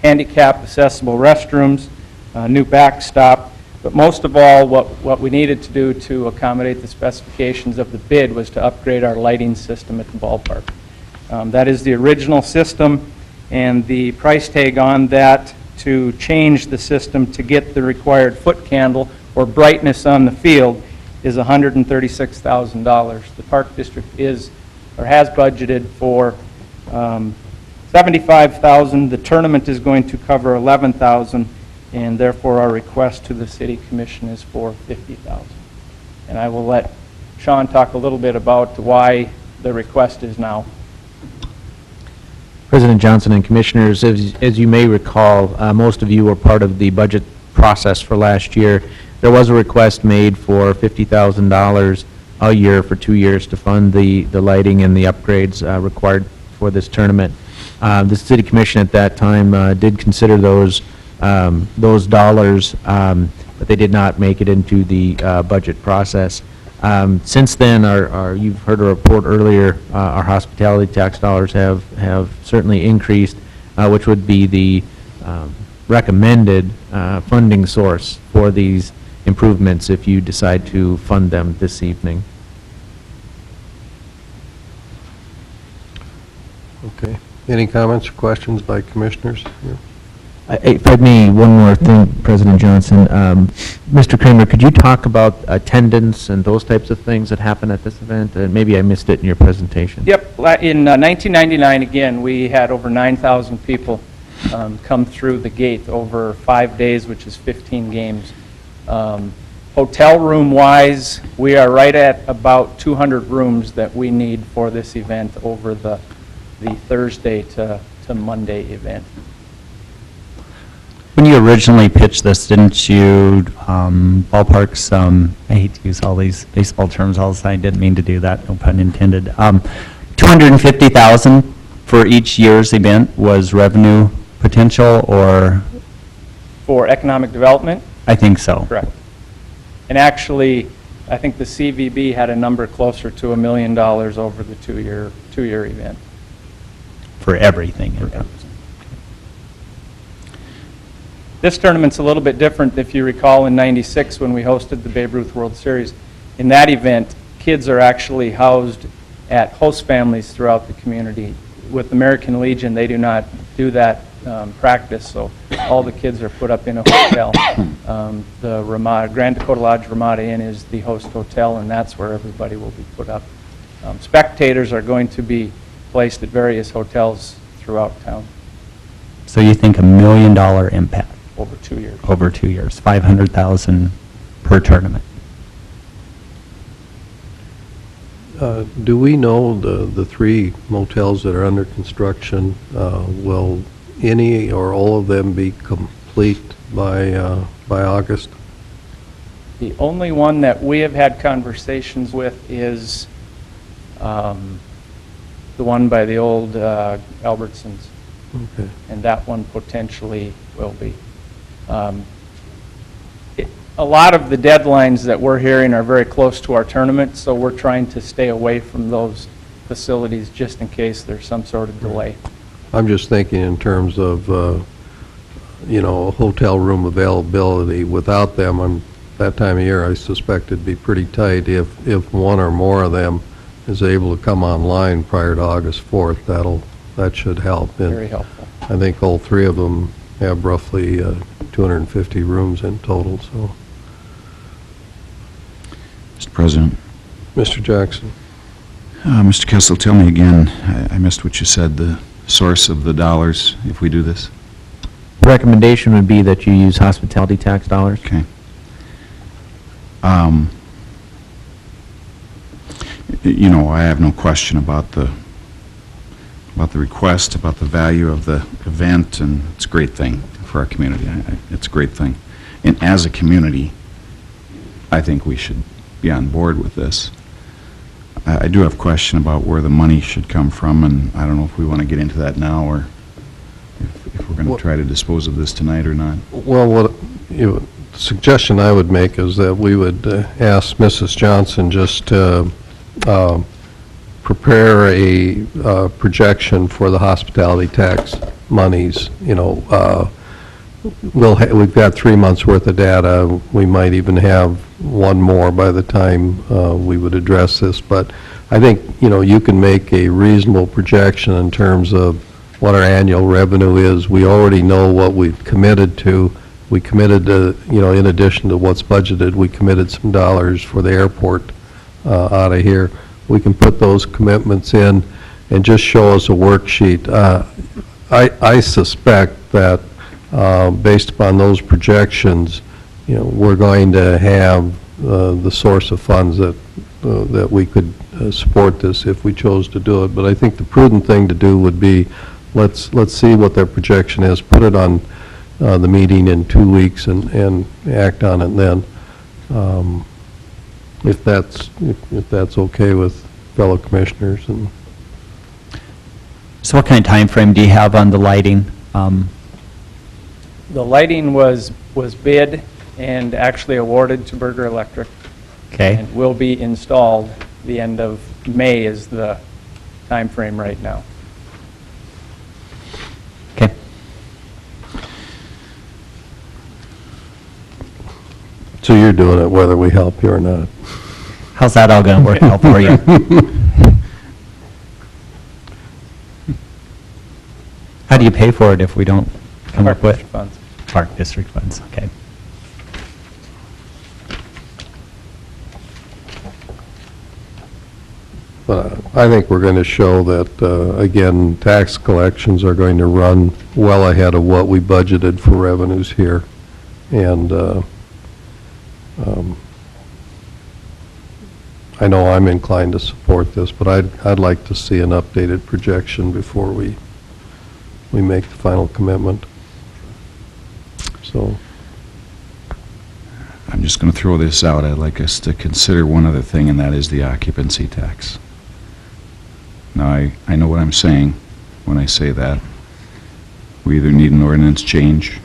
handicap accessible restrooms, new backstop. But most of all, what we needed to do to accommodate the specifications of the bid was to upgrade our lighting system at the ballpark. That is the original system, and the price tag on that to change the system to get the required foot candle or brightness on the field is $136,000. The Park District has budgeted for $75,000. The tournament is going to cover $11,000. And therefore, our request to the City Commission is for $50,000. And I will let Sean talk a little bit about why the request is now. President Johnson and Commissioners, as you may recall, most of you were part of the budget process for last year. there was a request made for $50,000 a year for 2 years to fund the lighting and the upgrades required for this tournament. The city commission at that time did consider those dollars, but they did not make it into the budget process. Since then, you've heard a report earlier, our hospitality tax dollars have certainly increased, which would be the recommended funding source for these improvements if you decide to fund them this evening. Okay. Any comments or questions by commissioners? Yeah. If I may, one more thing, President Johnson. Mr. Kramer, could you talk about attendance and those types of things that happen at this event? Maybe I missed it in your presentation. Yep, in 1999, again, we had over 9,000 people come through the gate over 5 days, which is 15 games. Hotel room-wise, we are right at about 200 rooms that we need for this event over the Thursday to Monday event. When you originally pitched this, didn't you ballpark some, I hate to use all these baseball terms all the time, I didn't mean to do that, no pun intended. $250,000 for each year's event was revenue potential, or? For economic development? I think so. Correct. And actually, I think the CVB had a number closer to $1 million over the two-year event. For everything. For everything. This tournament's a little bit different. If you recall, in '96 when we hosted the Babe Ruth World Series, in that event, kids are actually housed at host families throughout the community. With American Legion, they do not do that practice, so all the kids are put up in a hotel. The Ramada, Grand Dakota Lodge Ramada Inn is the host hotel, and that's where everybody will be put up. Spectators are going to be placed at various hotels throughout town. So you think $1 million impact? Over 2 years. Over 2 years, $500,000 per tournament. Do we know the 3 motels that are under construction, will any or all of them be complete by August? The only one that we have had conversations with is the one by the old Albertsons. Okay. And that one potentially will be. A lot of the deadlines that we're hearing are very close to our tournament, so we're trying to stay away from those facilities just in case there's some sort of delay. I'm just thinking in terms of, hotel room availability. Without them, that time of year, I suspect it'd be pretty tight. If one or more of them is able to come online prior to August 4th, that should help. And Very helpful. I think all 3 of them have roughly 250 rooms in total, so. Mr. President. Mr. Jackson. Mr. Kessel, tell me again, I missed what you said, the source of the dollars if we do this? The recommendation would be that you use hospitality tax dollars. Okay. I have no question about the request, about the value of the event, and it's a great thing for our community. It's a great thing. And as a community, I think we should be on board with this. I do have a question about where the money should come from, and I don't know if we want to get into that now, or if we're going to try to dispose of this tonight or not. Well, the suggestion I would make is that we would ask Mrs. Johnson just to prepare a projection for the hospitality tax monies. We've got 3 months worth of data. We might even have one more by the time we would address this. But I think, you can make a reasonable projection in terms of what our annual revenue is. We already know what we've committed to. We committed to, in addition to what's budgeted, we committed some dollars for the airport out of here. We can put those commitments in and just show us a worksheet. I suspect that based upon those projections, we're going to have the source of funds that we could support this if we chose to do it. But I think the prudent thing to do would be let's see what their projection is, put it on the meeting in 2 weeks and act on it then. if that's okay with fellow commissioners. And So what kind of time frame do you have on the lighting? The lighting was bid and actually awarded to Berger Electric. Okay. And will be installed the end of May is the time frame right now. Okay. so you're doing it whether we help you or not. How's that all going to work out for you? How do you pay for it if we don't come up with? Park funds. Park district funds, okay. But I think we're going to show that, again, tax collections are going to run well ahead of what we budgeted for revenues here. And I know I'm inclined to support this, but I'd like to see an updated projection before we make the final commitment. So, I'm just going to throw this out. I'd like us to consider one other thing, and that is the occupancy tax. Now, I know what I'm saying when I say that. We either need an ordinance change,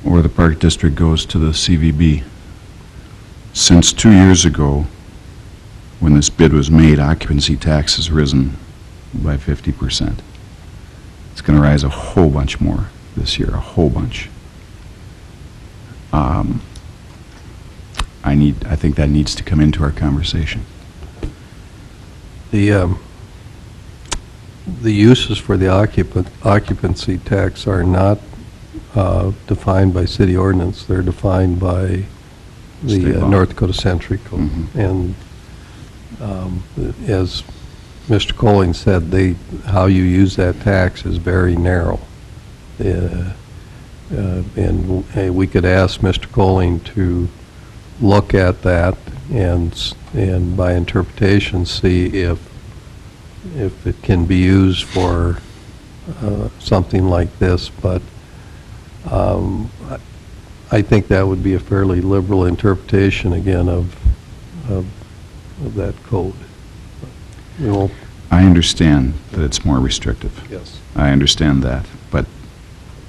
or the Park District goes to the CVB. Since 2 years ago, when this bid was made, occupancy tax has risen by 50%. It's going to rise a whole bunch more this year, a whole bunch. I think that needs to come into our conversation. the uses for the occupancy tax are not defined by city ordinance. They're defined by the State law. North Dakota Century Code. Mhm. And as Mr. Colling said, how you use that tax is very narrow. And we could ask Mr. Colling to look at that and by interpretation see if it can be used for something like this, but I think that would be a fairly liberal interpretation, again, of that code. We won't. I understand that it's more restrictive. Yes. I understand that, but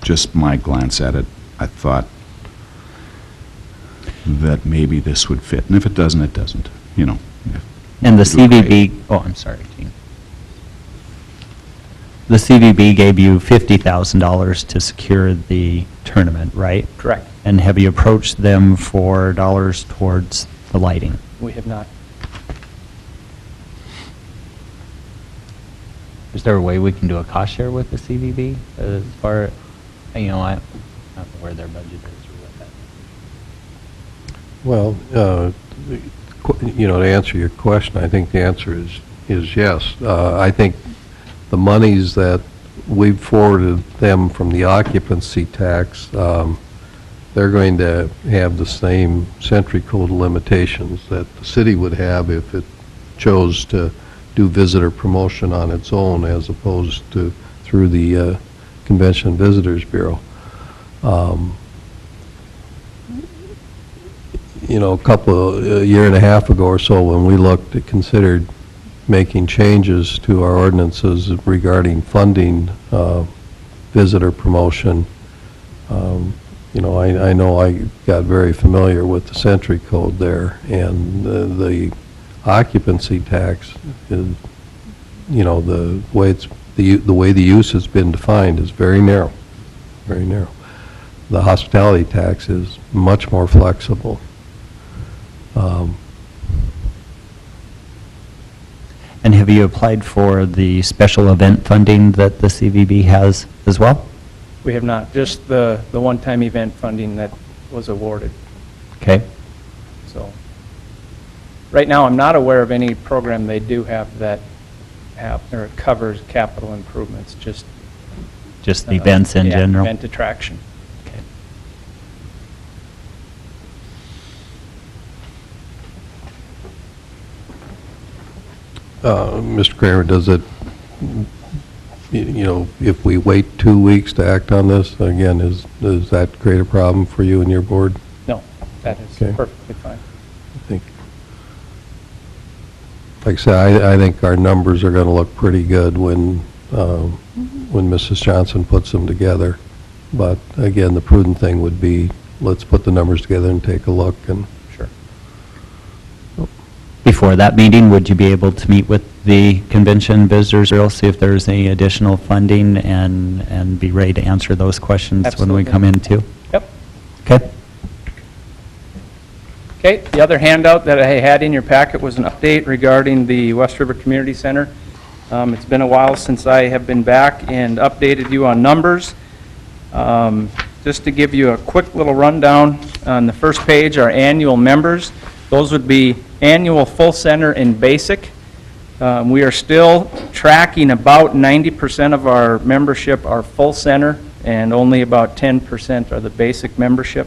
just my glance at it, I thought that maybe this would fit. And if it doesn't, it doesn't, you know. And the Do great. CVB, oh, I'm sorry, Gene. The CVB gave you $50,000 to secure the tournament, right? Correct. And have you approached them for dollars towards the lighting? We have not. Is there a way we can do a cost share with the CVB as far, you know, I don't know where their budget is or what that. Well, you know, to answer your question, I think the answer is yes. I think the monies that we've forwarded them from the occupancy tax, they're going to have the same Century Code limitations that the city would have if it chose to do visitor promotion on its own as opposed to through the Convention and Visitors Bureau. You know, a year and a half ago or so, when we considered making changes to our ordinances regarding funding visitor promotion, you know, I know I got very familiar with the Century Code there, and the occupancy tax is, you know, the way the use has been defined is very narrow, very narrow. The hospitality tax is much more flexible. And have you applied for the special event funding that the CVB has as well? We have not, just the one-time event funding that was awarded. Okay. So, right now, I'm not aware of any program they do have that or covers capital improvements, just. Just the events in yeah, general? Event attraction. Okay. Mr. Kramer, does it, you know, if we wait 2 weeks to act on this, again, does that create a problem for you and your board? No. That is Okay. perfectly fine. I think, like I said, I think our numbers are going to look pretty good when Mrs. Johnson puts them together. But again, the prudent thing would be, let's put the numbers together and take a look. And Sure. Before that meeting, would you be able to meet with the Convention Visitors Bureau, see if there's any additional funding, and be ready to answer those questions when we Absolutely. come in too? Yep. Okay? Okay, the other handout that I had in your packet was an update regarding the West River Community Center. It's been a while since I have been back and updated you on numbers. Just to give you a quick little rundown, on the first page, our annual members. Those would be annual full center and basic. We are still tracking about 90% of our membership are full center, and only about 10% are the basic membership.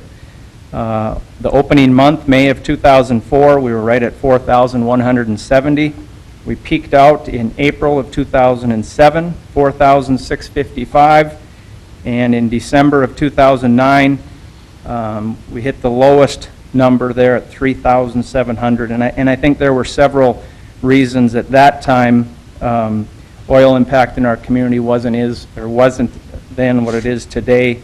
The opening month, May of 2004, we were right at 4,170. We peaked out in April of 2007, 4,655. And in December of 2009, we hit the lowest number there at 3,700. And I think there were several reasons at that time. Oil impact in our community wasn't then what it is today.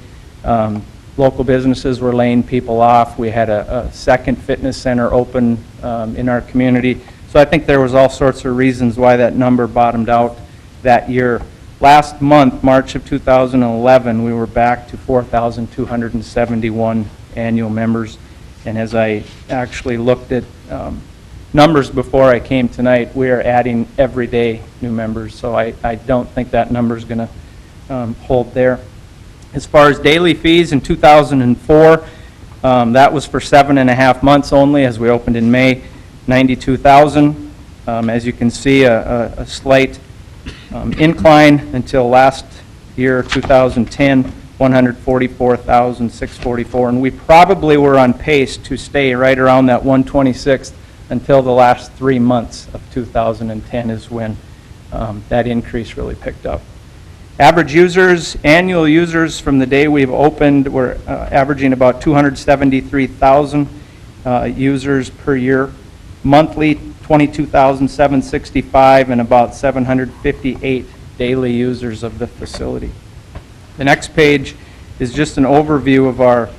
Local businesses were laying people off. We had a second fitness center open in our community. So I think there was all sorts of reasons why that number bottomed out that year. Last month, March of 2011, we were back to 4,271 annual members. And as I actually looked at numbers before I came tonight, we are adding every day new members. So I don't think that number is going to hold there. As far as daily fees in 2004, that was for 7.5 months only, as we opened in May, 92,000. As you can see, a slight incline until last year, 2010, 144,644. And we probably were on pace to stay right around that 126th until the last 3 months of 2010 is when that increase really picked up. Average users, annual users from the day we've opened, we're averaging about 273,000 users per year. Monthly, 22,765, and about 758 daily users of the facility. The next page is just an overview of our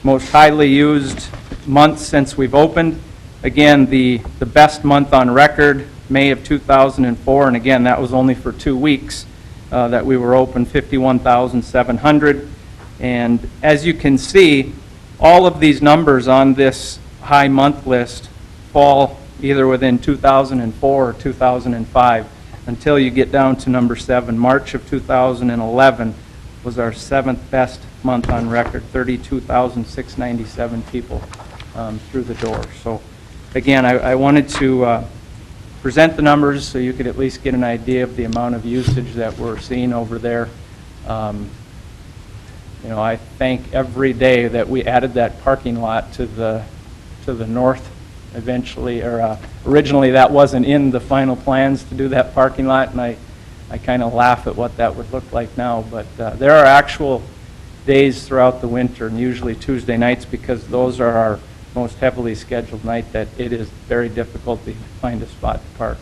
most highly used months since we've opened. Again, the best month on record, May of 2004, and again, that was only for 2 weeks that we were open, 51,700. And as you can see, all of these numbers on this high month list fall either within 2004 or 2005 until you get down to number 7. March of 2011 was our 7th best month on record, 32,697 people through the door. So again, I wanted to present the numbers so you could at least get an idea of the amount of usage that we're seeing over there. You know, I thank every day that we added that parking lot to the north eventually, or originally that wasn't in the final plans to do that parking lot, and I kind of laugh at what that would look like now. But there are actual days throughout the winter, and usually Tuesday nights, because those are our most heavily scheduled night, that it is very difficult to find a spot to park.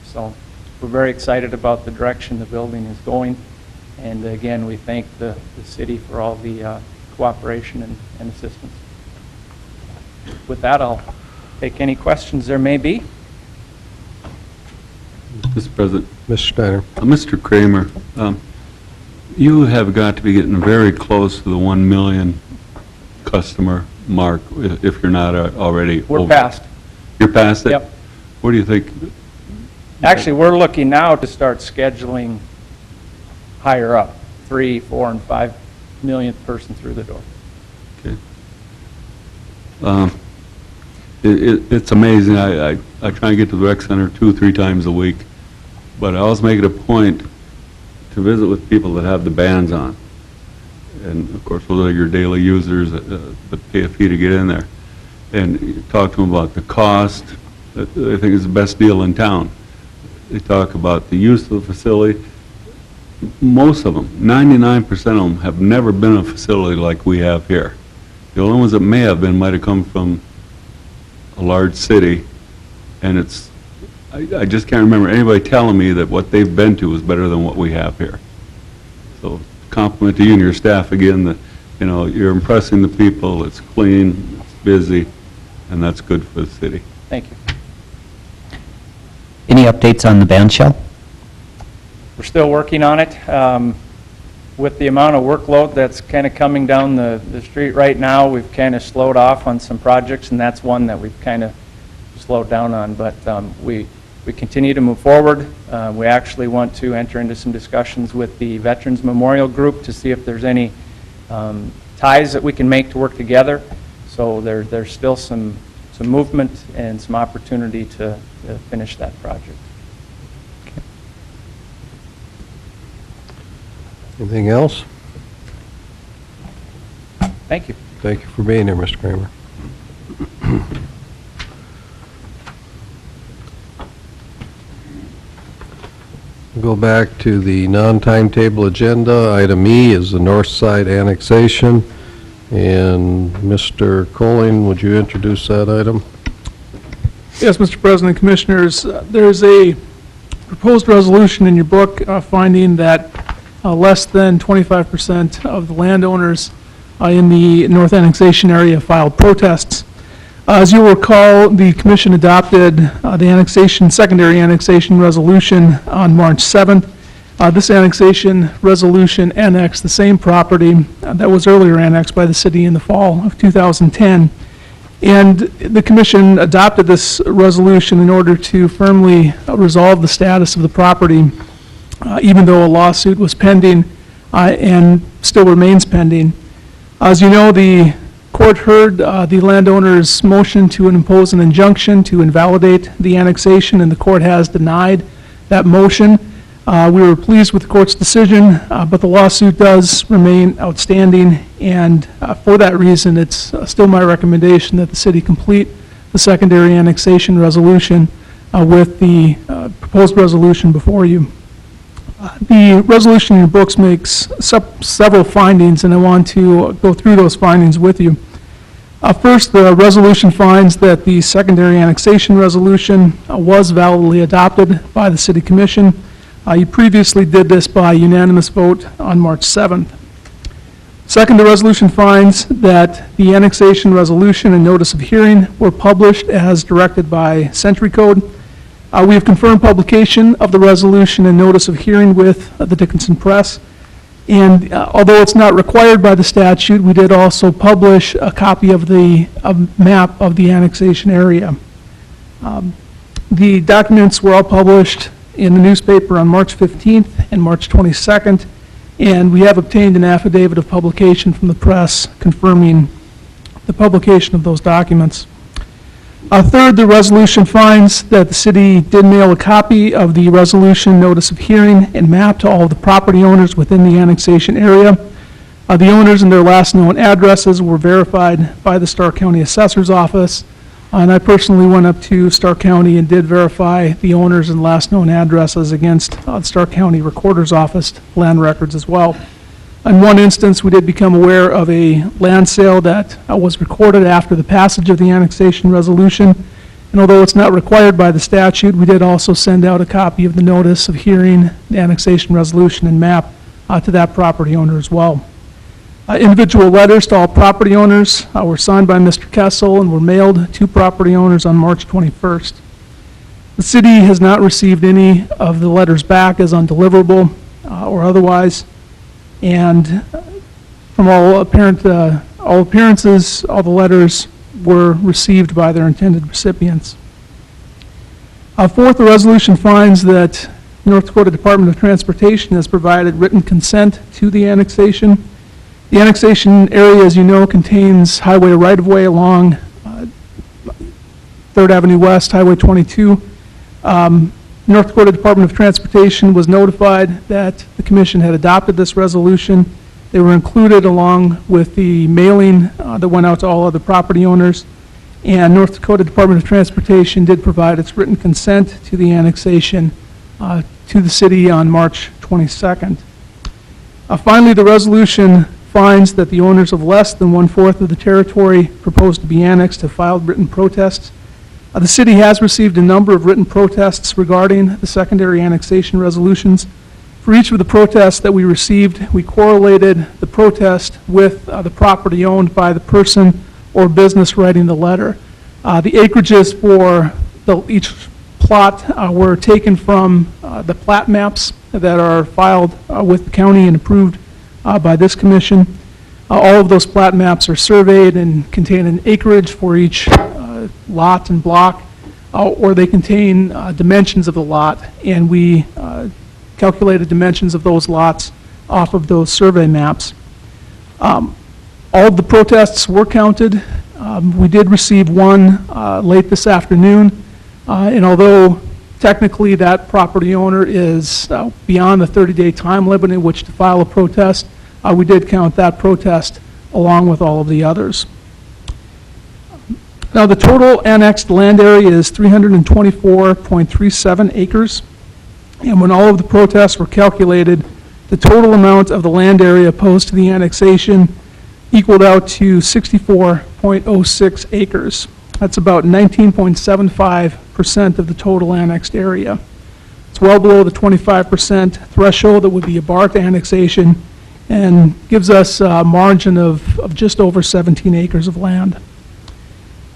So we're very excited about the direction the building is going, and again, we thank the city for all the cooperation and assistance. With that, I'll take any questions there may be. Mr. President. Mr. Steiner. Mr. Kramer, you have got to be getting very close to the 1 million customer mark, if you're not already We're over. past. You're past it? Yep. What do you think? Actually, we're looking now to start scheduling higher up, 3, 4, and 5 millionth person through the door. Okay. It's amazing. I try and get to the rec center 2 or 3 times a week, but I always make it a point to visit with people that have the bands on. And of course, those are your daily users that pay a fee to get in there. And you talk to them about the cost. I think it's the best deal in town. They talk about the use of the facility. Most of them, 99% of them, have never been in a facility like we have here. The only ones that may have been might have come from a large city, and I just can't remember anybody telling me that what they've been to is better than what we have here. So compliment to you and your staff again, that, you know, you're impressing the people, it's clean, it's busy, and that's good for the city. Thank you. Any updates on the band shell? We're still working on it. With the amount of workload that's kind of coming down the street right now, we've kind of slowed off on some projects, and that's one that we've kind of slowed down on. But we continue to move forward. We actually want to enter into some discussions with the Veterans Memorial Group to see if there's any ties that we can make to work together. So there's still some movement and some opportunity to finish that project. Anything else? Thank you. Thank you for being here, Mr. Kramer. We'll go back to the non-timetable agenda. Item E is the North Side annexation. And Mr. Colling, would you introduce that item? Yes, Mr. President, Commissioners, there's a proposed resolution in your book finding that less than 25% of the landowners in the North Annexation area filed protests. As you'll recall, the Commission adopted the secondary annexation resolution on March 7th. This annexation resolution annexed the same property that was earlier annexed by the city in the fall of 2010. And the Commission adopted this resolution in order to firmly resolve the status of the property, even though a lawsuit was pending and still remains pending. As you know, the court heard the landowner's motion to impose an injunction to invalidate the annexation, and the court has denied that motion. We were pleased with the court's decision, but the lawsuit does remain outstanding, and for that reason, it's still my recommendation that the city complete the secondary annexation resolution with the proposed resolution before you. The resolution in your books makes several findings, and I want to go through those findings with you. First, the resolution finds that the secondary annexation resolution was validly adopted by the City Commission. You previously did this by unanimous vote on March 7th. Second, the resolution finds that the annexation resolution and notice of hearing were published as directed by Century Code. We have confirmed publication of the resolution and notice of hearing with the Dickinson Press. And although it's not required by the statute, we did also publish a copy of the map of the annexation area. The documents were all published in the newspaper on March 15th and March 22nd, and we have obtained an affidavit of publication from the press confirming the publication of those documents. Third, the resolution finds that the city did mail a copy of the resolution, notice of hearing, and map to all of the property owners within the annexation area. The owners and their last known addresses were verified by the Stark County Assessor's Office, and I personally went up to Stark County and did verify the owners and last known addresses against the Stark County Recorder's Office land records as well. In one instance, we did become aware of a land sale that was recorded after the passage of the annexation resolution. And although it's not required by the statute, we did also send out a copy of the notice of hearing, the annexation resolution, and map to that property owner as well. Individual letters to all property owners were signed by Mr. Kessel and were mailed to property owners on March 21st. The city has not received any of the letters back as undeliverable or otherwise. And from all appearances, all the letters were received by their intended recipients. Fourth, the resolution finds that North Dakota Department of Transportation has provided written consent to the annexation. The annexation area, as you know, contains highway right-of-way along 3rd Avenue West, Highway 22. North Dakota Department of Transportation was notified that the Commission had adopted this resolution. They were included along with the mailing that went out to all other property owners. And North Dakota Department of Transportation did provide its written consent to the annexation to the city on March 22nd. Finally, the resolution finds that the owners of less than 1/4 of the territory proposed to be annexed have filed written protests. The city has received a number of written protests regarding the secondary annexation resolutions. For each of the protests that we received, we correlated the protest with the property owned by the person or business writing the letter. The acreages for each plot were taken from the plat maps that are filed with the county and approved by this commission. All of those plat maps are surveyed and contain an acreage for each lot and block, or they contain dimensions of the lot, and we calculated dimensions of those lots off of those survey maps. All of the protests were counted. We did receive one late this afternoon, and although technically that property owner is beyond the 30-day time limit in which to file a protest, we did count that protest along with all of the others. Now, the total annexed land area is 324.37 acres, and when all of the protests were calculated, the total amount of the land area opposed to the annexation equaled out to 64.06 acres. That's about 19.75% of the total annexed area. It's well below the 25% threshold that would be a bar to annexation and gives us a margin of just over 17 acres of land.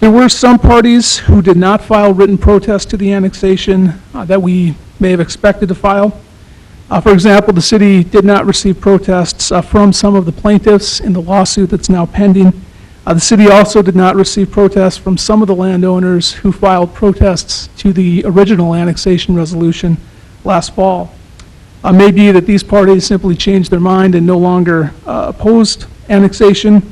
There were some parties who did not file written protests to the annexation that we may have expected to file. For example, the city did not receive protests from some of the plaintiffs in the lawsuit that's now pending. The city also did not receive protests from some of the landowners who filed protests to the original annexation resolution last fall. It may be that these parties simply changed their mind and no longer opposed annexation,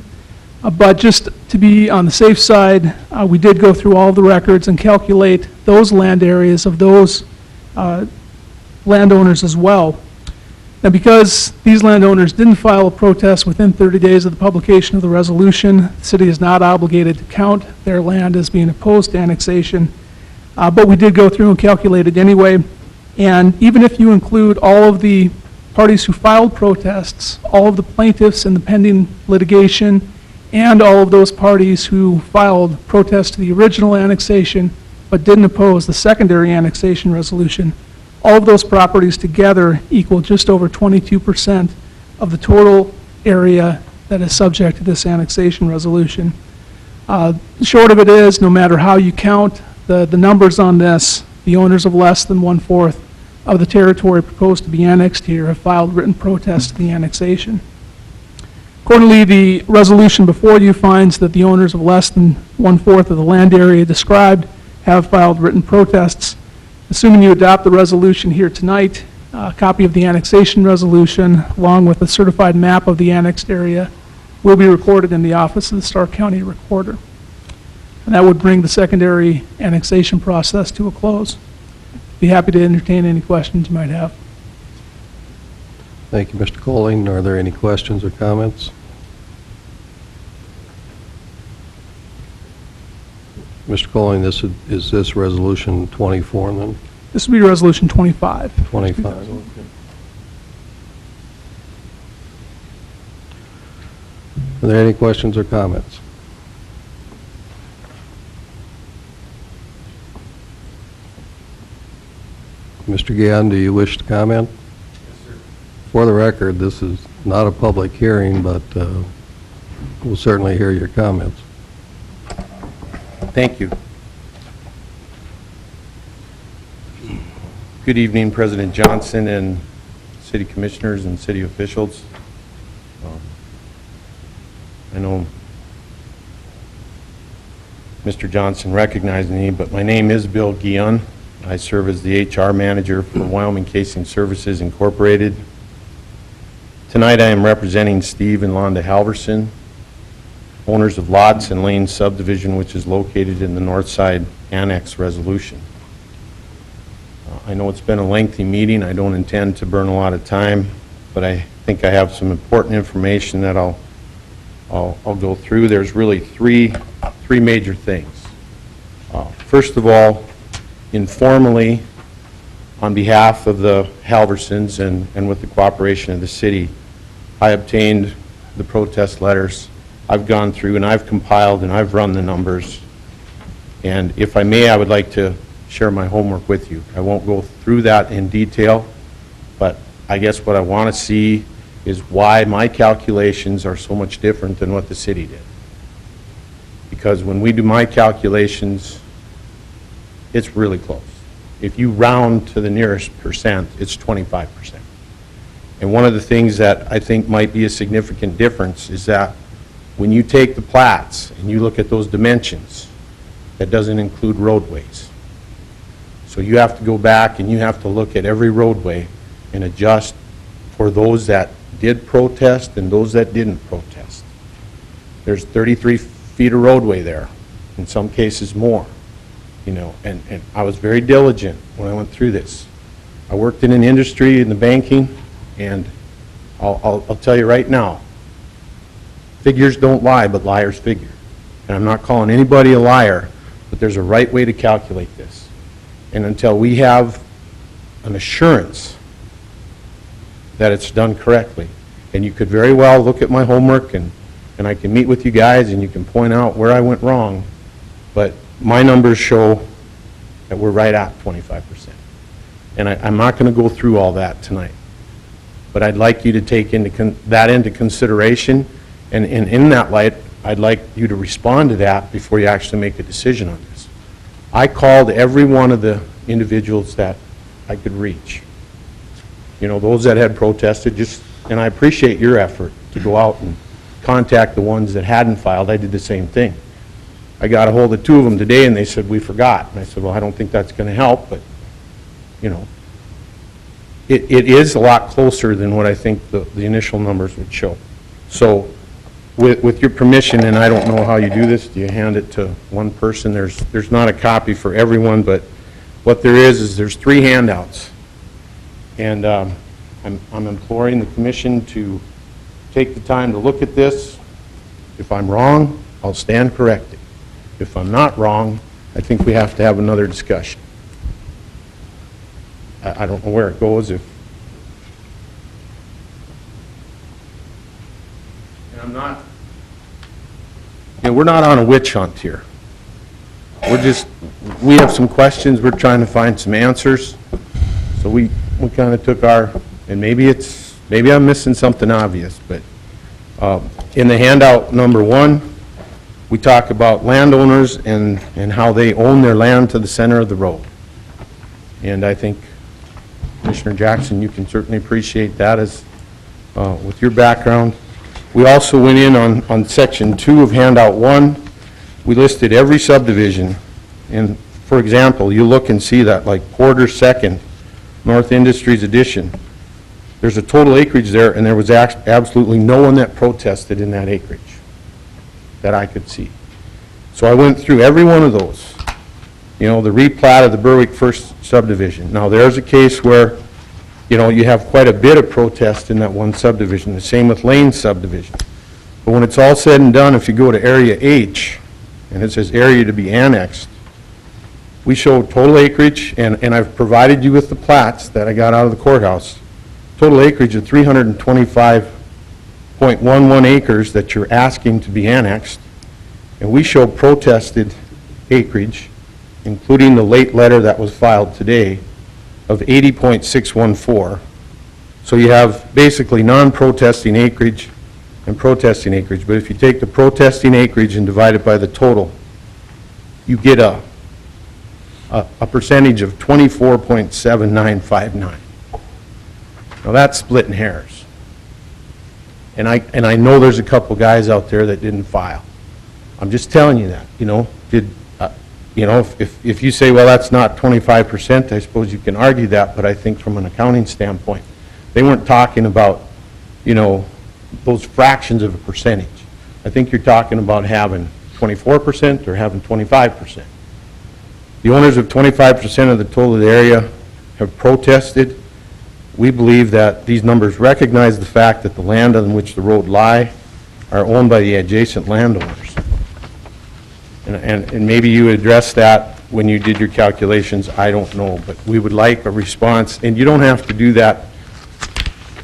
but just to be on the safe side, we did go through all of the records and calculate those land areas of those landowners as well. Now, because these landowners didn't file a protest within 30 days of the publication of the resolution, the city is not obligated to count their land as being opposed to annexation, but we did go through and calculate it anyway. And even if you include all of the parties who filed protests, all of the plaintiffs in the pending litigation, and all of those parties who filed protests to the original annexation but didn't oppose the secondary annexation resolution, all of those properties together equal just over 22% of the total area that is subject to this annexation resolution. The short of it is, no matter how you count the numbers on this, the owners of less than 1/4 of the territory proposed to be annexed here have filed written protests to the annexation. Accordingly, the resolution before you finds that the owners of less than 1/4 of the land area described have filed written protests. Assuming you adopt the resolution here tonight, a copy of the annexation resolution, along with a certified map of the annexed area, will be recorded in the office of the Stark County Recorder. And that would bring the secondary annexation process to a close. Be happy to entertain any questions you might have. Thank you, Mr. Colling. Are there any questions or comments? Mr. Colling, is this resolution 24 then? This will be resolution 25. 25. Are there any questions or comments? Mr. Gann, do you wish to comment? Yes, sir. For the record, this is not a public hearing, but we'll certainly hear your comments. Thank you. Good evening, President Johnson and city commissioners and city officials. I know Mr. Johnson recognized me, but my name is Bill Guion. I serve as the HR manager for Wyoming Casing Services Incorporated. Tonight I am representing Steve and Londa Halverson, owners of Lots and Lane subdivision, which is located in the North Side Annex Resolution. I know it's been a lengthy meeting. I don't intend to burn a lot of time, but I think I have some important information that I'll go through. There's really three major things. First of all, informally, on behalf of the Halversons and with the cooperation of the city, I obtained the protest letters. I've gone through and I've compiled and I've run the numbers. And if I may, I would like to share my homework with you. I won't go through that in detail, but I guess what I want to see is why my calculations are so much different than what the city did. Because when we do my calculations, it's really close. If you round to the nearest percent, it's 25%. And one of the things that I think might be a significant difference is that when you take the plats and you look at those dimensions, that doesn't include roadways. So you have to go back and you have to look at every roadway and adjust for those that did protest and those that didn't protest. There's 33 feet of roadway there, in some cases more. You know, and I was very diligent when I went through this. I worked in an industry in the banking, and I'll tell you right now, figures don't lie, but liars figure. And I'm not calling anybody a liar, but there's a right way to calculate this. And until we have an assurance that it's done correctly, and you could very well look at my homework, and I can meet with you guys, and you can point out where I went wrong, but my numbers show that we're right at 25%. And I'm not going to go through all that tonight. But I'd like you to take that into consideration, and in that light, I'd like you to respond to that before you actually make a decision on this. I called every one of the individuals that I could reach. You know, those that had protested, and I appreciate your effort to go out and contact the ones that hadn't filed. I did the same thing. I got a hold of two of them today, and they said, we forgot. And I said, well, I don't think that's going to help, but, you know, it is a lot closer than what I think the initial numbers would show. So with your permission, and I don't know how you do this, do you hand it to one person? There's not a copy for everyone, but what there is there's 3 handouts. And I'm imploring the commission to take the time to look at this. If I'm wrong, I'll stand corrected. If I'm not wrong, I think we have to have another discussion. I don't know where it goes if... And I'm not... You know, we're not on a witch hunt here. We have some questions, we're trying to find some answers. So we kind of took our... And maybe I'm missing something obvious, but in the handout number 1, we talk about landowners and how they own their land to the center of the road. And I think, Commissioner Jackson, you can certainly appreciate that as with your background. We also went in on section 2 of handout 1. We listed every subdivision. And for example, you look and see that like Porter Second, North Industries Addition, there's a total acreage there, and there was absolutely no one that protested in that acreage that I could see. So I went through every one of those. You know, the replat of the Berwick First subdivision. Now, there's a case where, you know, you have quite a bit of protest in that one subdivision, the same with Lane subdivision. But when it's all said and done, if you go to Area H, and it says area to be annexed, we show total acreage, and I've provided you with the plats that I got out of the courthouse, total acreage of 325.11 acres that you're asking to be annexed, and we show protested acreage, including the late letter that was filed today, of 80.614. So you have basically non-protesting acreage and protesting acreage, but if you take the protesting acreage and divide it by the total, you get a percentage of 24.7959. Now that's splitting hairs. And I know there's a couple guys out there that didn't file. I'm just telling you that, you know. You know, if you say, well, that's not 25%, I suppose you can argue that, but I think from an accounting standpoint, they weren't talking about, you know, those fractions of a percentage. I think you're talking about having 24% or having 25%. The owners of 25% of the total area have protested. We believe that these numbers recognize the fact that the land on which the road lie are owned by the adjacent landowners. And maybe you addressed that when you did your calculations, I don't know, but we would like a response, and you don't have to do that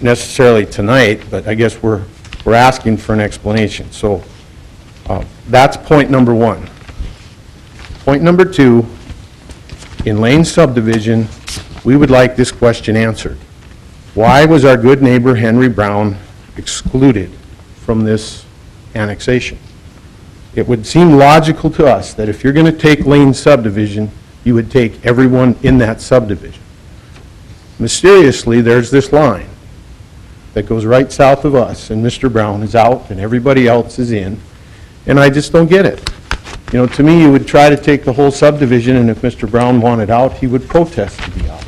necessarily tonight, but I guess we're We're asking for an explanation. So that's point number one. Point number two, in Lane subdivision, we would like this question answered. Why was our good neighbor Henry Brown excluded from this annexation? It would seem logical to us that if you're going to take Lane subdivision, you would take everyone in that subdivision. Mysteriously, there's this line that goes right south of us, and Mr. Brown is out and everybody else is in, and I just don't get it. You know, to me, you would try to take the whole subdivision, and if Mr. Brown wanted out, he would protest to be out.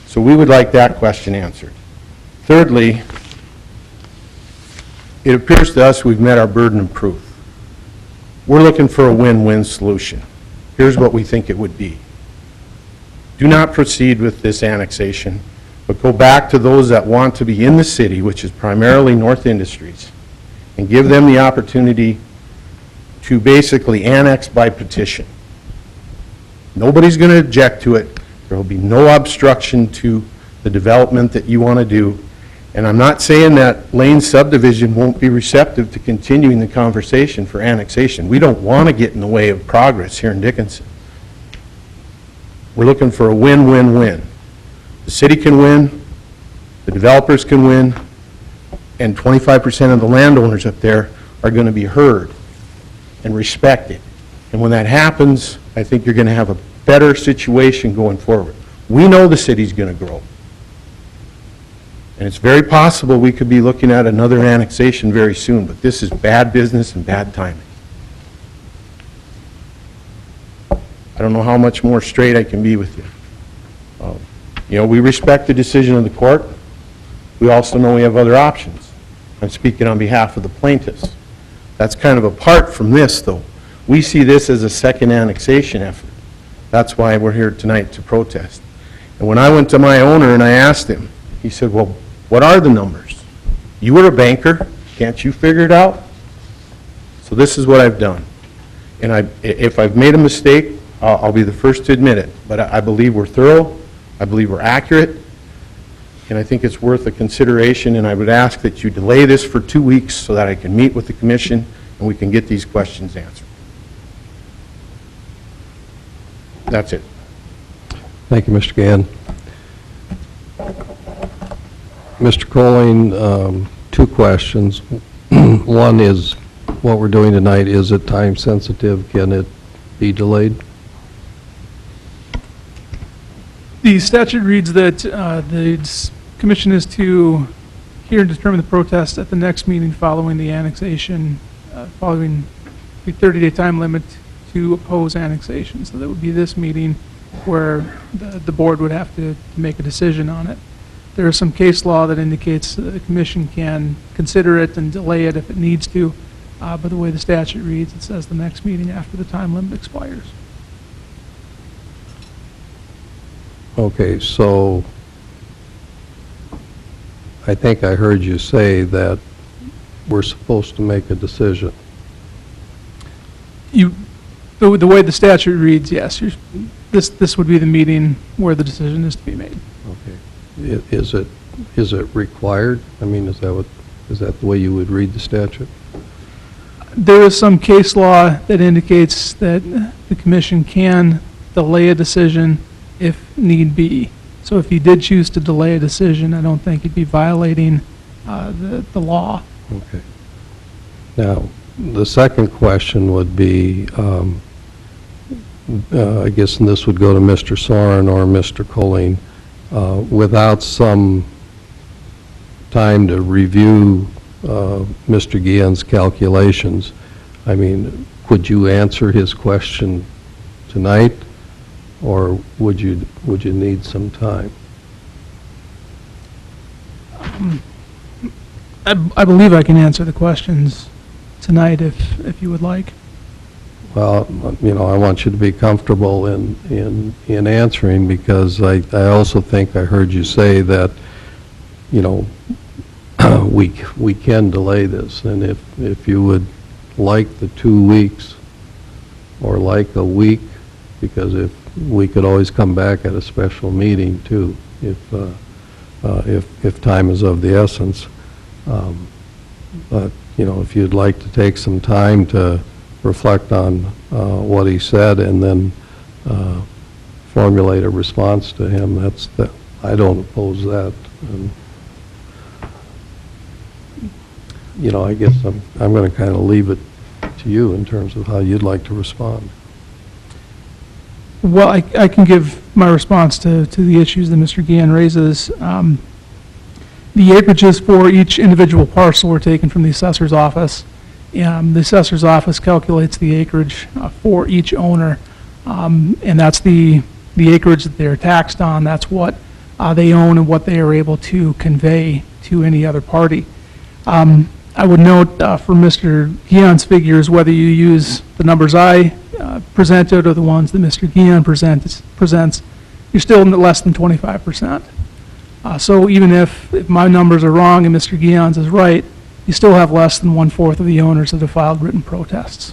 So we would like that question answered. Thirdly, it appears to us we've met our burden of proof. We're looking for a win-win solution. Here's what we think it would be. Do not proceed with this annexation, but go back to those that want to be in the city, which is primarily North Industries, and give them the opportunity to basically annex by petition. Nobody's going to object to it. There will be no obstruction to the development that you want to do. And I'm not saying that Lane subdivision won't be receptive to continuing the conversation for annexation. We don't want to get in the way of progress here in Dickinson. We're looking for a win-win-win. The city can win, the developers can win, and 25% of the landowners up there are going to be heard and respected. And when that happens, I think you're going to have a better situation going forward. We know the city's going to grow. And it's very possible we could be looking at another annexation very soon, but this is bad business and bad timing. I don't know how much more straight I can be with you. You know, we respect the decision of the court. We also know we have other options. I'm speaking on behalf of the plaintiffs. That's kind of apart from this, though. We see this as a second annexation effort. That's why we're here tonight to protest. And when I went to my owner and I asked him, he said, well, what are the numbers? You were a banker. Can't you figure it out? So this is what I've done. And if I've made a mistake, I'll be the first to admit it. But I believe we're thorough. I believe we're accurate. And I think it's worth a consideration. And I would ask that you delay this for 2 weeks so that I can meet with the commission and we can get these questions answered. That's it. Thank you, Mr. Gann. Mr. Colleen, 2 questions. One is, what we're doing tonight, is it time sensitive? Can it be delayed? The statute reads that the commission is to hear and determine the protest at the next meeting following the annexation, following the 30-day time limit to oppose annexation. So that would be this meeting where the board would have to make a decision on it. There is some case law that indicates the commission can consider it and delay it if it needs to, but the way the statute reads, it says the next meeting after the time limit expires. Okay, so I think I heard you say that we're supposed to make a decision. The way the statute reads, yes, this would be the meeting where the decision is to be made. Okay. Is it required? I mean, is that the way you would read the statute? There is some case law that indicates that the commission can delay a decision if need be. So if you did choose to delay a decision, I don't think you'd be violating the law. Okay. Now, the second question would be, I guess, and this would go to Mr. Soren or Mr. Colleen, without some time to review Mr. Guillen's calculations, I mean, could you answer his question tonight, or would you need some time? I believe I can answer the questions tonight if you would like. Well, you know, I want you to be comfortable in answering, because I also think I heard you say that, you know, we can delay this, and if you would like the 2 weeks or like a week, because if we could always come back at a special meeting too, if time is of the essence. You know, if you'd like to take some time to reflect on what he said and then formulate a response to him, I don't oppose that. And, you know, I guess I'm going to kind of leave it to you in terms of how you'd like to respond. Well, I can give my response to the issues that Mr. Guion raises. The acreages for each individual parcel were taken from the assessor's office. The assessor's office calculates the acreage for each owner, and that's the acreage that they're taxed on. That's what they own and what they are able to convey to any other party. I would note for Mr. Guion's figures, whether you use the numbers I presented or the ones that Mr. Guion presents, you're still less than 25%. So even if my numbers are wrong and Mr. Guion's is right, you still have less than 1/4 of the owners that have filed written protests.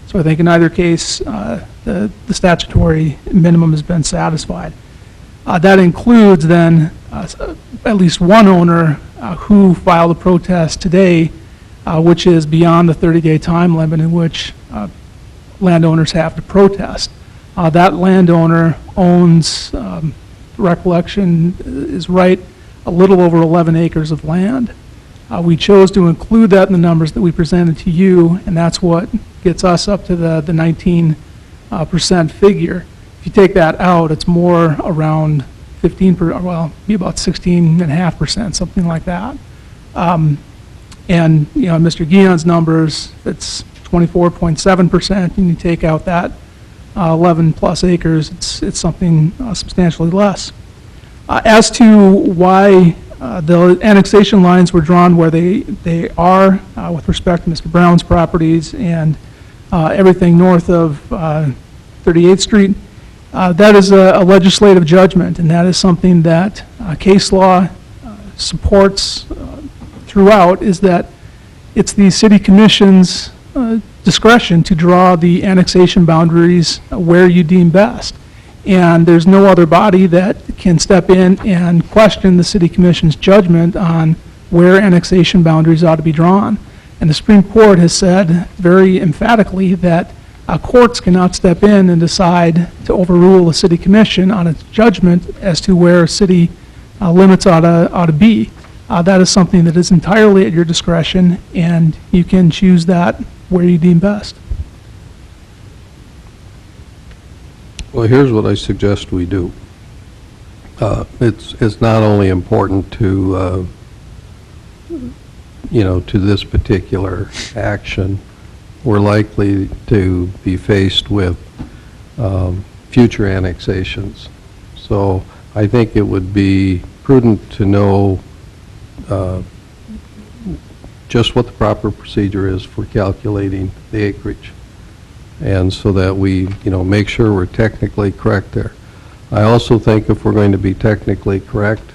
So I think in either case, the statutory minimum has been satisfied. That includes then at least one owner who filed a protest today, which is beyond the 30-day time limit in which landowners have to protest. That landowner owns, recollection is right, a little over 11 acres of land. We chose to include that in the numbers that we presented to you, and that's what gets us up to the 19% figure. If you take that out, it's more around 15%, well, be about 16.5%, something like that. And, you know, Mr. Guion's numbers, it's 24.7%, and you take out that 11 plus acres, it's something substantially less. As to why the annexation lines were drawn where they are with respect to Mr. Brown's properties and everything north of 38th Street, that is a legislative judgment, and that is something that case law supports throughout, is that it's the city commission's discretion to draw the annexation boundaries where you deem best. And there's no other body that can step in and question the city commission's judgment on where annexation boundaries ought to be drawn. And the Supreme Court has said very emphatically that courts cannot step in and decide to overrule the city commission on its judgment as to where city limits ought to be. That is something that is entirely at your discretion, and you can choose that where you deem best. Well, here's what I suggest we do. It's not only important to, you know, to this particular action, we're likely to be faced with future annexations. So I think it would be prudent to know just what the proper procedure is for calculating the acreage, and so that we, you know, make sure we're technically correct there. I also think if we're going to be technically correct,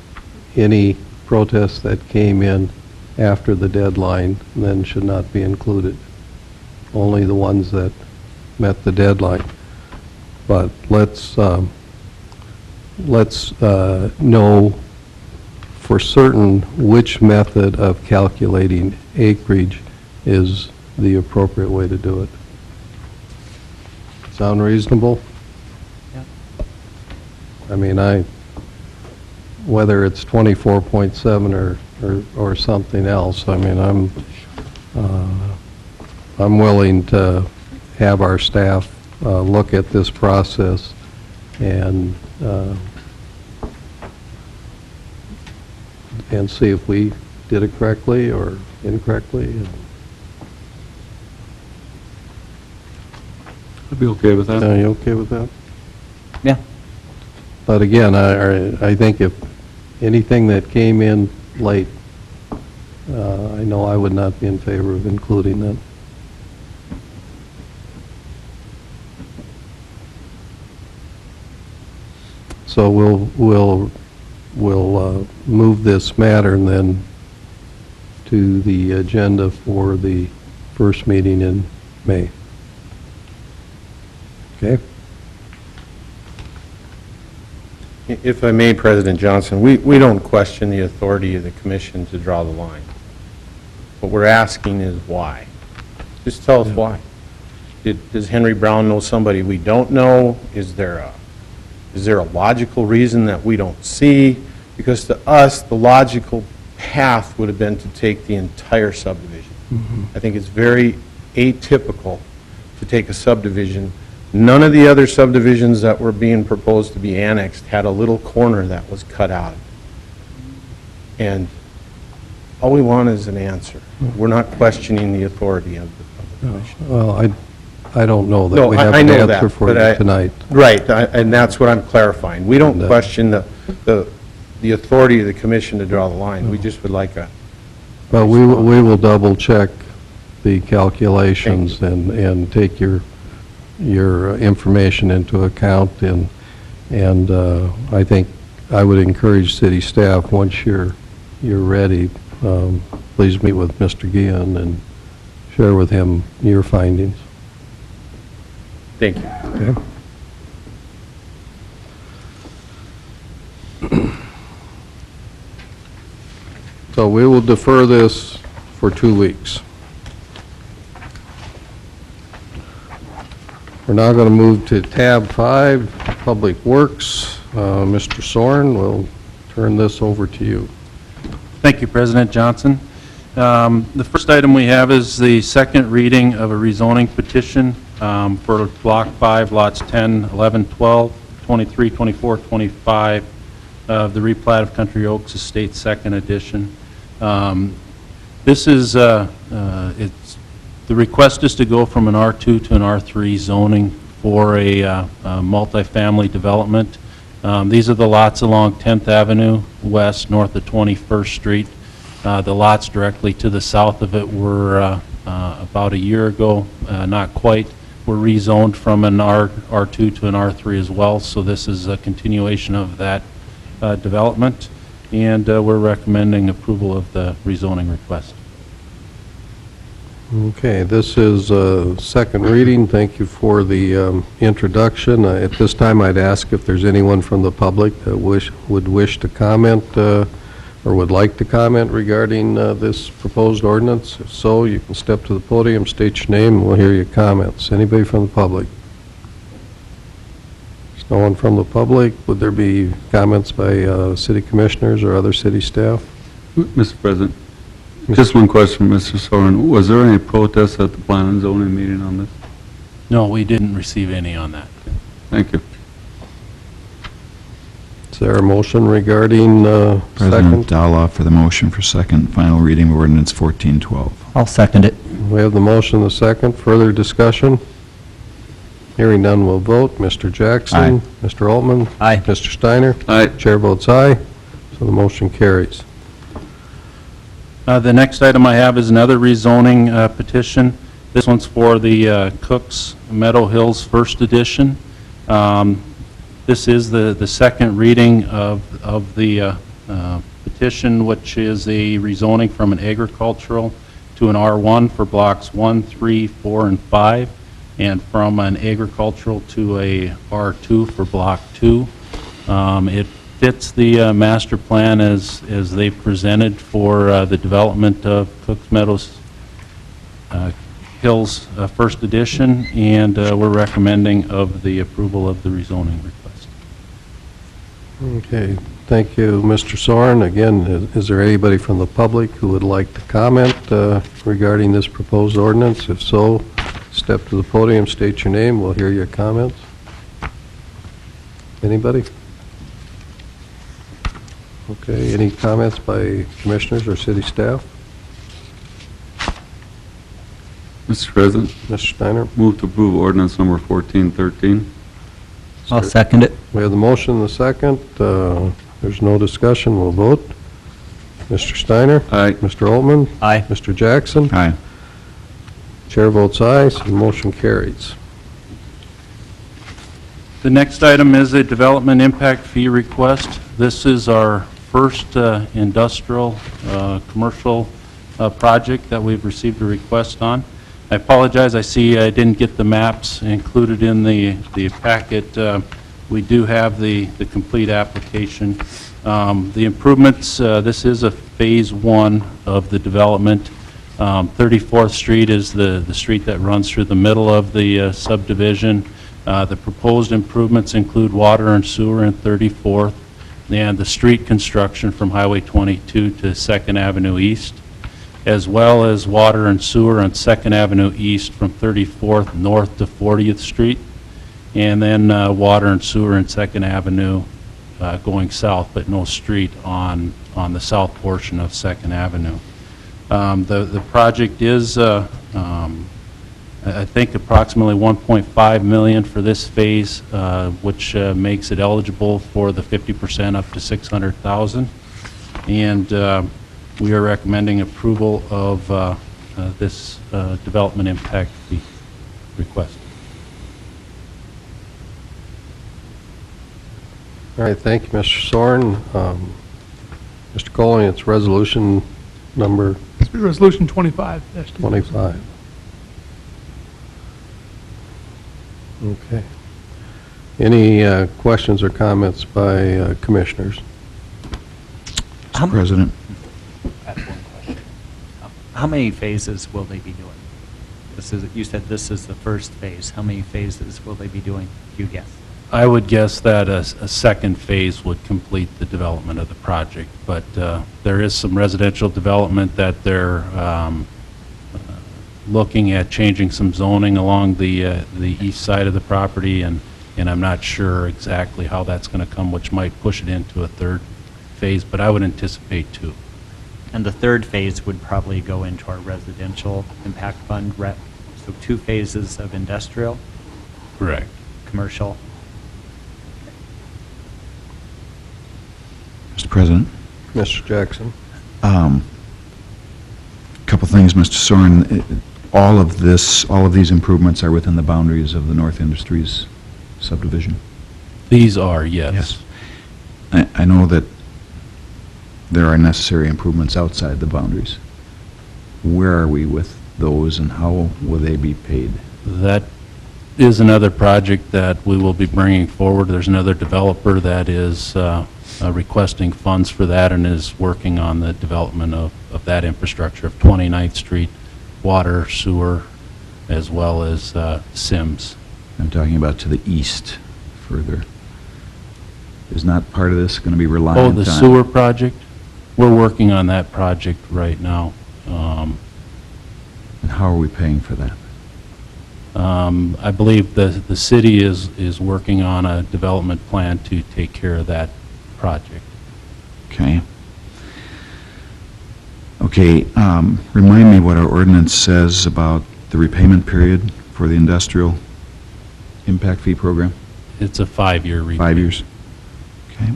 any protests that came in after the deadline then should not be included. Only the ones that met the deadline. But let's know for certain which method of calculating acreage is the appropriate way to do it. Sound reasonable? Yeah. I mean, whether it's 24.7 or something else, I mean, I'm willing to have our staff look at this process and see if we did it correctly or incorrectly. I'd be okay with that. Are you okay with that? Yeah. But again, I think if anything that came in late, I know I would not be in favor of including that. So we'll move this matter and then to the agenda for the first meeting in May. Okay? If I may, President Johnson, we don't question the authority of the commission to draw the line. What we're asking is why. Just tell us why. Does Henry Brown know somebody we don't know? Is there a logical reason that we don't see? Because to us, the logical path would have been to take the entire subdivision. I think it's very atypical to take a subdivision. None of the other subdivisions that were being proposed to be annexed had a little corner that was cut out. And all we want is an answer. We're not questioning the authority of the commission. Well, I don't know that No, we have I an know answer that, for but you tonight. Right, and that's what I'm clarifying. We don't question the authority of the commission to draw the line. We just would like a... But we will double check the calculations and take your information into account, and I think I would encourage city staff, once you're ready, please meet with Mr. Guion and share with him your findings. Thank you. Okay. So we will defer this for 2 weeks. We're now going to move to tab 5, Public Works. Mr. Soren, we'll turn this over to you. Thank you, President Johnson. The first item we have is the second reading of a rezoning petition for Block 5, Lots 10, 11, 12, 23, 24, 25 of the replat of Country Oaks Estate Second Edition. This is, the request is to go from an R2 to an R3 zoning for a multifamily development. These are the lots along 10th Avenue West, north of 21st Street. The lots directly to the south of it were about a year ago, not quite, were rezoned from an R2 to an R3 as well. So this is a continuation of that development, and we're recommending approval of the rezoning request. Okay, this is a second reading. Thank you for the introduction. At this time, I'd ask if there's anyone from the public that would wish to comment or would like to comment regarding this proposed ordinance. If so, you can step to the podium, state your name, and we'll hear your comments. Anybody from the public? There's no one from the public. Would there be comments by city commissioners or other city staff? Mr. President, just one question, Mr. Soren. Was there any protests at the plan and zoning meeting on this? No, we didn't receive any on that. Thank you. Is there a motion regarding President second? Dowlaw for the motion for second final reading of ordinance 1412. I'll second it. We have the motion, the second. Further discussion? Hearing none, we'll vote. Mr. Jackson? Aye. Mr. Altman? Aye. Mr. Steiner? Aye. Chair votes aye, so the motion carries. The next item I have is another rezoning petition. This one's for the Cooks Meadow Hills First Edition. This is the second reading of the petition, which is a rezoning from an agricultural to an R1 for blocks 1, 3, 4, and 5, and from an agricultural to a R2 for block 2. It fits the master plan as they presented for the development of Cooks Meadows Hills First Edition, and we're recommending of the approval of the rezoning request. Okay, thank you, Mr. Soren. Again, is there anybody from the public who would like to comment regarding this proposed ordinance? If so, step to the podium, state your name, we'll hear your comments. Anybody? Okay, any comments by commissioners or city staff? Mr. President, Mr. Steiner? move to approve ordinance number 1413. I'll second it. We have the motion and the second. There's no discussion, we'll vote. Mr. Steiner? Aye. Mr. Altman? Aye. Mr. Jackson? Aye. Chair votes aye, so the motion carries. The next item is a development impact fee request. This is our first industrial, commercial project that we've received a request on. I apologize, I see I didn't get the maps included in the packet. We do have the complete application. The improvements, this is a phase 1 of the development. 34th Street is the street that runs through the middle of the subdivision. The proposed improvements include water and sewer in 34th, and the street construction from Highway 22 to 2nd Avenue East, as well as water and sewer on 2nd Avenue East from 34th north to 40th Street, and then water and sewer in 2nd Avenue going south, but no street on the south portion of 2nd Avenue. The project is, I think, approximately $1.5 million for this phase, which makes it eligible for the 50% up to $600,000. And we are recommending approval of this development impact fee request. All right, thank you, Mr. Soren. Mr. Colling, it's resolution number It's Resolution 25-2025. 25. Okay. Any questions or comments by commissioners? Mr. President, I have one question. How many phases will they be doing? You said this is the first phase. How many phases will they be doing, do you guess? I would guess that a second phase would complete the development of the project, but there is some residential development that they're looking at changing some zoning along the east side of the property, and I'm not sure exactly how that's going to come, which might push it into a third phase, but I would anticipate 2. And the third phase would probably go into our residential impact fund rep. So 2 phases of industrial, Correct. commercial. Mr. President, Mr. Jackson? couple things, Mr. Soren. All of these improvements are within the boundaries of the North Industries subdivision? These are, yes. I know that there are necessary improvements outside the boundaries. Where are we with those, and how will they be paid? That is another project that we will be bringing forward. There's another developer that is requesting funds for that and is working on the development of that infrastructure of 29th Street, water, sewer, as well as Sims. I'm talking about to the east further. Is not part of this going to be reliant on... Oh, the sewer project? We're working on that project right now. And how are we paying for that? I believe the city is working on a development plan to take care of that project. Okay. Okay, remind me what our ordinance says about the repayment period for the industrial impact fee program? It's a 5-year repayment. 5 years? Okay.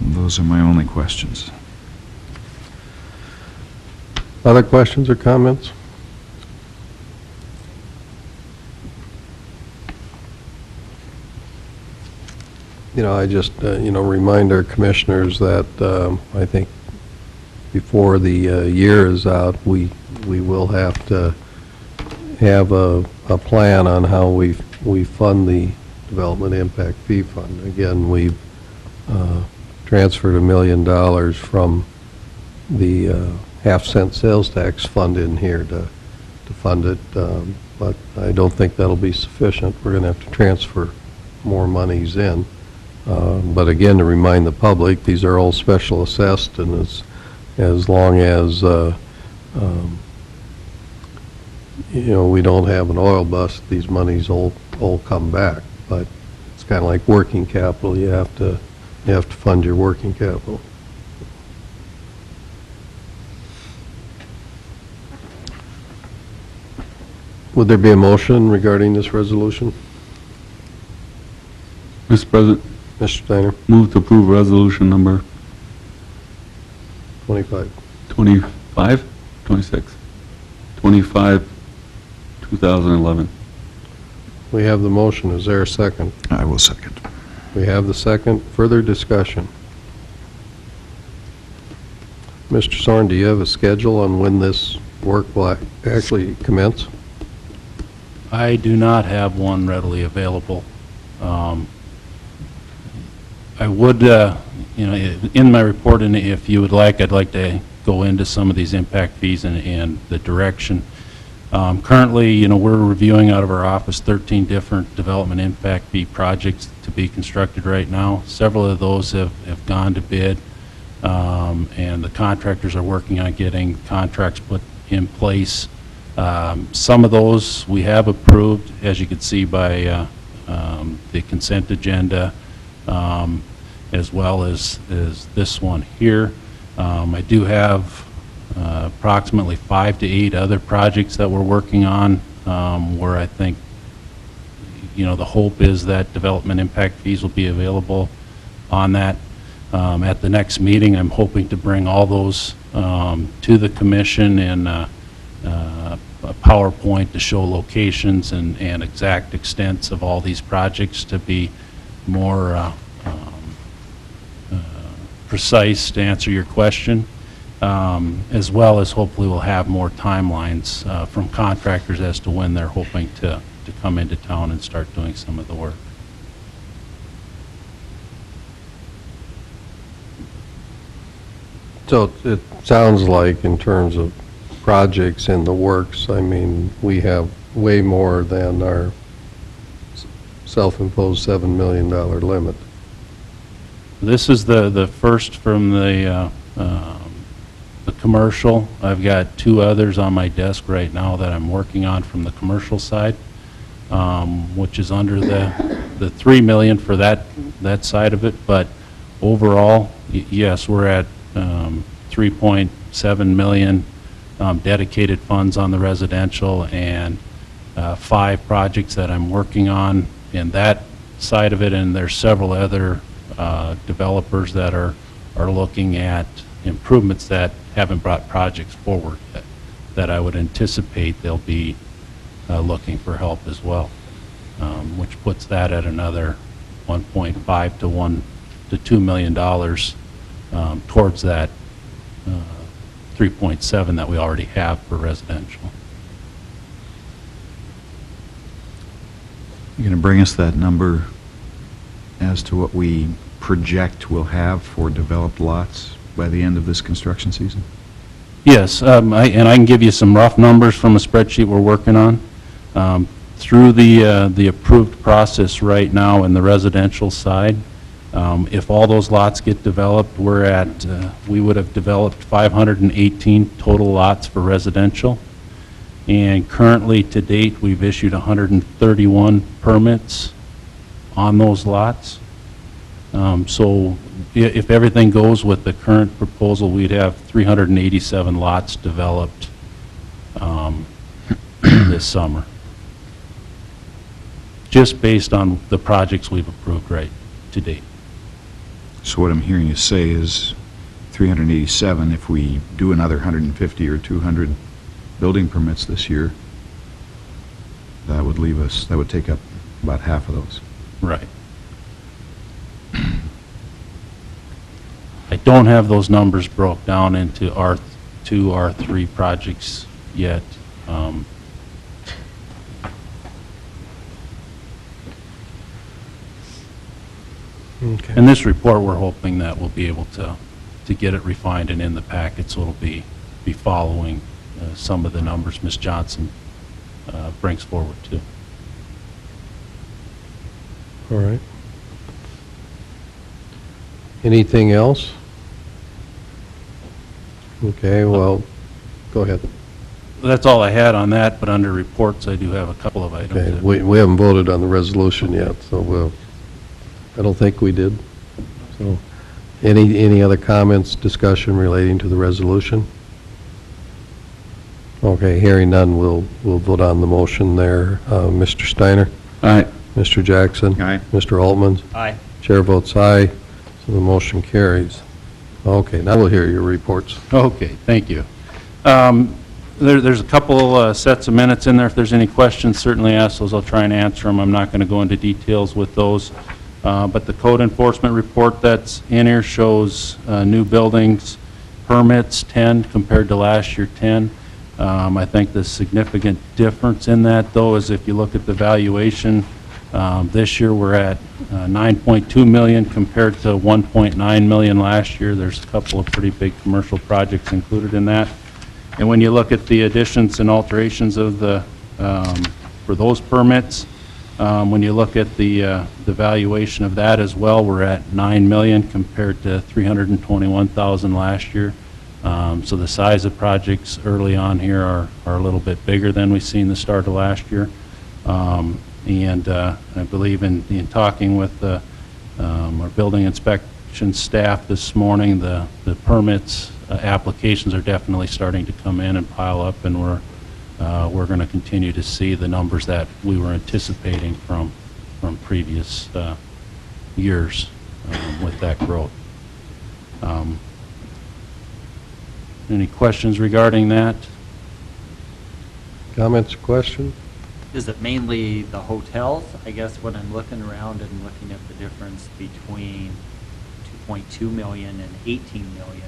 Those are my only questions. Other questions or comments? I just, remind our commissioners that I think before the year is out, we will have to have a plan on how we fund the Development Impact Fee Fund. Again, we've transferred $1 million from the half-cent sales tax fund in here to fund it, but I don't think that'll be sufficient. We're going to have to transfer more monies in. But again, to remind the public, these are all special assessed, and as long as we don't have an oil bust, these monies all come back. But it's kind of like working capital. You have to fund your working capital. Would there be a motion regarding this resolution? Mr. President, Mr. Steiner? move to approve resolution number 25. 25, 26, 25, 2011. We have the motion. Is there a second? I will second. We have the second. Further discussion? Mr. Soren, do you have a schedule on when this work will actually commence? I do not have one readily available. I would, in my report, and if you would like, I'd like to go into some of these impact fees and the direction. Currently, we're reviewing out of our office 13 different development impact fee projects to be constructed right now. Several of those have gone to bid, and the contractors are working on getting contracts put in place. Some of those we have approved, as you can see by the consent agenda, as well as this one here. I do have approximately 5 to 8 other projects that we're working on, where I think, the hope is that development impact fees will be available on that. At the next meeting, I'm hoping to bring all those to the commission in a PowerPoint to show locations and exact extents of all these projects to be more precise to answer your question, as well as hopefully we'll have more timelines from contractors as to when they're hoping to come into town and start doing some of the work. So it sounds like in terms of projects in the works, I mean, we have way more than our self-imposed $7 million limit. This is the first from the commercial. I've got 2 others on my desk right now that I'm working on from the commercial side, which is under the $3 million for that side of it. But overall, yes, we're at 3.7 million dedicated funds on the residential, and 5 projects that I'm working on in that side of it, and there's several other developers that are looking at improvements that haven't brought projects forward yet, that I would anticipate they'll be looking for help as well, which puts that at another 1.5 to $2 million towards that 3.7 that we already have for residential. You're going to bring us that number as to what we project we'll have for developed lots by the end of this construction season? Yes, and I can give you some rough numbers from a spreadsheet we're working on. Through the approved process right now in the residential side, if all those lots get developed, we would have developed 518 total lots for residential. And currently, to date, we've issued 131 permits on those lots. So if everything goes with the current proposal, we'd have 387 lots developed this summer, just based on the projects we've approved right to date. So what I'm hearing you say is 387, if we do another 150 or 200 building permits this year, that would leave us, that would take up about half of those. Right. I don't have those numbers broke down into R2, R3 projects yet. Okay. In this report, we're hoping that we'll be able to get it refined and in the packet, so it'll be following some of the numbers Ms. Johnson brings forward too. All right. Anything else? Okay, well, go ahead. That's all I had on that, but under reports, I do have a couple of items. Okay, we haven't voted on the resolution yet, so I don't think we did. So, any other comments, discussion relating to the resolution? Okay, hearing none, we'll vote on the motion there. Mr. Steiner? Aye. Mr. Jackson? Aye. Mr. Altman? Aye. Chair votes aye, so the motion carries. Okay, now we'll hear your reports. Okay, thank you. There's a couple sets of minutes in there. If there's any questions, certainly ask those. I'll try and answer them. I'm not going to go into details with those. But the code enforcement report that's in here shows new buildings permits, 10 compared to last year, 10. I think the significant difference in that, though, is if you look at the valuation This year, we're at 9.2 million compared to 1.9 million last year. There's a couple of pretty big commercial projects included in that. And when you look at the additions and alterations of the, for those permits, when you look at the valuation of that as well, we're at 9 million compared to 321,000 last year. So the size of projects early on here are a little bit bigger than we've seen the start of last year. And I believe in talking with our building inspection staff this morning, the permits applications are definitely starting to come in and pile up, and we're going to continue to see the numbers that we were anticipating from previous years with that growth. Any questions regarding that? Comments or questions? Is it mainly the hotels? I guess when I'm looking around and looking at the difference between 2.2 million and 18 million,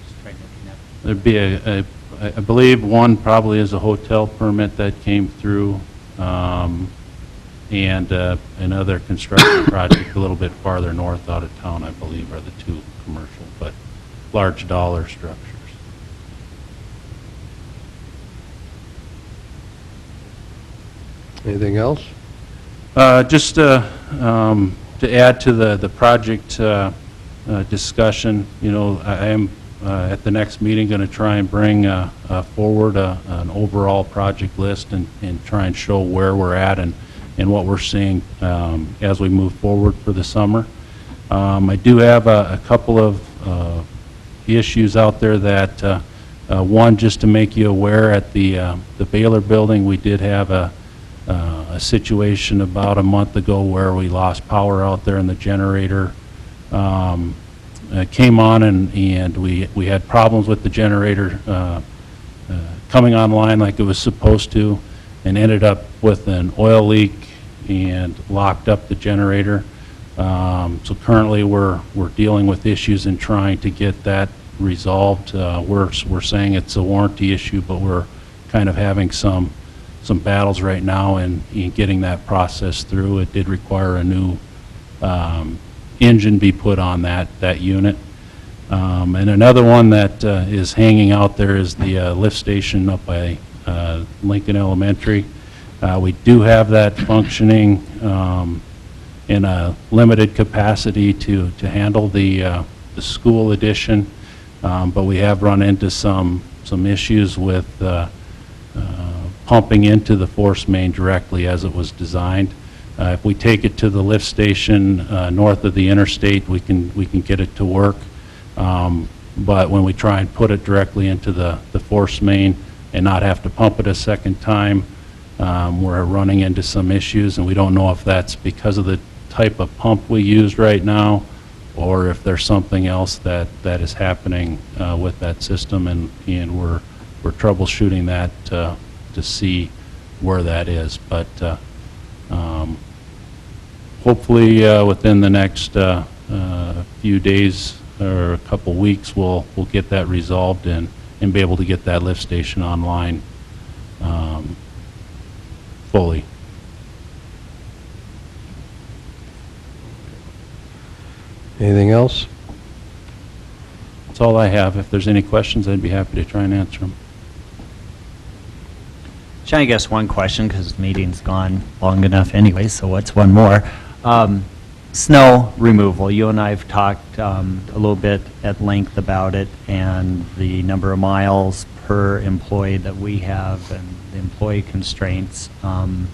just trying to connect. There'd be I believe one probably is a hotel permit that came through, and another construction project a little bit farther north out of town, I believe, are the two commercial, but large dollar structures. Anything else? Just to add to the project discussion, you know, I am at the next meeting going to try and bring forward an overall project list and try and show where we're at and what we're seeing as we move forward for the summer. I do have a couple of issues out there that, one, just to make you aware, at the Baylor building, we did have a situation about a month ago where we lost power out there and the generator came on, and we had problems with the generator coming online like it was supposed to, and ended up with an oil leak and locked up the generator. So currently we're dealing with issues and trying to get that resolved. We're saying it's a warranty issue, but we're kind of having some battles right now in getting that process through. It did require a new engine be put on that unit. And another one that is hanging out there is the lift station up by Lincoln Elementary. We do have that functioning in a limited capacity to handle the school edition, but we have run into some issues with pumping into the force main directly as it was designed. If we take it to the lift station north of the interstate, we can get it to work. But when we try and put it directly into the force main and not have to pump it a second time, we're running into some issues, and we don't know if that's because of the type of pump we used right now, or if there's something else that is happening with that system, and we're troubleshooting that to see where that is. But hopefully within the next few days or a couple weeks, we'll get that resolved and be able to get that lift station online fully. Anything else? That's all I have. If there's any questions, I'd be happy to try and answer them. I guess one question, because the meeting's gone long enough anyway, so what's one more? Snow removal. You and I have talked a little bit at length about it and the number of miles per employee that we have and the employee constraints. You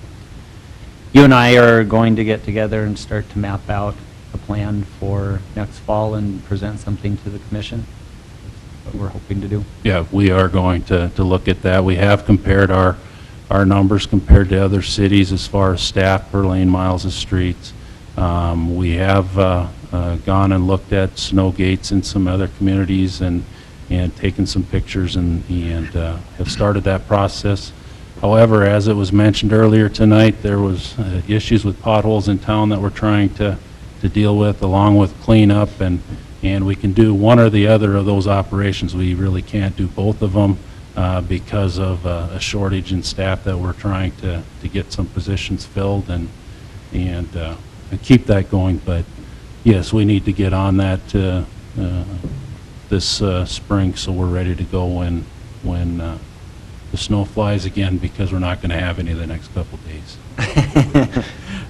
and I are going to get together and start to map out a plan for next fall and present something to the commission. That's what we're hoping to do. Yeah, we are going to look at that. We have compared our numbers compared to other cities as far as staff per lane miles of streets. We have gone and looked at snow gates in some other communities and taken some pictures and have started that process. However, as it was mentioned earlier tonight, there was issues with potholes in town that we're trying to deal with, along with cleanup, and we can do one or the other of those operations. We really can't do both of them because of a shortage in staff that we're trying to get some positions filled, and and keep that going. But yes, we need to get on that this spring, so we're ready to go when the snow flies again, because we're not going to have any the next couple days.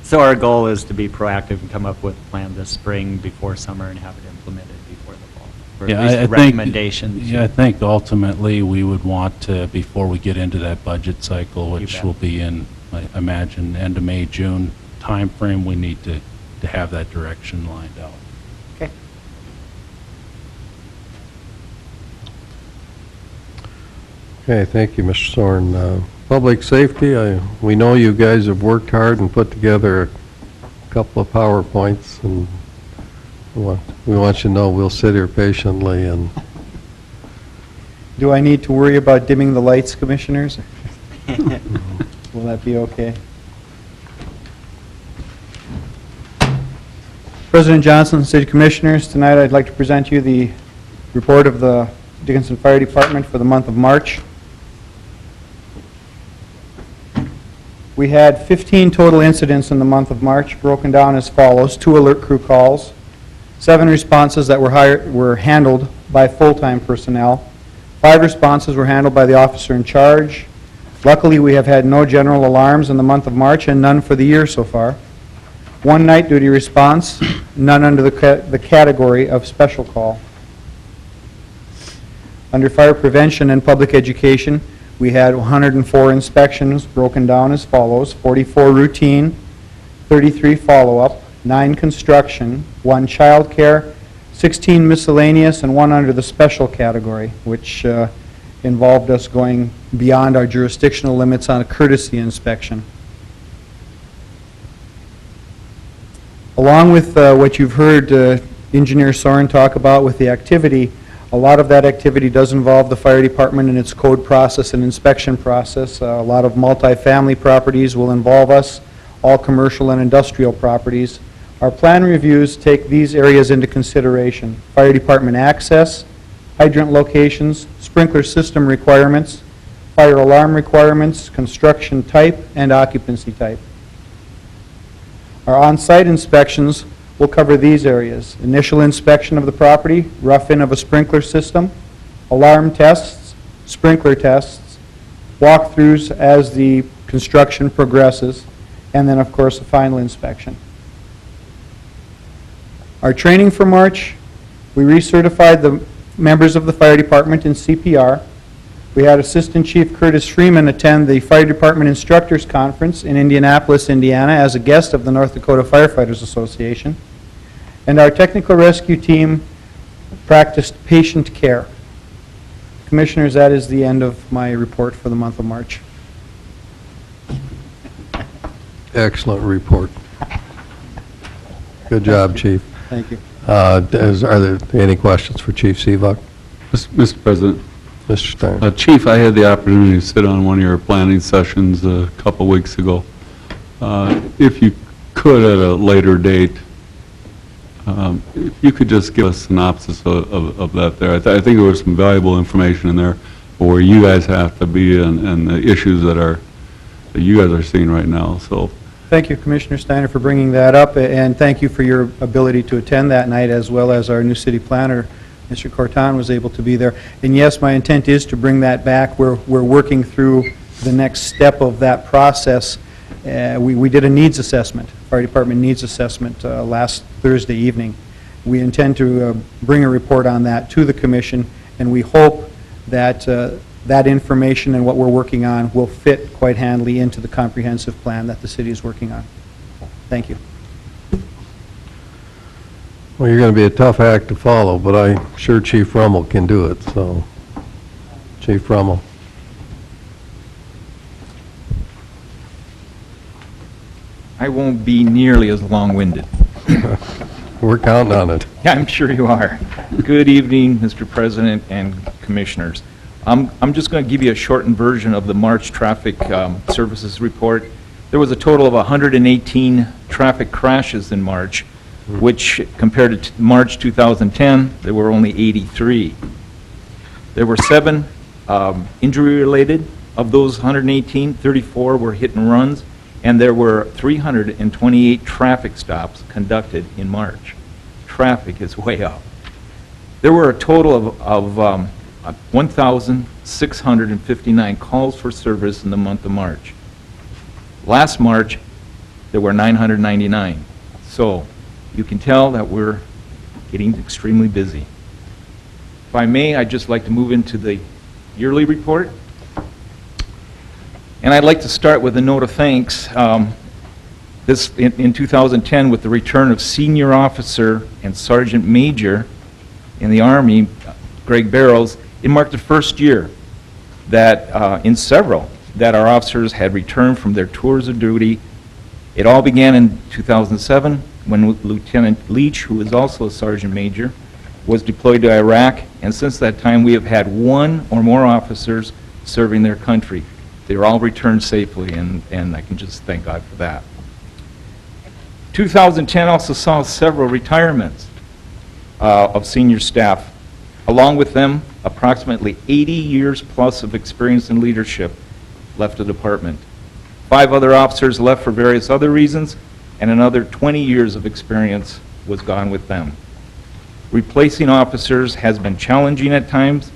So our goal is to be proactive and come up with a plan this spring before summer and have it implemented before the fall. Or Yeah, at least I the think- recommendations. Yeah, I think ultimately we would want to, before we get into that budget cycle, which bet. will be in, I imagine, end of May, June timeframe, we need to have that direction lined out. Okay. Okay, thank you, Mr. Soren. Public safety, we know you guys have worked hard and put together a couple of PowerPoints, and we want you to know we'll sit here patiently and Do I need to worry about dimming the lights, Commissioners? Will that be okay? President Johnson, City Commissioners, tonight I'd like to present you the report of the Dickinson Fire Department for the month of March. We had 15 total incidents in the month of March, broken down as follows: 2 alert crew calls, 7 responses that were handled by full-time personnel, 5 responses were handled by the officer in charge. Luckily, we have had no general alarms in the month of March and none for the year so far. 1 night duty response, none under the category of special call. Under fire prevention and public education, we had 104 inspections, broken down as follows: 44 routine, 33 follow-up, 9 construction, 1 child care, 16 miscellaneous, and 1 under the special category, which involved us going beyond our jurisdictional limits on a courtesy inspection. Along with what you've heard Engineer Soren talk about with the activity, a lot of that activity does involve the fire department and its code process and inspection process. A lot of multifamily properties will involve us, all commercial and industrial properties. Our plan reviews take these areas into consideration: fire department access, hydrant locations, sprinkler system requirements, fire alarm requirements, construction type, and occupancy type. Our on-site inspections will cover these areas: initial inspection of the property, rough-in of a sprinkler system, alarm tests, sprinkler tests, walkthroughs as the construction progresses, and then, of course, a final inspection. Our training for March, we recertified the members of the fire department in CPR. We had Assistant Chief Curtis Freeman attend the Fire Department Instructors Conference in Indianapolis, Indiana, as a guest of the North Dakota Firefighters Association. And our technical rescue team practiced patient care. Commissioners, that is the end of my report for the month of March. excellent report. Good job, Chief. Thank you. Are there any questions for Chief Seebuck? Mr. President. Mr. Stein. Chief, I had the opportunity to sit on one of your planning sessions a couple weeks ago. If you could, at a later date, if you could just give a synopsis of that there. I think there was some valuable information in there where you guys have to be and the issues that you guys are seeing right now. So, Thank you, Commissioner Steiner, for bringing that up, and thank you for your ability to attend that night, as well as our new city planner, Mr. Corton, was able to be there. And yes, my intent is to bring that back. We're working through the next step of that process. We did a needs assessment, fire department needs assessment, last Thursday evening. We intend to bring a report on that to the commission, and we hope that that information and what we're working on will fit quite handily into the comprehensive plan that the city is working on. Thank you. Well, you're going to be a tough act to follow, but I'm sure Chief Rummel can do it, so, Chief Rummel. I won't be nearly as long-winded. We're counting on it. Yeah, I'm sure you are. Good evening, Mr. President and Commissioners. I'm just going to give you a shortened version of the March traffic services report. There was a total of 118 traffic crashes in March, which compared to March 2010, there were only 83. There were 7 injury-related. Of those 118, 34 were hit and runs, and there were 328 traffic stops conducted in March. Traffic is way up. There were a total of 1,659 calls for service in the month of March. Last March, there were 999. So you can tell that we're getting extremely busy. If I may, I'd just like to move into the yearly report. And I'd like to start with a note of thanks. In 2010, with the return of Senior Officer and Sergeant Major in the Army, Greg Barrows, it marked the first year that, in several, that our officers had returned from their tours of duty. It all began in 2007 when Lieutenant Leach, who is also a Sergeant Major, was deployed to Iraq, and since that time we have had one or more officers serving their country. They were all returned safely, and I can just thank God for that. 2010 also saw several retirements of senior staff. Along with them, approximately 80 years plus of experience in leadership left the department. 5 other officers left for various other reasons, and another 20 years of experience was gone with them. Replacing officers has been challenging at times,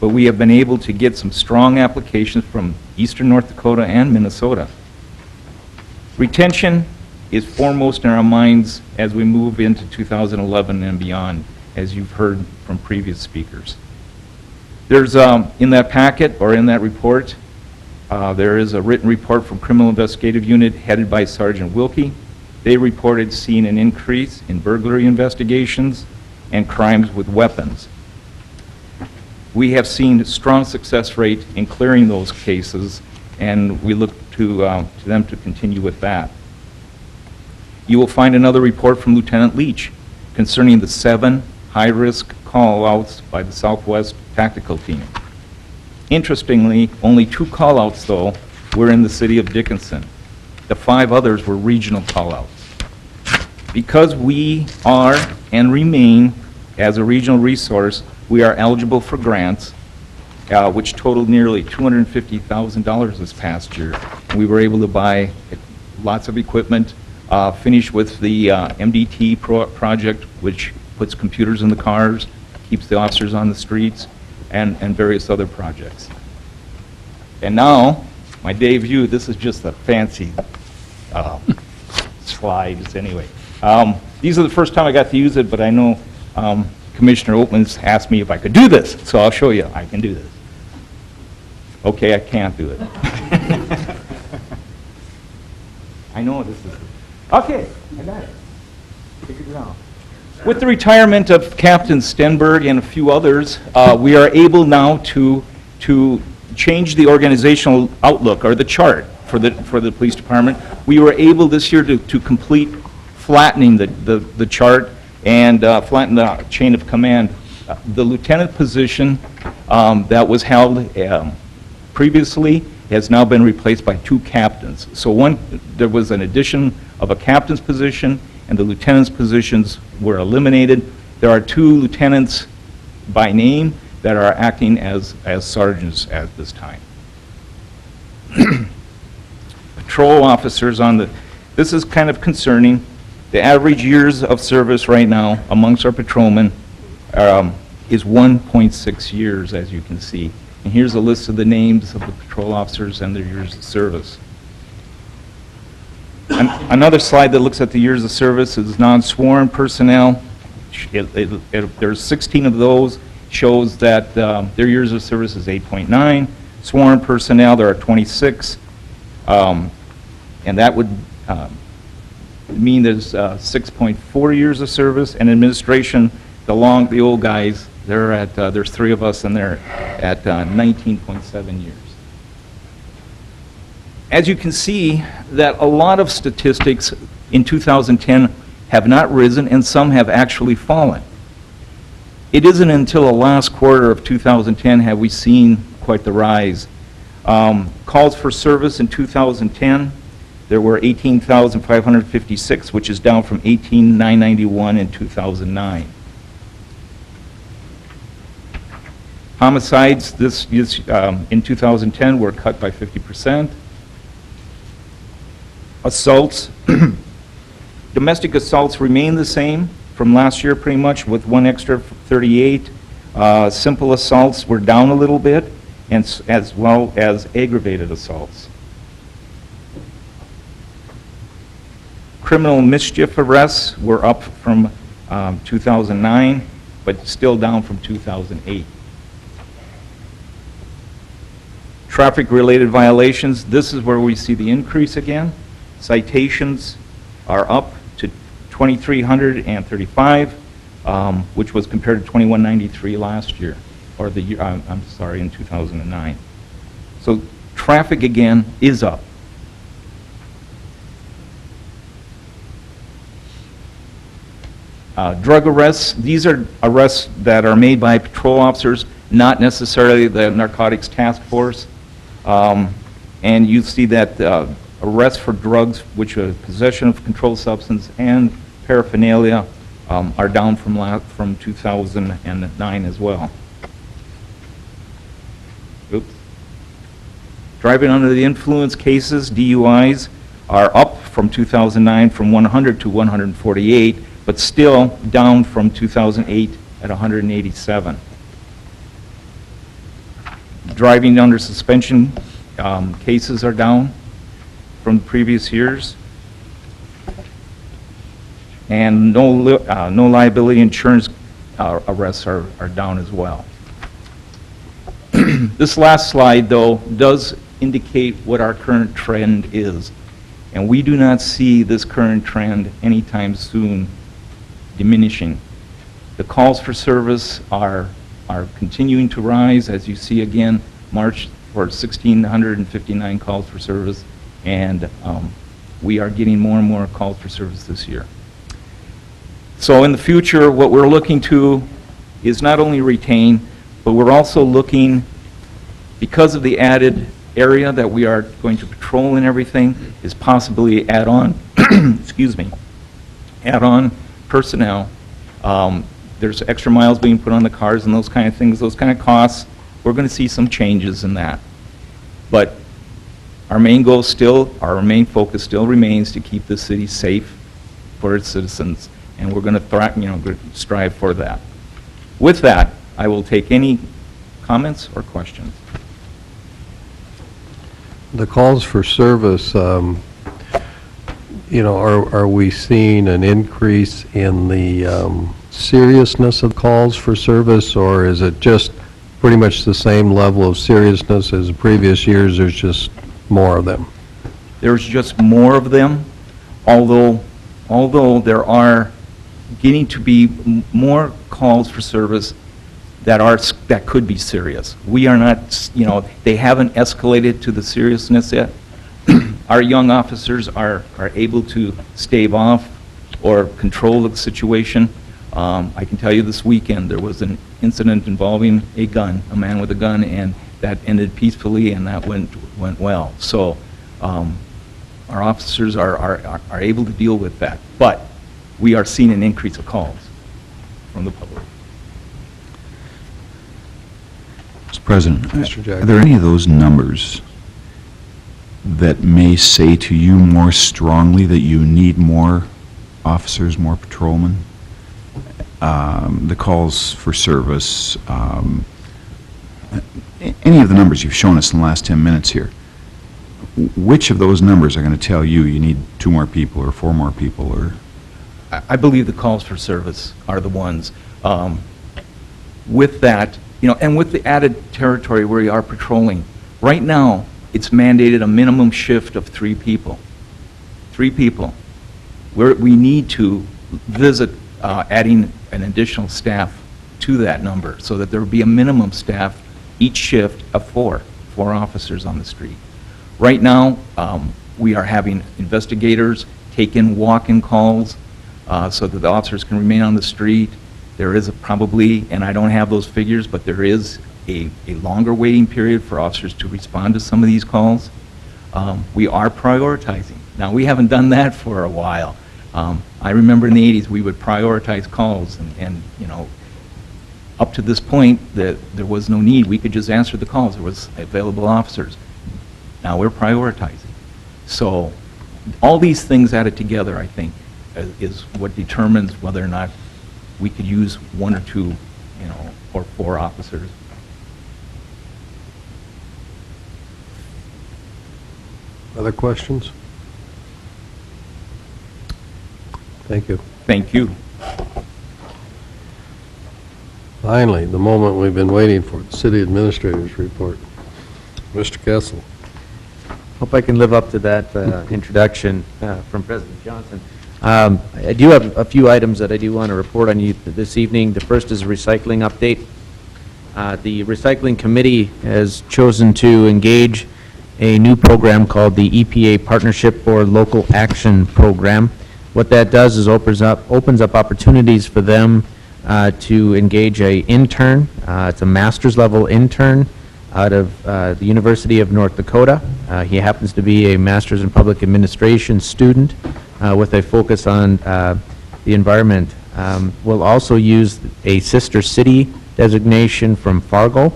but we have been able to get some strong applications from eastern North Dakota and Minnesota. Retention is foremost in our minds as we move into 2011 and beyond, as you've heard from previous speakers. There's, in that packet, or in that report, there is a written report from Criminal Investigative Unit headed by Sergeant Wilkie. They reported seeing an increase in burglary investigations and crimes with weapons. We have seen a strong success rate in clearing those cases, and we look to them to continue with that. You will find another report from Lieutenant Leach concerning the 7 high-risk call-outs by the Southwest Tactical Team. Interestingly, only 2 call-outs, though, were in the city of Dickinson. The 5 others were regional call-outs. Because we are and remain as a regional resource, we are eligible for grants, which totaled nearly $250,000 this past year. We were able to buy lots of equipment, finish with the MDT project, which puts computers in the cars, keeps the officers on the streets, and various other projects. And now, my debut, this is just a fancy slides anyway. These are the first time I got to use it, but I know Commissioner Oatman's asked me if I could do this, so I'll show you I can do this. Okay, I can't do it. I know this is, okay, I got it. Figured it out. With the retirement of Captain Stenberg and a few others, we are able now to change the organizational outlook, or the chart, for the police department. We were able this year to complete flattening the chart and flatten the chain of command. The lieutenant position that was held previously has now been replaced by 2 captains. So there was an addition of a captain's position, and the lieutenant's positions were eliminated. There are 2 lieutenants by name that are acting as sergeants at this time. Patrol officers this is kind of concerning. The average years of service right now amongst our patrolmen is 1.6 years, as you can see. And here's a list of the names of the patrol officers and their years of service. Another slide that looks at the years of service is non-sworn personnel. There's 16 of those, shows that their years of service is 8.9. Sworn personnel, there are 26. And that would mean there's 6.4 years of service. And administration, the old guys, there's 3 of us, and they're at 19.7 years. As you can see, that a lot of statistics in 2010 have not risen, and some have actually fallen. It isn't until the last quarter of 2010 have we seen quite the rise. Calls for service in 2010, there were 18,556, which is down from 18,991 in 2009. Homicides in 2010 were cut by 50%. Assaults, domestic assaults remain the same from last year pretty much, with one extra 38. Simple assaults were down a little bit, and as well as aggravated assaults. Criminal mischief arrests were up from 2009, but still down from 2008. Traffic-related violations, this is where we see the increase again. Citations are up to 2,335, which was compared to 2,193 last year, or the year, I'm sorry, in 2009. So traffic again is up. Drug arrests, these are arrests that are made by patrol officers, not necessarily the narcotics task force. And you see that arrests for drugs, which are possession of controlled substance and paraphernalia, are down from 2009 as well. Oops. Driving under the influence cases, DUIs, are up from 2009 from 100 to 148, but still down from 2008 at 187. Driving under suspension cases are down from previous years. And no liability insurance arrests are down as well. This last slide, though, does indicate what our current trend is. And we do not see this current trend anytime soon diminishing. The calls for service are continuing to rise, as you see again, March for 1,659 calls for service, and we are getting more and more calls for service this year. So in the future, what we're looking to is not only retain, but we're also looking, because of the added area that we are going to patrol and everything, is possibly add on, excuse me, add on personnel. There's extra miles being put on the cars and those kind of things, those kind of costs. We're going to see some changes in that. But our main goal still, our main focus still remains to keep the city safe for its citizens, and we're going to strive for that. With that, I will take any comments or questions. The calls for service, are we seeing an increase in the seriousness of calls for service, or is it just pretty much the same level of seriousness as previous years, there's just more of them? There's just more of them, although there are getting to be more calls for service that could be serious. We are not, they haven't escalated to the seriousness yet. Our young officers are able to stave off or control the situation. I can tell you this weekend there was an incident involving a man with a gun, and that ended peacefully, and that went well. So our officers are able to deal with that. But we are seeing an increase of calls from the public. Mr. President, Mr. Jackson. are there any of those numbers that may say to you more strongly that you need more officers, more patrolmen? The calls for service, any of the numbers you've shown us in the last 10 minutes here, which of those numbers are going to tell you you need 2 more people or 4 more people? Or I believe the calls for service are the ones. With that, and with the added territory where we are patrolling, right now it's mandated a minimum shift of 3 people. 3 people. We need to visit adding an additional staff to that number so that there would be a minimum staff each shift of 4 officers on the street. Right now, we are having investigators take in walk-in calls so that the officers can remain on the street. There is probably, and I don't have those figures, but there is a longer waiting period for officers to respond to some of these calls. We are prioritizing. Now, we haven't done that for a while. I remember in the 80s we would prioritize calls, and up to this point that there was no need. We could just answer the calls. There was available officers. Now we're prioritizing. So all these things added together, I think, is what determines whether or not we could use 1 or 2, or 4 officers. Other questions? Thank you. Thank you. Finally, the moment we've been waiting for, the city administrator's report. Mr. Kessel. Hope I can live up to that introduction from President Johnson. I do have a few items that I do want to report on you this evening. The first is a recycling update. The recycling committee has chosen to engage a new program called the EPA Partnership for Local Action Program. What that does is opens up opportunities for them to engage a intern. It's a master's level intern out of the University of North Dakota. He happens to be a master's in public administration student with a focus on the environment. We'll also use a sister city designation from Fargo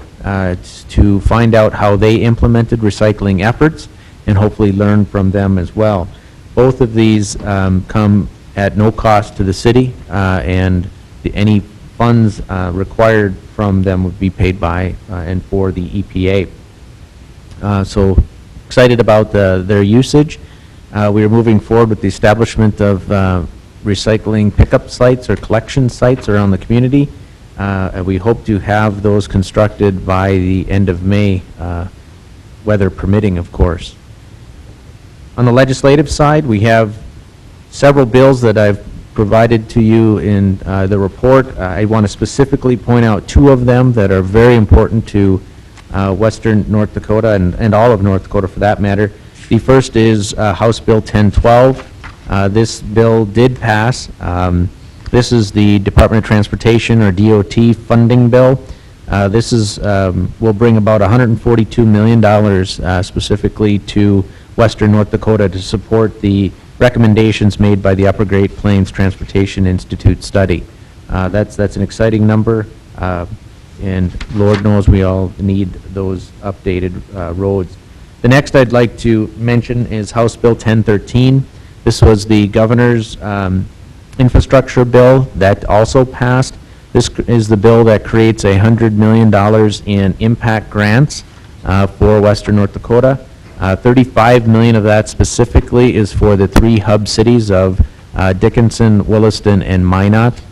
to find out how they implemented recycling efforts and hopefully learn from them as well. Both of these come at no cost to the city, and any funds required from them would be paid by and for the EPA. So excited about their usage. We are moving forward with the establishment of recycling pickup sites or collection sites around the community. And we hope to have those constructed by the end of May, weather permitting, of course. On the legislative side, we have several bills that I've provided to you in the report. I want to specifically point out 2 of them that are very important to western North Dakota and all of North Dakota for that matter. The first is House Bill 1012. This bill did pass. This is the Department of Transportation, or DOT, funding bill. This is will bring about $142 million specifically to western North Dakota to support the recommendations made by the Upper Great Plains Transportation Institute study. That's an exciting number, and Lord knows we all need those updated roads. The next I'd like to mention is House Bill 1013. This was the governor's infrastructure bill that also passed. This is the bill that creates $100 million in impact grants for western North Dakota. $35 million of that specifically is for the 3 hub cities of Dickinson, Williston, and Minot.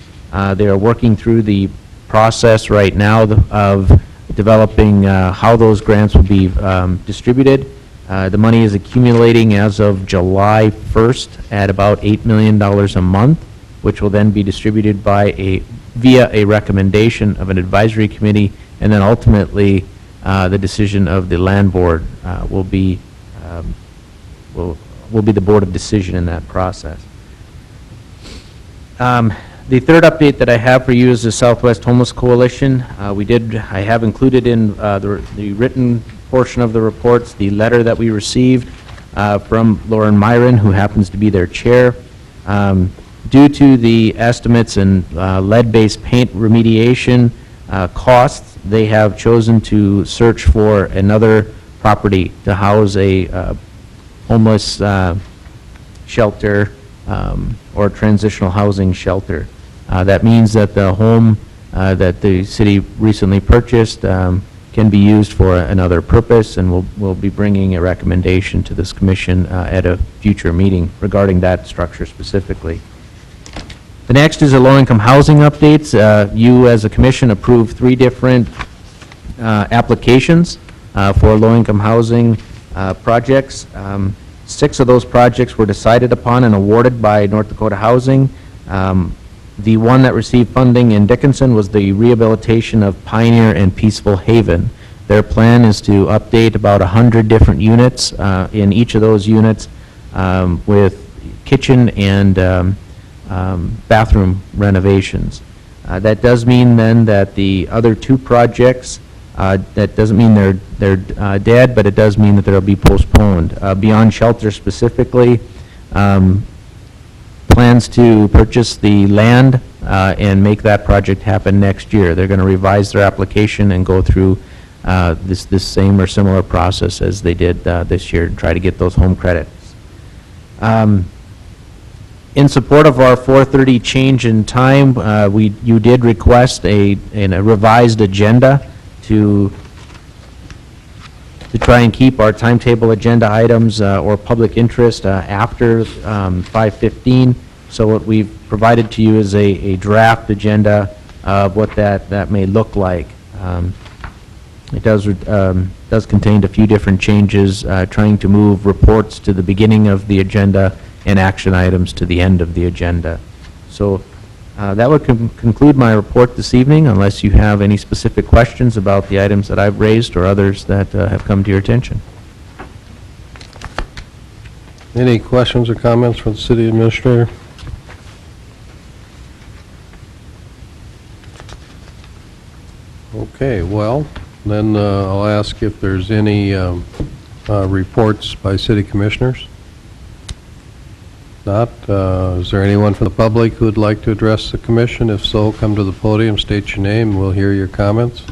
They are working through the process right now of developing how those grants will be distributed. The money is accumulating as of July 1st at about $8 million a month, which will then be distributed via a recommendation of an advisory committee, and then ultimately the decision of the land board will be the board of decision in that process. The third update that I have for you is the Southwest Homeless Coalition. I have included in the written portion of the reports the letter that we received from Lauren Myron, who happens to be their chair. Due to the estimates and lead-based paint remediation costs, they have chosen to search for another property to house a homeless shelter or transitional housing shelter. That means that the home that the city recently purchased can be used for another purpose, and we'll be bringing a recommendation to this commission at a future meeting regarding that structure specifically. The next is a low-income housing updates. You, as a commission, approved 3 different applications for low-income housing projects. 6 of those projects were decided upon and awarded by North Dakota Housing. The one that received funding in Dickinson was the rehabilitation of Pioneer and Peaceful Haven. Their plan is to update about 100 different units in each of those units with kitchen and bathroom renovations. That does mean then that the other 2 projects, that doesn't mean they're dead, but it does mean that they'll be postponed. Beyond Shelter specifically plans to purchase the land and make that project happen next year. They're going to revise their application and go through this same or similar process as they did this year and try to get those home credits. In support of our 4:30 change in time, you did request a revised agenda to try and keep our timetable agenda items or public interest after 5:15. So what we've provided to you is a draft agenda of what that may look like. It does contain a few different changes, trying to move reports to the beginning of the agenda and action items to the end of the agenda. So that would conclude my report this evening, unless you have any specific questions about the items that I've raised or others that have come to your attention. Any questions or comments from the city administrator? Okay, well, then I'll ask if there's any reports by city commissioners. Not, is there anyone from the public who would like to address the commission? If so, come to the podium, state your name, and we'll hear your comments.